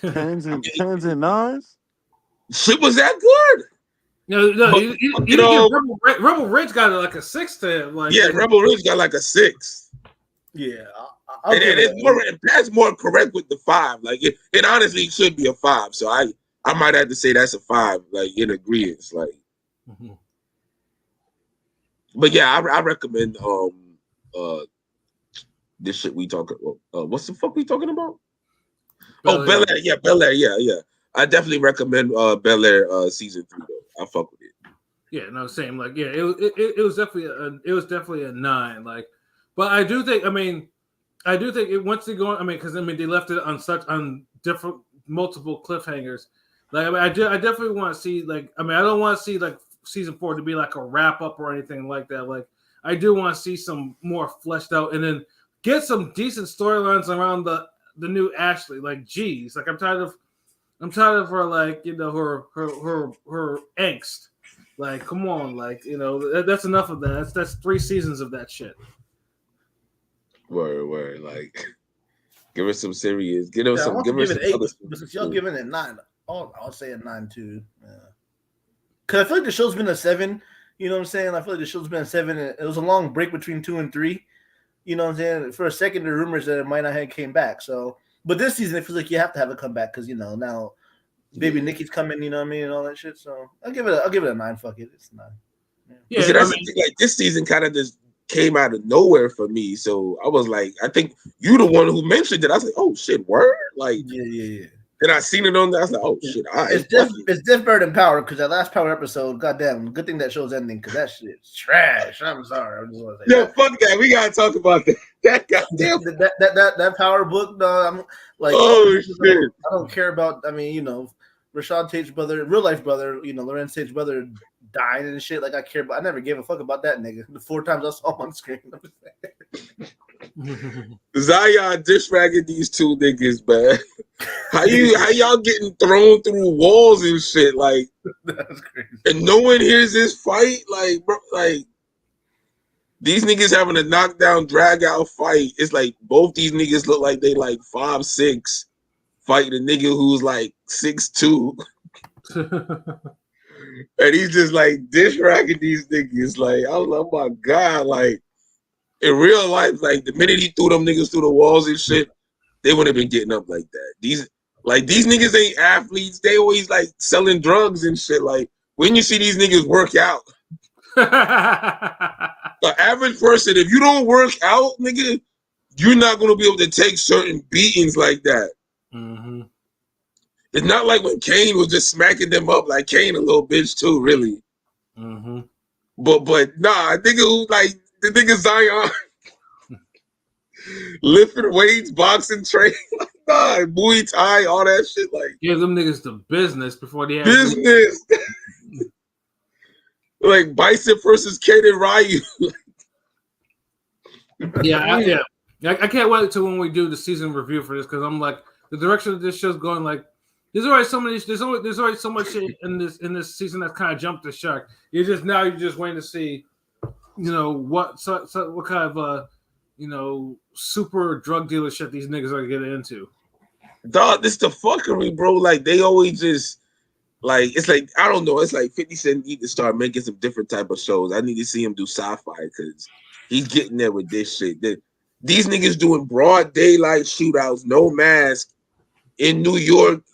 10s and 9s? Shit was that good. Rebel Ridge got like a 6 to him. Like, Rebel Ridge got like a 6. Yeah, that's more correct with the 5. Like it honestly should be a 5. So I might have to say that's a 5, like in agreement. Like, but yeah, I recommend this shit we talking about. What's the fuck we talking about? Bel Air. Bel Air. Yeah. I definitely recommend Bel Air season 3 though. I fuck with it. Yeah, no, same. Like, yeah, it was definitely a 9. Like, but I do think it once they go. Because they left it on different multiple cliffhangers. Like, I definitely want to see I don't want to see like season 4 to be like a wrap up or anything like that. Like, I do want to see some more fleshed out, and then get some decent storylines around the new Ashley. Like, geez, like I'm tired of her, like, you know, her angst. Like, come on, like, you know, that's enough of that. That's 3 seasons of that shit. Word. Like, give her some serious. Give her some. Give her some. 8, but since y'all giving it 9, I'll say a 9 too. Yeah. Cause I feel like the show's been a 7. You know what I'm saying? I feel like the show's been a 7. It was a long break between 2 and 3. You know what I'm saying? For a second, there were rumors that it might not have came back. So, but this season, it feels like you have to have it come back because, you know, now baby Nikki's coming. You know what I mean, and all that shit. So I'll give it a 9. Fuck it, it's 9. Yeah, see, that's the thing, like this season kind of just came out of nowhere for me. So I was like, I think you the one who mentioned it. I was like, oh shit, word? Like, yeah. Then I seen it on there. I was like, oh shit, it's Diff Bird and Power because that last Power episode, goddamn, good thing that show's ending because that shit's trash. I'm sorry. I just want to say fuck that. We gotta talk about that. That goddamn that Power book. No, I'm like, oh shit. I don't care about. I mean, you know, Rashad Tate's brother, real life brother, you know, Lorenz Tate's brother dying and shit. Like I care about. I never gave a fuck about that nigga. The 4 times I saw him on screen. Zion distragging these 2 niggas, man. How y'all getting thrown through walls and shit? Like that's crazy. And no one hears this fight, like, bro, like these niggas having a knockdown, drag out fight. It's like both these niggas look like they like 5'6", fighting a nigga who's like 6'2". And he's just like dish racking these niggas. Like, oh my God, like in real life, like the minute he threw them niggas through the walls and shit, they wouldn't have been getting up like that. These niggas ain't athletes. They always like selling drugs and shit. Like when you see these niggas work out, the average person, if you don't work out, nigga, you're not gonna be able to take certain beatings like that. Mm-hmm. It's not like when Kane was just smacking them up. Like Kane a little bitch too, really. Mm-hmm. But nah, nigga who like the nigga Zion lifting weights, boxing, training, like nah, Muay Thai, all that shit. Like give them niggas the business before they have business. Like Bison versus Kaden Ryu. I can't wait until when we do the season review for this because I'm like the direction of this show's going. Like there's already so many. There's already so much shit in this season that's kind of jumped the shark. You're just waiting to see, you know, what kind of you know, super drug dealer shit these niggas are getting into. Dog, this the fuckery, bro. Like they always just like it's like I don't know. It's like 50 Cent need to start making some different type of shows. I need to see him do sci-fi because he's getting there with this shit. These niggas doing broad daylight shootouts, no mask in New York.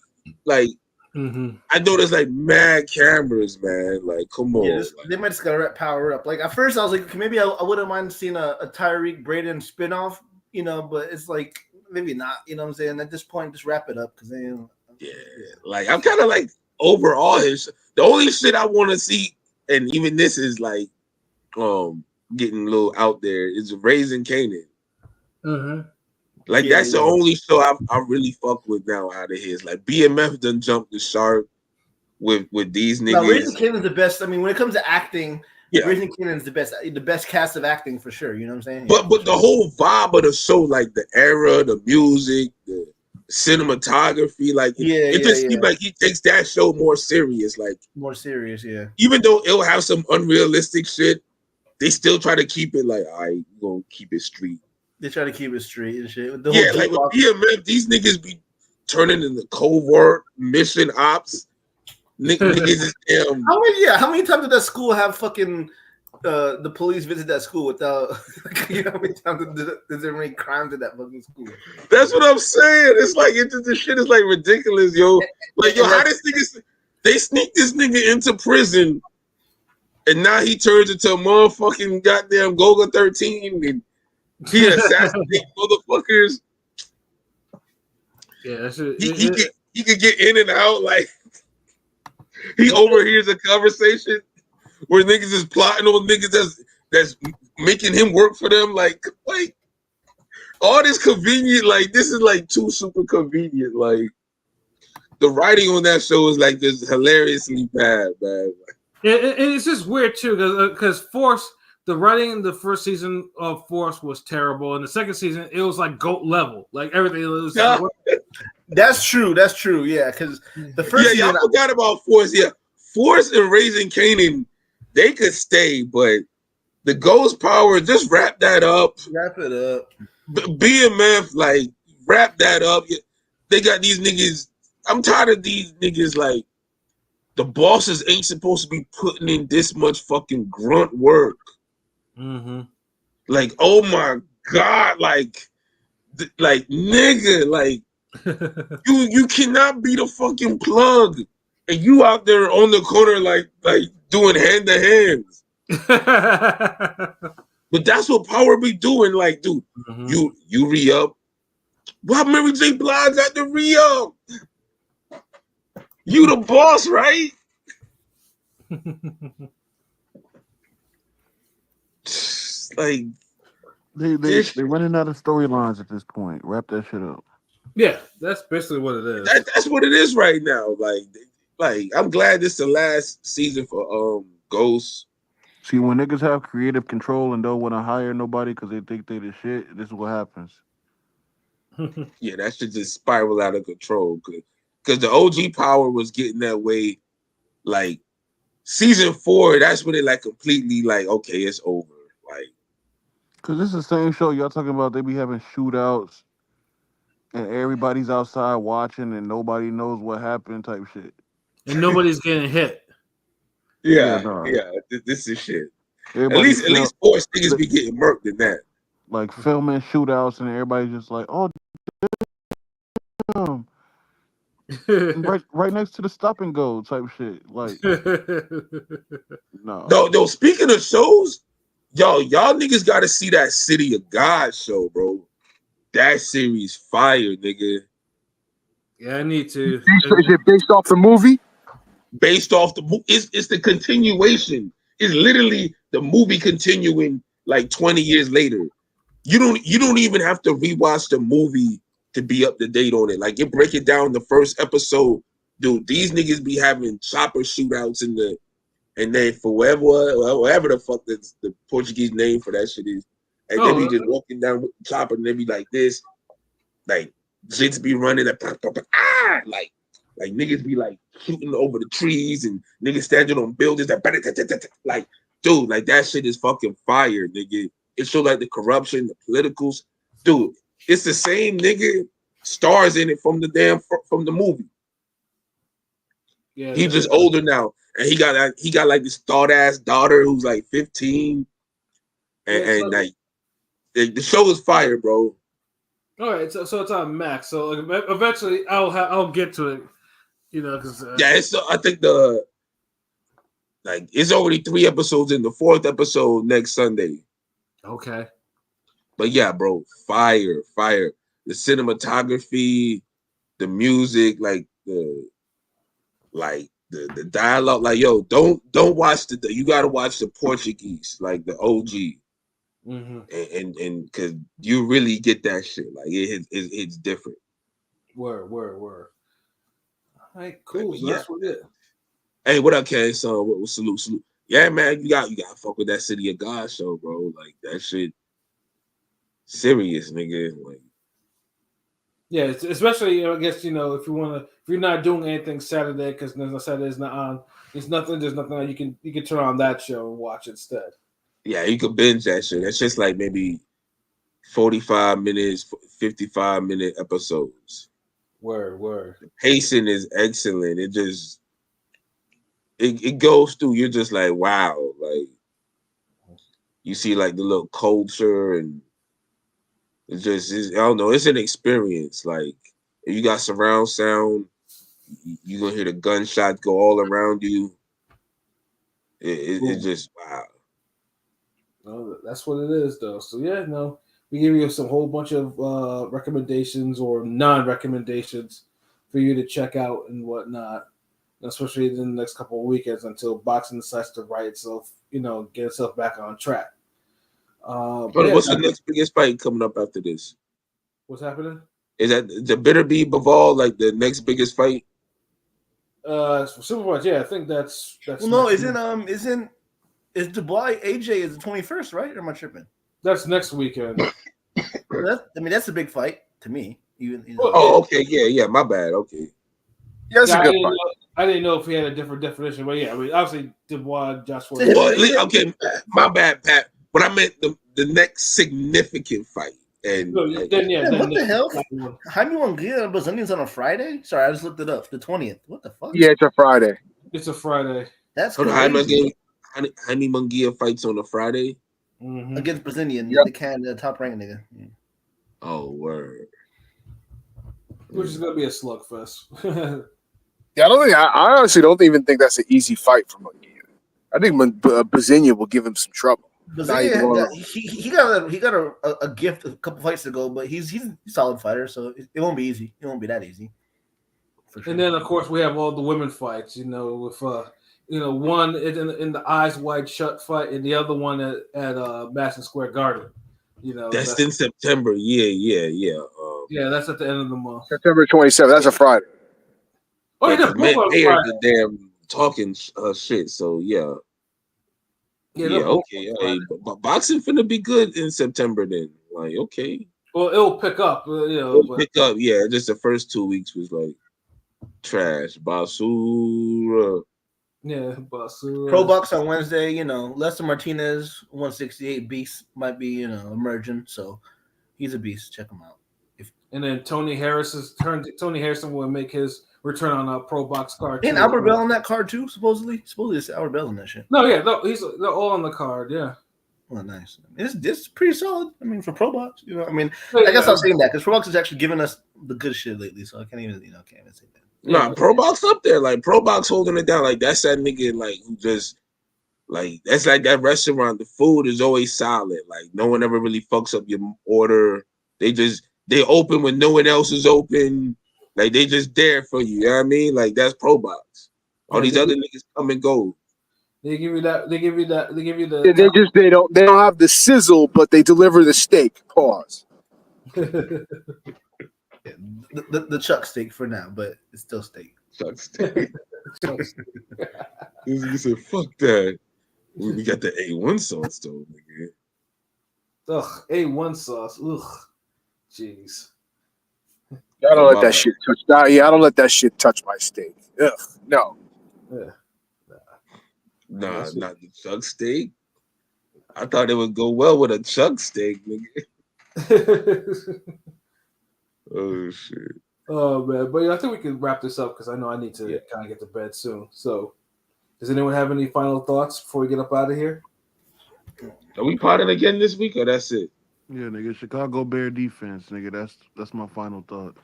Like I know there's like mad cameras, man. Like come on, like, they might just gotta power up. Like at first I was like, maybe I wouldn't mind seeing a Tyreek Braden spinoff, you know, but it's like maybe not. You know what I'm saying? At this point, just wrap it up because then like I'm kind of like overall his. The only shit I want to see, and even this is like getting a little out there, is Raising Kanan. Mm-hmm. Like that's the only show I really fuck with now out of his. Like BMF done jumped the shark with these niggas. No, Raising Kanan's the best. I mean, when it comes to acting, Raising Kanan's the best cast of acting for sure. You know what I'm saying? But the whole vibe of the show, like the era, the music, the cinematography, like it just seems like he takes that show more serious. Like more serious, yeah. Even though it'll have some unrealistic shit, they still try to keep it like, all right, we're gonna keep it street. They try to keep it straight and shit. Like with BMF, these niggas be turning into covert mission ops. Niggas is damn. How many times did that school have fucking the police visit that school without? You know how many times is there any crimes at that fucking school? That's what I'm saying. It's like this shit is like ridiculous, yo. Like yo, how this nigga they sneak this nigga into prison, and now he turns into a motherfucking goddamn Golga 13 and he assassinates motherfuckers. Yeah, that's he could get in and out. Like he overhears a conversation where niggas is plotting on niggas that's making him work for them. Like all this convenient. Like this is like too super convenient. Like the writing on that show is like just hilariously bad, man. It's just weird too because the writing in the first season of Force was terrible, and the second season it was like GOAT level, like everything. Was, That's true. That's true. Yeah, because the first season, I forgot about Force. Yeah, Force and Raising Kanan, they could stay, but the Ghost Power, just wrap that up. Wrap it up. BMF, like wrap that up. They got these niggas. I'm tired of these niggas. Like the bosses ain't supposed to be putting in this much fucking grunt work. Mm-hmm. Like, oh my god, like nigga, like you cannot be the fucking plug, and you out there on the corner like doing hand to hands. But that's what Power be doing. Like, dude, you re-up. Why Mary J. Blige got to re-up? You the boss, right? Like they're running out of storylines at this point. Wrap that shit up. Yeah, that's basically what it is. That's what it is right now. Like I'm glad this is the last season for Ghost. See, when niggas have creative control and don't want to hire nobody because they think they the shit, this is what happens. Yeah, that should just spiral out of control. Because the OG Power was getting that way. Like season 4, that's when it like completely like, okay, it's over. Like, because this is the same show y'all talking about. They be having shootouts and everybody's outside watching and nobody knows what happened type shit. And nobody's getting hit. Yeah. This is shit. At least sports niggas be getting murked in that. Like filming shootouts and everybody's just like, oh damn. right next to the stop and go type shit. Like no. Speaking of shows, y'all niggas gotta see that City of God show, bro. That series fire, nigga. Yeah, I need to. Is it based off the movie? Based off the movie. It's the continuation. It's literally the movie continuing like 20 years later. You don't even have to rewatch the movie to be up to date on it. Like, you break it down the first episode, dude. These niggas be having chopper shootouts and then for whatever the fuck the Portuguese name for that shit is, and they be just walking down with the chopper and they be like this, like jits be running like niggas be like shooting over the trees and niggas standing on buildings like dude, like that shit is fucking fire, nigga. It shows like the corruption, the politicals, dude. It's the same nigga stars in it from the movie. Yeah, he's just older now, and he got like this thought ass daughter who's like 15, and like the show is fire, bro. All right, so it's on Max. So like, eventually I'll get to it, you know, because I think it's already 3 episodes in, the 4th episode next Sunday. Okay. But yeah, bro, fire. The cinematography, the music, like the dialogue, like, yo, don't watch you gotta watch the Portuguese, like the OG. Mm-hmm. And because you really get that shit. Like it's different. Word. All right, cool. So that's what it is. Hey, what up, Ken? So salute. Yeah, man, you got fuck with that City of God show, bro. Like that shit serious, nigga. Like, yeah, especially I guess, you know, if you're not doing anything Saturday, because Saturday's not on. There's nothing on. You can turn on that show and watch instead. Yeah, you could binge that shit. That's just like maybe 45 minutes, 55-minute episodes. Word. The pacing is excellent. It goes through. You're just like, wow. Like, you see like the little culture, and I don't know. It's an experience. Like, if you got surround sound, you're gonna hear the gunshots go all around you. It's just wow. No, that's what it is, though. So yeah, no, we give you some whole bunch of recommendations or non-recommendations for you to check out and whatnot, especially in the next couple of weekends until boxing decides to right itself, you know, get itself back on track. What's the next biggest fight coming up after this? What's happening? Is that the Bitterby Bivol, like the next biggest fight? Super fights, yeah, I think that's well, no, isn't Is Dubois AJ is the 21st, right? Or am I tripping? That's next weekend. That's a big fight to me. Even okay, yeah, my bad. Okay. Yeah, that's a good fight. I didn't know if he had a different definition, but yeah, I mean, obviously Dubois, Joshua. Well, okay, my bad, Pat. But I meant the next significant fight. And what the hell? Jaime Munguia Brazilian's on a Friday? Sorry, I just looked it up. The 20th. What the fuck? Yeah, it's a Friday. It's a Friday. That's crazy. Jaime Munguia fights on a Friday against Brazilian, the top ranked nigga. Yeah. Oh, word. Which is gonna be a slugfest. Yeah, I honestly don't even think that's an easy fight for Munguia. I think Brazilian will give him some trouble. He got a gift a couple fights ago, but he's a solid fighter, so it won't be easy. It won't be that easy. For sure. And then of course we have all the women fights, with one in the eyes wide shut fight and the other one at Madison Square Garden. That's in September. Yeah. Yeah, that's at the end of the month. September 27th. That's a Friday. Oh, yeah, Mayor's the damn talking shit. So yeah. Yeah, okay. But boxing finna be good in September then. Like, okay. Well, it'll pick up, pick up, yeah. Just the first 2 weeks was like trash. Basura. Yeah, Basura. Pro Box on Wednesday, Lester Martinez, 168 beast might be, emerging. So he's a beast. Check him out. And then Tony Harrison will make his return on a Pro Box card. And Albert Bell on that card too, supposedly. Supposedly it's Albert Bell on that shit. No, they're all on the card, yeah. Well, nice. It's pretty solid. I mean, for Pro Box, I guess I'm saying that because Pro Box is actually giving us the good shit lately, so I can't even say that. Nah, Pro Box up there, like Pro Box holding it down, like that's that nigga, like who just like that's like that restaurant. The food is always solid. Like no one ever really fucks up your order. They open when no one else is open. Like they just there for you. You know what I mean? Like that's Pro Box. All these other niggas come and go. They give you that. They give you the. They don't have the sizzle, but they deliver the steak. Pause. The chuck steak for now, but it's still steak. Chuck steak. You said fuck that. We got the A1 sauce though, nigga. Ugh, A1 sauce. Ugh, jeez. I don't let that shit touch. I don't let that shit touch my steak. Ugh, no. Yeah. Nah, not the chuck steak. I thought it would go well with a chuck steak, nigga. Oh shit. Oh man, but yeah, I think we can wrap this up because I know I need to kind of get to bed soon. So, does anyone have any final thoughts before we get up out of here? Are we potting again this week, or that's it? Yeah, nigga, Chicago Bear defense, nigga. That's my final thought.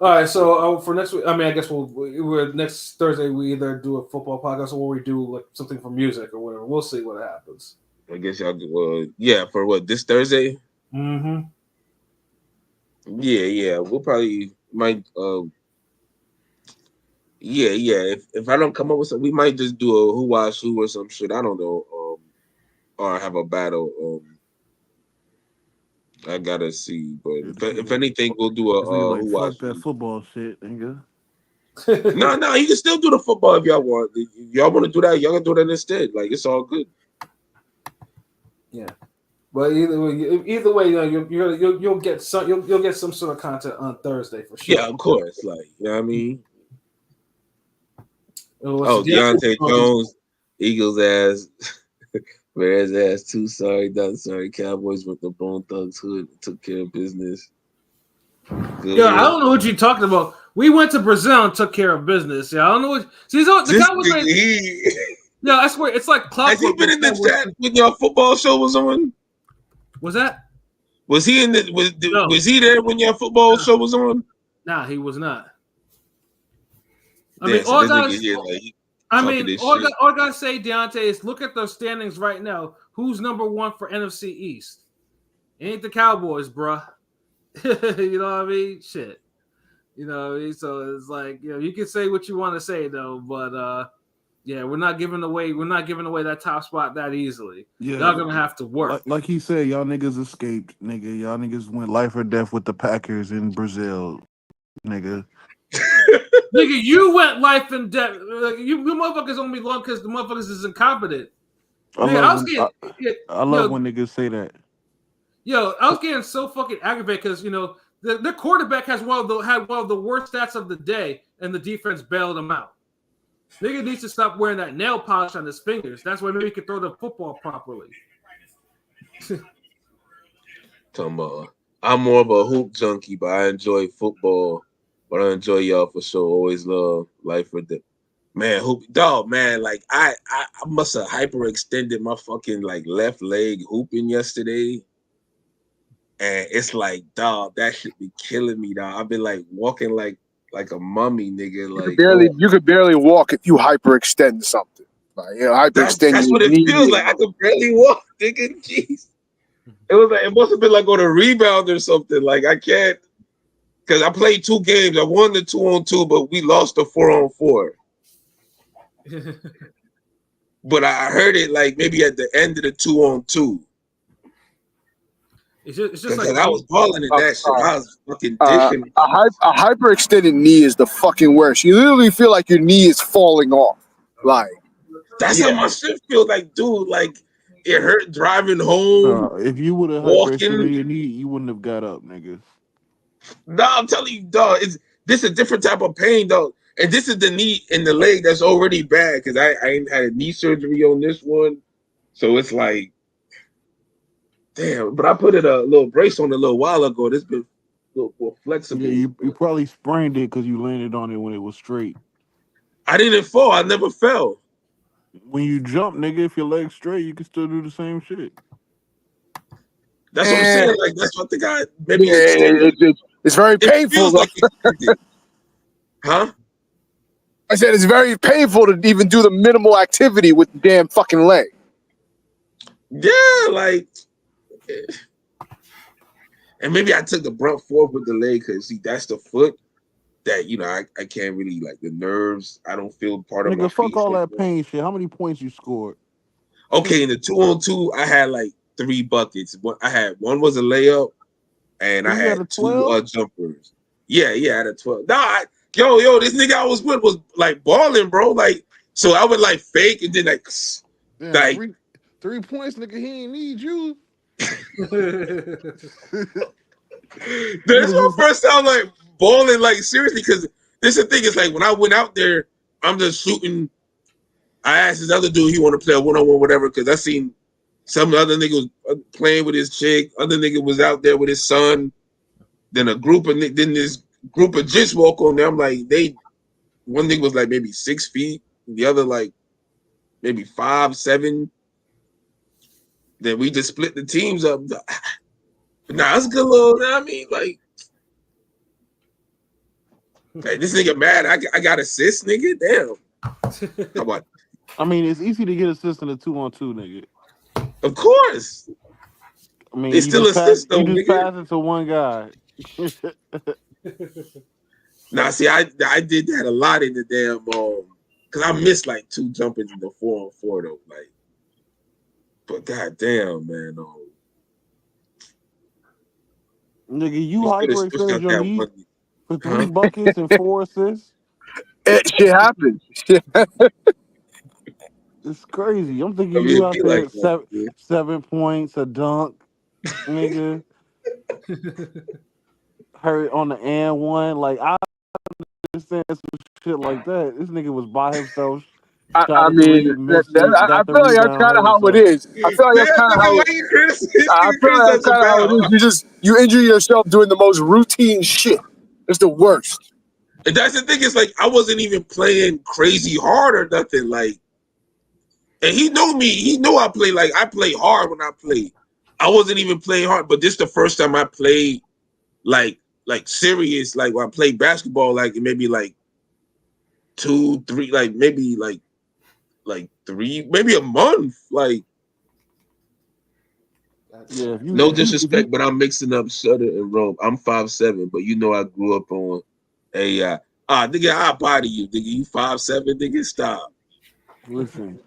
All right, so for next week, I mean, I guess we're next Thursday we either do a football podcast or we do like something for music or whatever. We'll see what happens. I guess y'all do. For what, this Thursday? Mm-hmm. Yeah. We'll probably might. If I don't come up with something, we might just do a who watch who or some shit. I don't know. Or have a battle. I gotta see, but if anything, we'll do a who watch. Fuck that football shit, nigga. No, you can still do the football if y'all want. If y'all want to do that, y'all can do that instead. Like it's all good. Yeah, but either way, you'll get some sort of content on Thursday for sure. Yeah, of course. Like you know what I mean. Deontay Jones, Eagles ass. Bears ass, too sorry, not sorry. Cowboys with the Bone Thugs hood took care of business. Good. Yeah, I don't know what you're talking about. We went to Brazil and took care of business. Yeah, I don't know what. See, the Cowboys. Yeah, I swear it's like clockwork. Has he been in the chat when your football show was on? Was that? Was he in the? Was he there when your football show was on? Nah, he was not. I mean, all guys. All I gotta say, Deontay, is look at the standings right now. Who's number one for NFC East? It ain't the Cowboys, bruh. You know what I mean? Shit. You know what I mean? So it's like, you can say what you want to say though, but we're not giving away that top spot that easily. Yeah, y'all gonna have to work. Like he said, y'all niggas escaped, nigga. Y'all niggas went life or death with the Packers in Brazil, nigga. Nigga, you went life and death. Like, you motherfuckers only long because the motherfuckers is incompetent. I love when niggas say that. Yo, I was getting so fucking aggravated because the quarterback had one of the worst stats of the day, and the defense bailed him out. Nigga needs to stop wearing that nail polish on his fingers. That's why maybe he can throw the football properly. I'm more of a hoop junkie, but I enjoy football. But I enjoy y'all for sure. Always love life for the man. Hoop dog, man. Like I must have hyperextended my fucking like left leg hooping yesterday. And it's like, dog, that should be killing me, dog. I've been like walking like a mummy, nigga. Like you could barely walk if you hyperextend something. Like, hyperextend. That's what it feels like. I could barely walk, nigga. Jeez. It was like it must have been like on a rebound or something. Like I can't, because I played 2 games. I won the 2-on-2, but we lost the 4-on-4. But I heard it like maybe at the end of the 2-on-2. It's just like I was balling in that shit. I was fucking dishing. A hyperextended knee is the fucking worst. You literally feel like your knee is falling off. Like that's how my shit feels like, dude. Like it hurt driving home. If you would have hyperextended your knee, you wouldn't have got up, nigga. No, I'm telling you, dog. This is a different type of pain, dog. And this is the knee and the leg that's already bad because I ain't had a knee surgery on this one, so it's like. Damn, but I put a little brace on a little while ago. This been a little more flexible. Yeah, you probably sprained it because you landed on it when it was straight. I didn't fall. I never fell. When you jump, nigga, if your leg's straight, you can still do the same shit. That's what I'm saying. Like that's what the guy maybe. It's very painful. Like huh? I said it's very painful to even do the minimal activity with the damn fucking leg. Yeah, like. And maybe I took the brunt forth with the leg because see that's the foot that I can't really like the nerves. I don't feel part of my fuck feet. all that pain shit. How many points you scored? Okay, in the 2-on-2, I had like 3 buckets. I had one was a layup, and I had 2 jumpers. Yeah, I had a 12. Nah, yo, this nigga I was with was like balling, bro. Like so, I would like fake and then like 3 points, nigga. He ain't need you. That's my first time like balling like seriously because this is the thing is like when I went out there I'm just shooting. I asked this other dude he want to play a 1-on-1 whatever because I seen some other nigga was playing with his chick, other nigga was out there with his son, then this group of jits walk on there. I'm like one nigga was like maybe 6 feet, the other like maybe 5, 7. Then we just split the teams up. Nah, it's a good little, you know what I mean? Like this nigga mad. I got assists, nigga. Damn. How about? I mean, it's easy to get assists in a 2-on-2, nigga. Of course. I mean, it's still assists though. You just pass it to one guy. Nah, see, I did that a lot in the damn because I missed like 2 jumpers in the 4-on-4 though. Like, but goddamn, man, nigga, you hyperextended your knee for 3 buckets and 4 assists. Shit happens. It's crazy. I'm thinking you out there like 7 points, a dunk, nigga. Hurt on the and one. Like I understand some shit like that. This nigga was by himself. I mean, I feel like that's kind of how it is. I feel like that's kind of how. I feel like that's kind of how it is. You injure yourself doing the most routine shit. It's the worst. And that's the thing. Is like I wasn't even playing crazy hard or nothing. Like, and he knew me. He knew I play hard when I play. I wasn't even playing hard. But this is the first time I played like serious. Like when I played basketball, like maybe like 2, 3, like maybe like 3, maybe a month. Like, yeah. No disrespect, but I'm mixing up Sutter and Rome. I'm 5'7", but I grew up on a nigga, I'll body you, nigga. You 5'7", nigga, stop. Listen,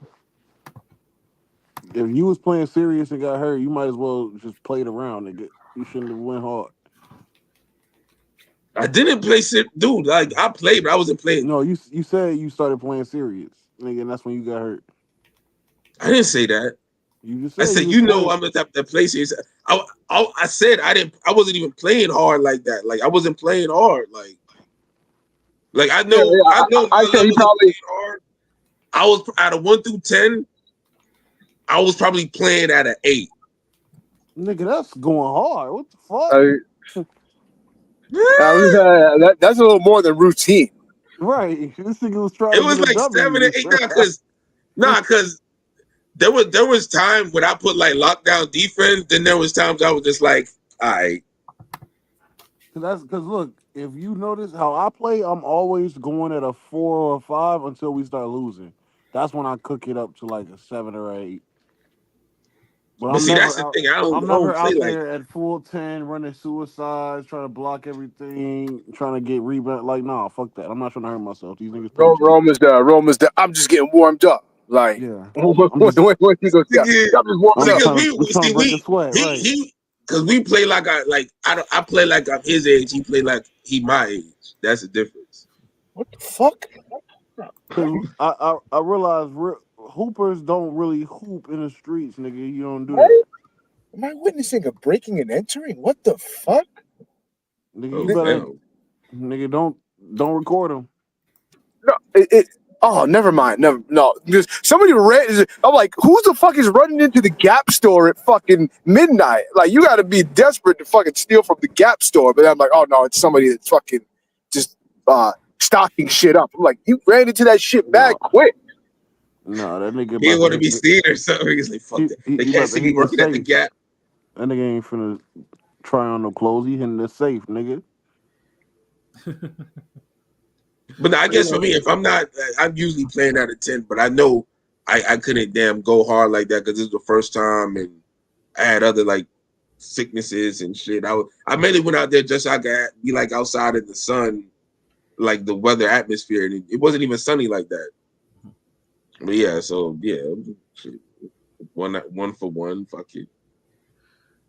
if you was playing serious and got hurt, you might as well just play it around, nigga. You shouldn't have went hard. I didn't play dude. Like I played, but I wasn't playing. No, you said you started playing serious, nigga, and that's when you got hurt. I didn't say that. You just said I said, I'm the type that play serious. I said I wasn't even playing hard like that. Like I wasn't playing hard. Like I know I said he probably hard. I was out of 1 through 10. I was probably playing at an 8. Nigga, that's going hard. What the fuck? That's a little more than routine. Right. This nigga was trying. It was like 7 or 8 now, because there was time when I put like lockdown defense. Then there was times I was just like, all right. Because look, if you notice how I play, I'm always going at a 4 or 5 until we start losing. That's when I cook it up to like a 7 or 8. But see, that's the thing. I'm never out play there at full 10, running suicides, trying to block everything, trying to get rebound. Like, nah, fuck that. I'm not trying to hurt myself. These niggas. Rome is the. I'm just getting warmed up. Like, yeah. When he goes down, I'm just warming up. I'm trying to break a sweat, right? Because we play like I play like I'm his age. He play like he my age. That's the difference. What the fuck? Because I realize hoopers don't really hoop in the streets, nigga. You don't do that. Am I witnessing a breaking and entering? What the fuck? Nigga, you better, nigga, don't record them. No, never mind. No. Because somebody ran. I'm like, who the fuck is running into the Gap store at fucking midnight? Like, you got to be desperate to fucking steal from the Gap store. But I'm like, oh no, it's somebody that's fucking just stocking shit up. I'm like, you ran into that shit bad quick. No, that nigga. He want to be seen or something. He's like, fuck that. They can't see me working at the Gap. That nigga ain't finna try on no clothes. He hitting the safe, nigga. But I guess for me, if I'm usually playing out of 10, but I know I couldn't damn go hard like that because this was the first time and I had other like sicknesses and shit. I mainly went out there just so I could be like outside in the sun, like the weather atmosphere. And it wasn't even sunny like that. But yeah, so yeah, shit. One for one, fuck it.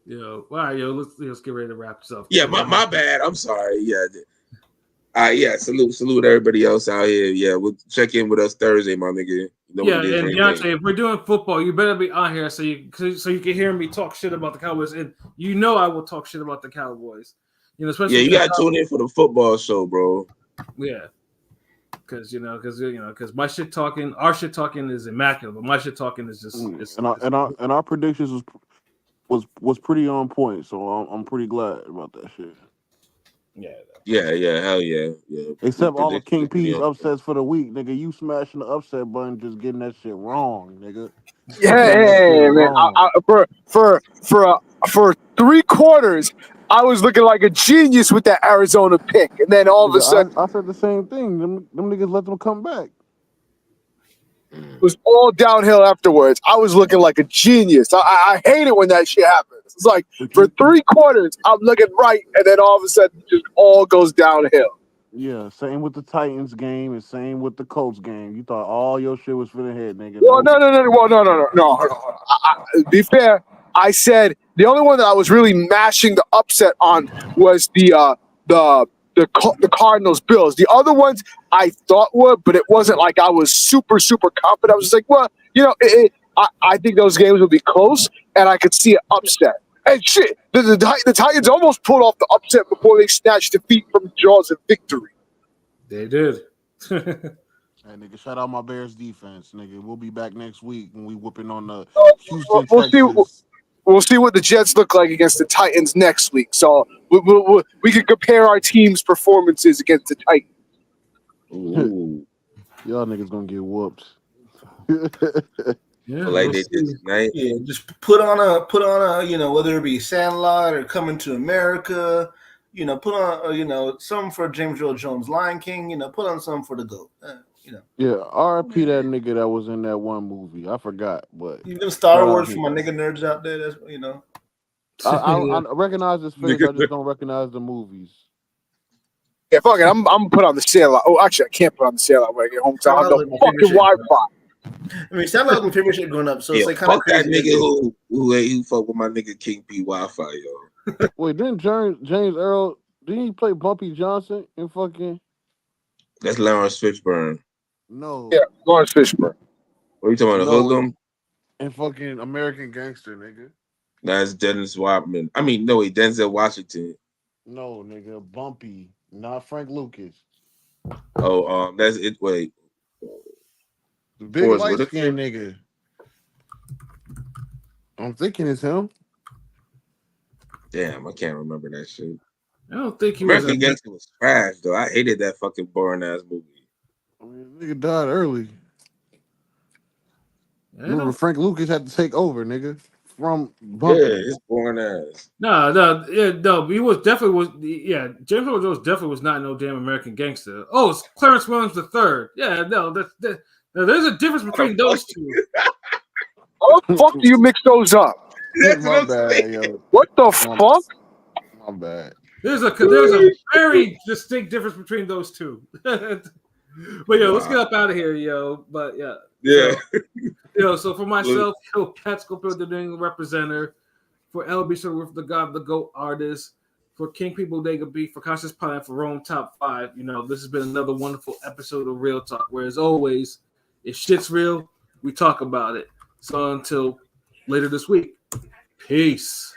Yo, all right, let's get ready to wrap this up. Yeah, my bad. I'm sorry. Yeah. Salute everybody else out here. Yeah, we'll check in with us Thursday, my nigga. You know and Deontay, if we're doing football, you better be on here so you can hear me talk shit about the Cowboys, and you know I will talk shit about the Cowboys. You know, especially you gotta tune in for the football show, bro. Yeah, because my shit talking, our shit talking is immaculate, but my shit talking is just and our predictions was pretty on point, so I'm pretty glad about that shit. Yeah, hell yeah. Except all the King P's upsets for the week, nigga. You smashing the upset button, just getting that shit wrong, nigga. Yeah, man. For 3 quarters, I was looking like a genius with that Arizona pick, and then all of a sudden, I said the same thing. Them niggas let them come back. It was all downhill afterwards. I was looking like a genius. I hate it when that shit happens. It's like for 3 quarters, I'm looking right, and then all of a sudden, it just all goes downhill. Yeah, same with the Titans game, and same with the Colts game. You thought all your shit was for the head, nigga. Well, no. Be fair, I said the only one that I was really mashing the upset on was the Cardinals Bills. The other ones I thought were, but it wasn't like I was super confident. I was just like, well, I think those games will be close, and I could see an upset. And shit, the Titans almost pulled off the upset before they snatched defeat from the jaws of victory. They did. Hey, nigga, shout out my Bears defense, nigga. We'll be back next week when we whooping on the Houston Texans. We'll see what the Jets look like against the Titans next week. So we can compare our team's performances against the Titans. Ooh. Y'all niggas gonna get whooped. Yeah, like they did tonight. Yeah, just put on a whether it be Sandlot or Coming to America, put on some for James Earl Jones, Lion King, put on some for the GOAT. Yeah, R.I.P. that nigga that was in that one movie. I forgot, but even Star Wars for my nigga nerds out there. That's I recognize this face. I just don't recognize the movies. Yeah, fuck it. I'm gonna put on the Sandlot. Oh, actually, I can't put on the Sandlot when I get home. So I have no fucking Wi-Fi. I mean, Sandlot was my favorite shit growing up. So it's like kind of fuck that nigga who fuck with my nigga King P Wi-Fi, yo. Wait, didn't James Earl Didn't he play Bumpy Johnson in fucking? That's Lawrence Fishburne. No. Yeah, Lawrence Fishburne. What are you talking about? The No. hoodlum? In fucking American Gangster, nigga. That's Dennis Rodman. I mean, no, Denzel Washington. No, nigga. Bumpy. Not Frank Lucas. Oh, that's it. Wait. The big Forrest light Whitaker? skinned nigga. I'm thinking it's him. Damn, I can't remember that shit. I don't think he was. American Gangster was trash, though. I hated that fucking boring ass movie. I mean, nigga died early. I Remember, don't- Frank Lucas had to take over, nigga, from Bumpy. Yeah, it's boring ass. No, he was definitely James Earl Jones definitely was not no damn American Gangster. Oh, it's Clarence Williams III. Yeah, no, there's a difference between those two. How the fuck do you mix those up? That's My what I'm bad, saying. yo. What the fuck? My bad. There's a very distinct difference between those two. But yo, let's get up out of here, yo. But Yeah. So for myself, Pat Scofield, the New England representative, for LB Sir, the God, the GOAT artist, for King People Bodega Beef, for Conscious Pine, for Rome Top 5. This has been another wonderful episode of Real Talk, where as always, if shit's real, we talk about it. So until later this week, peace.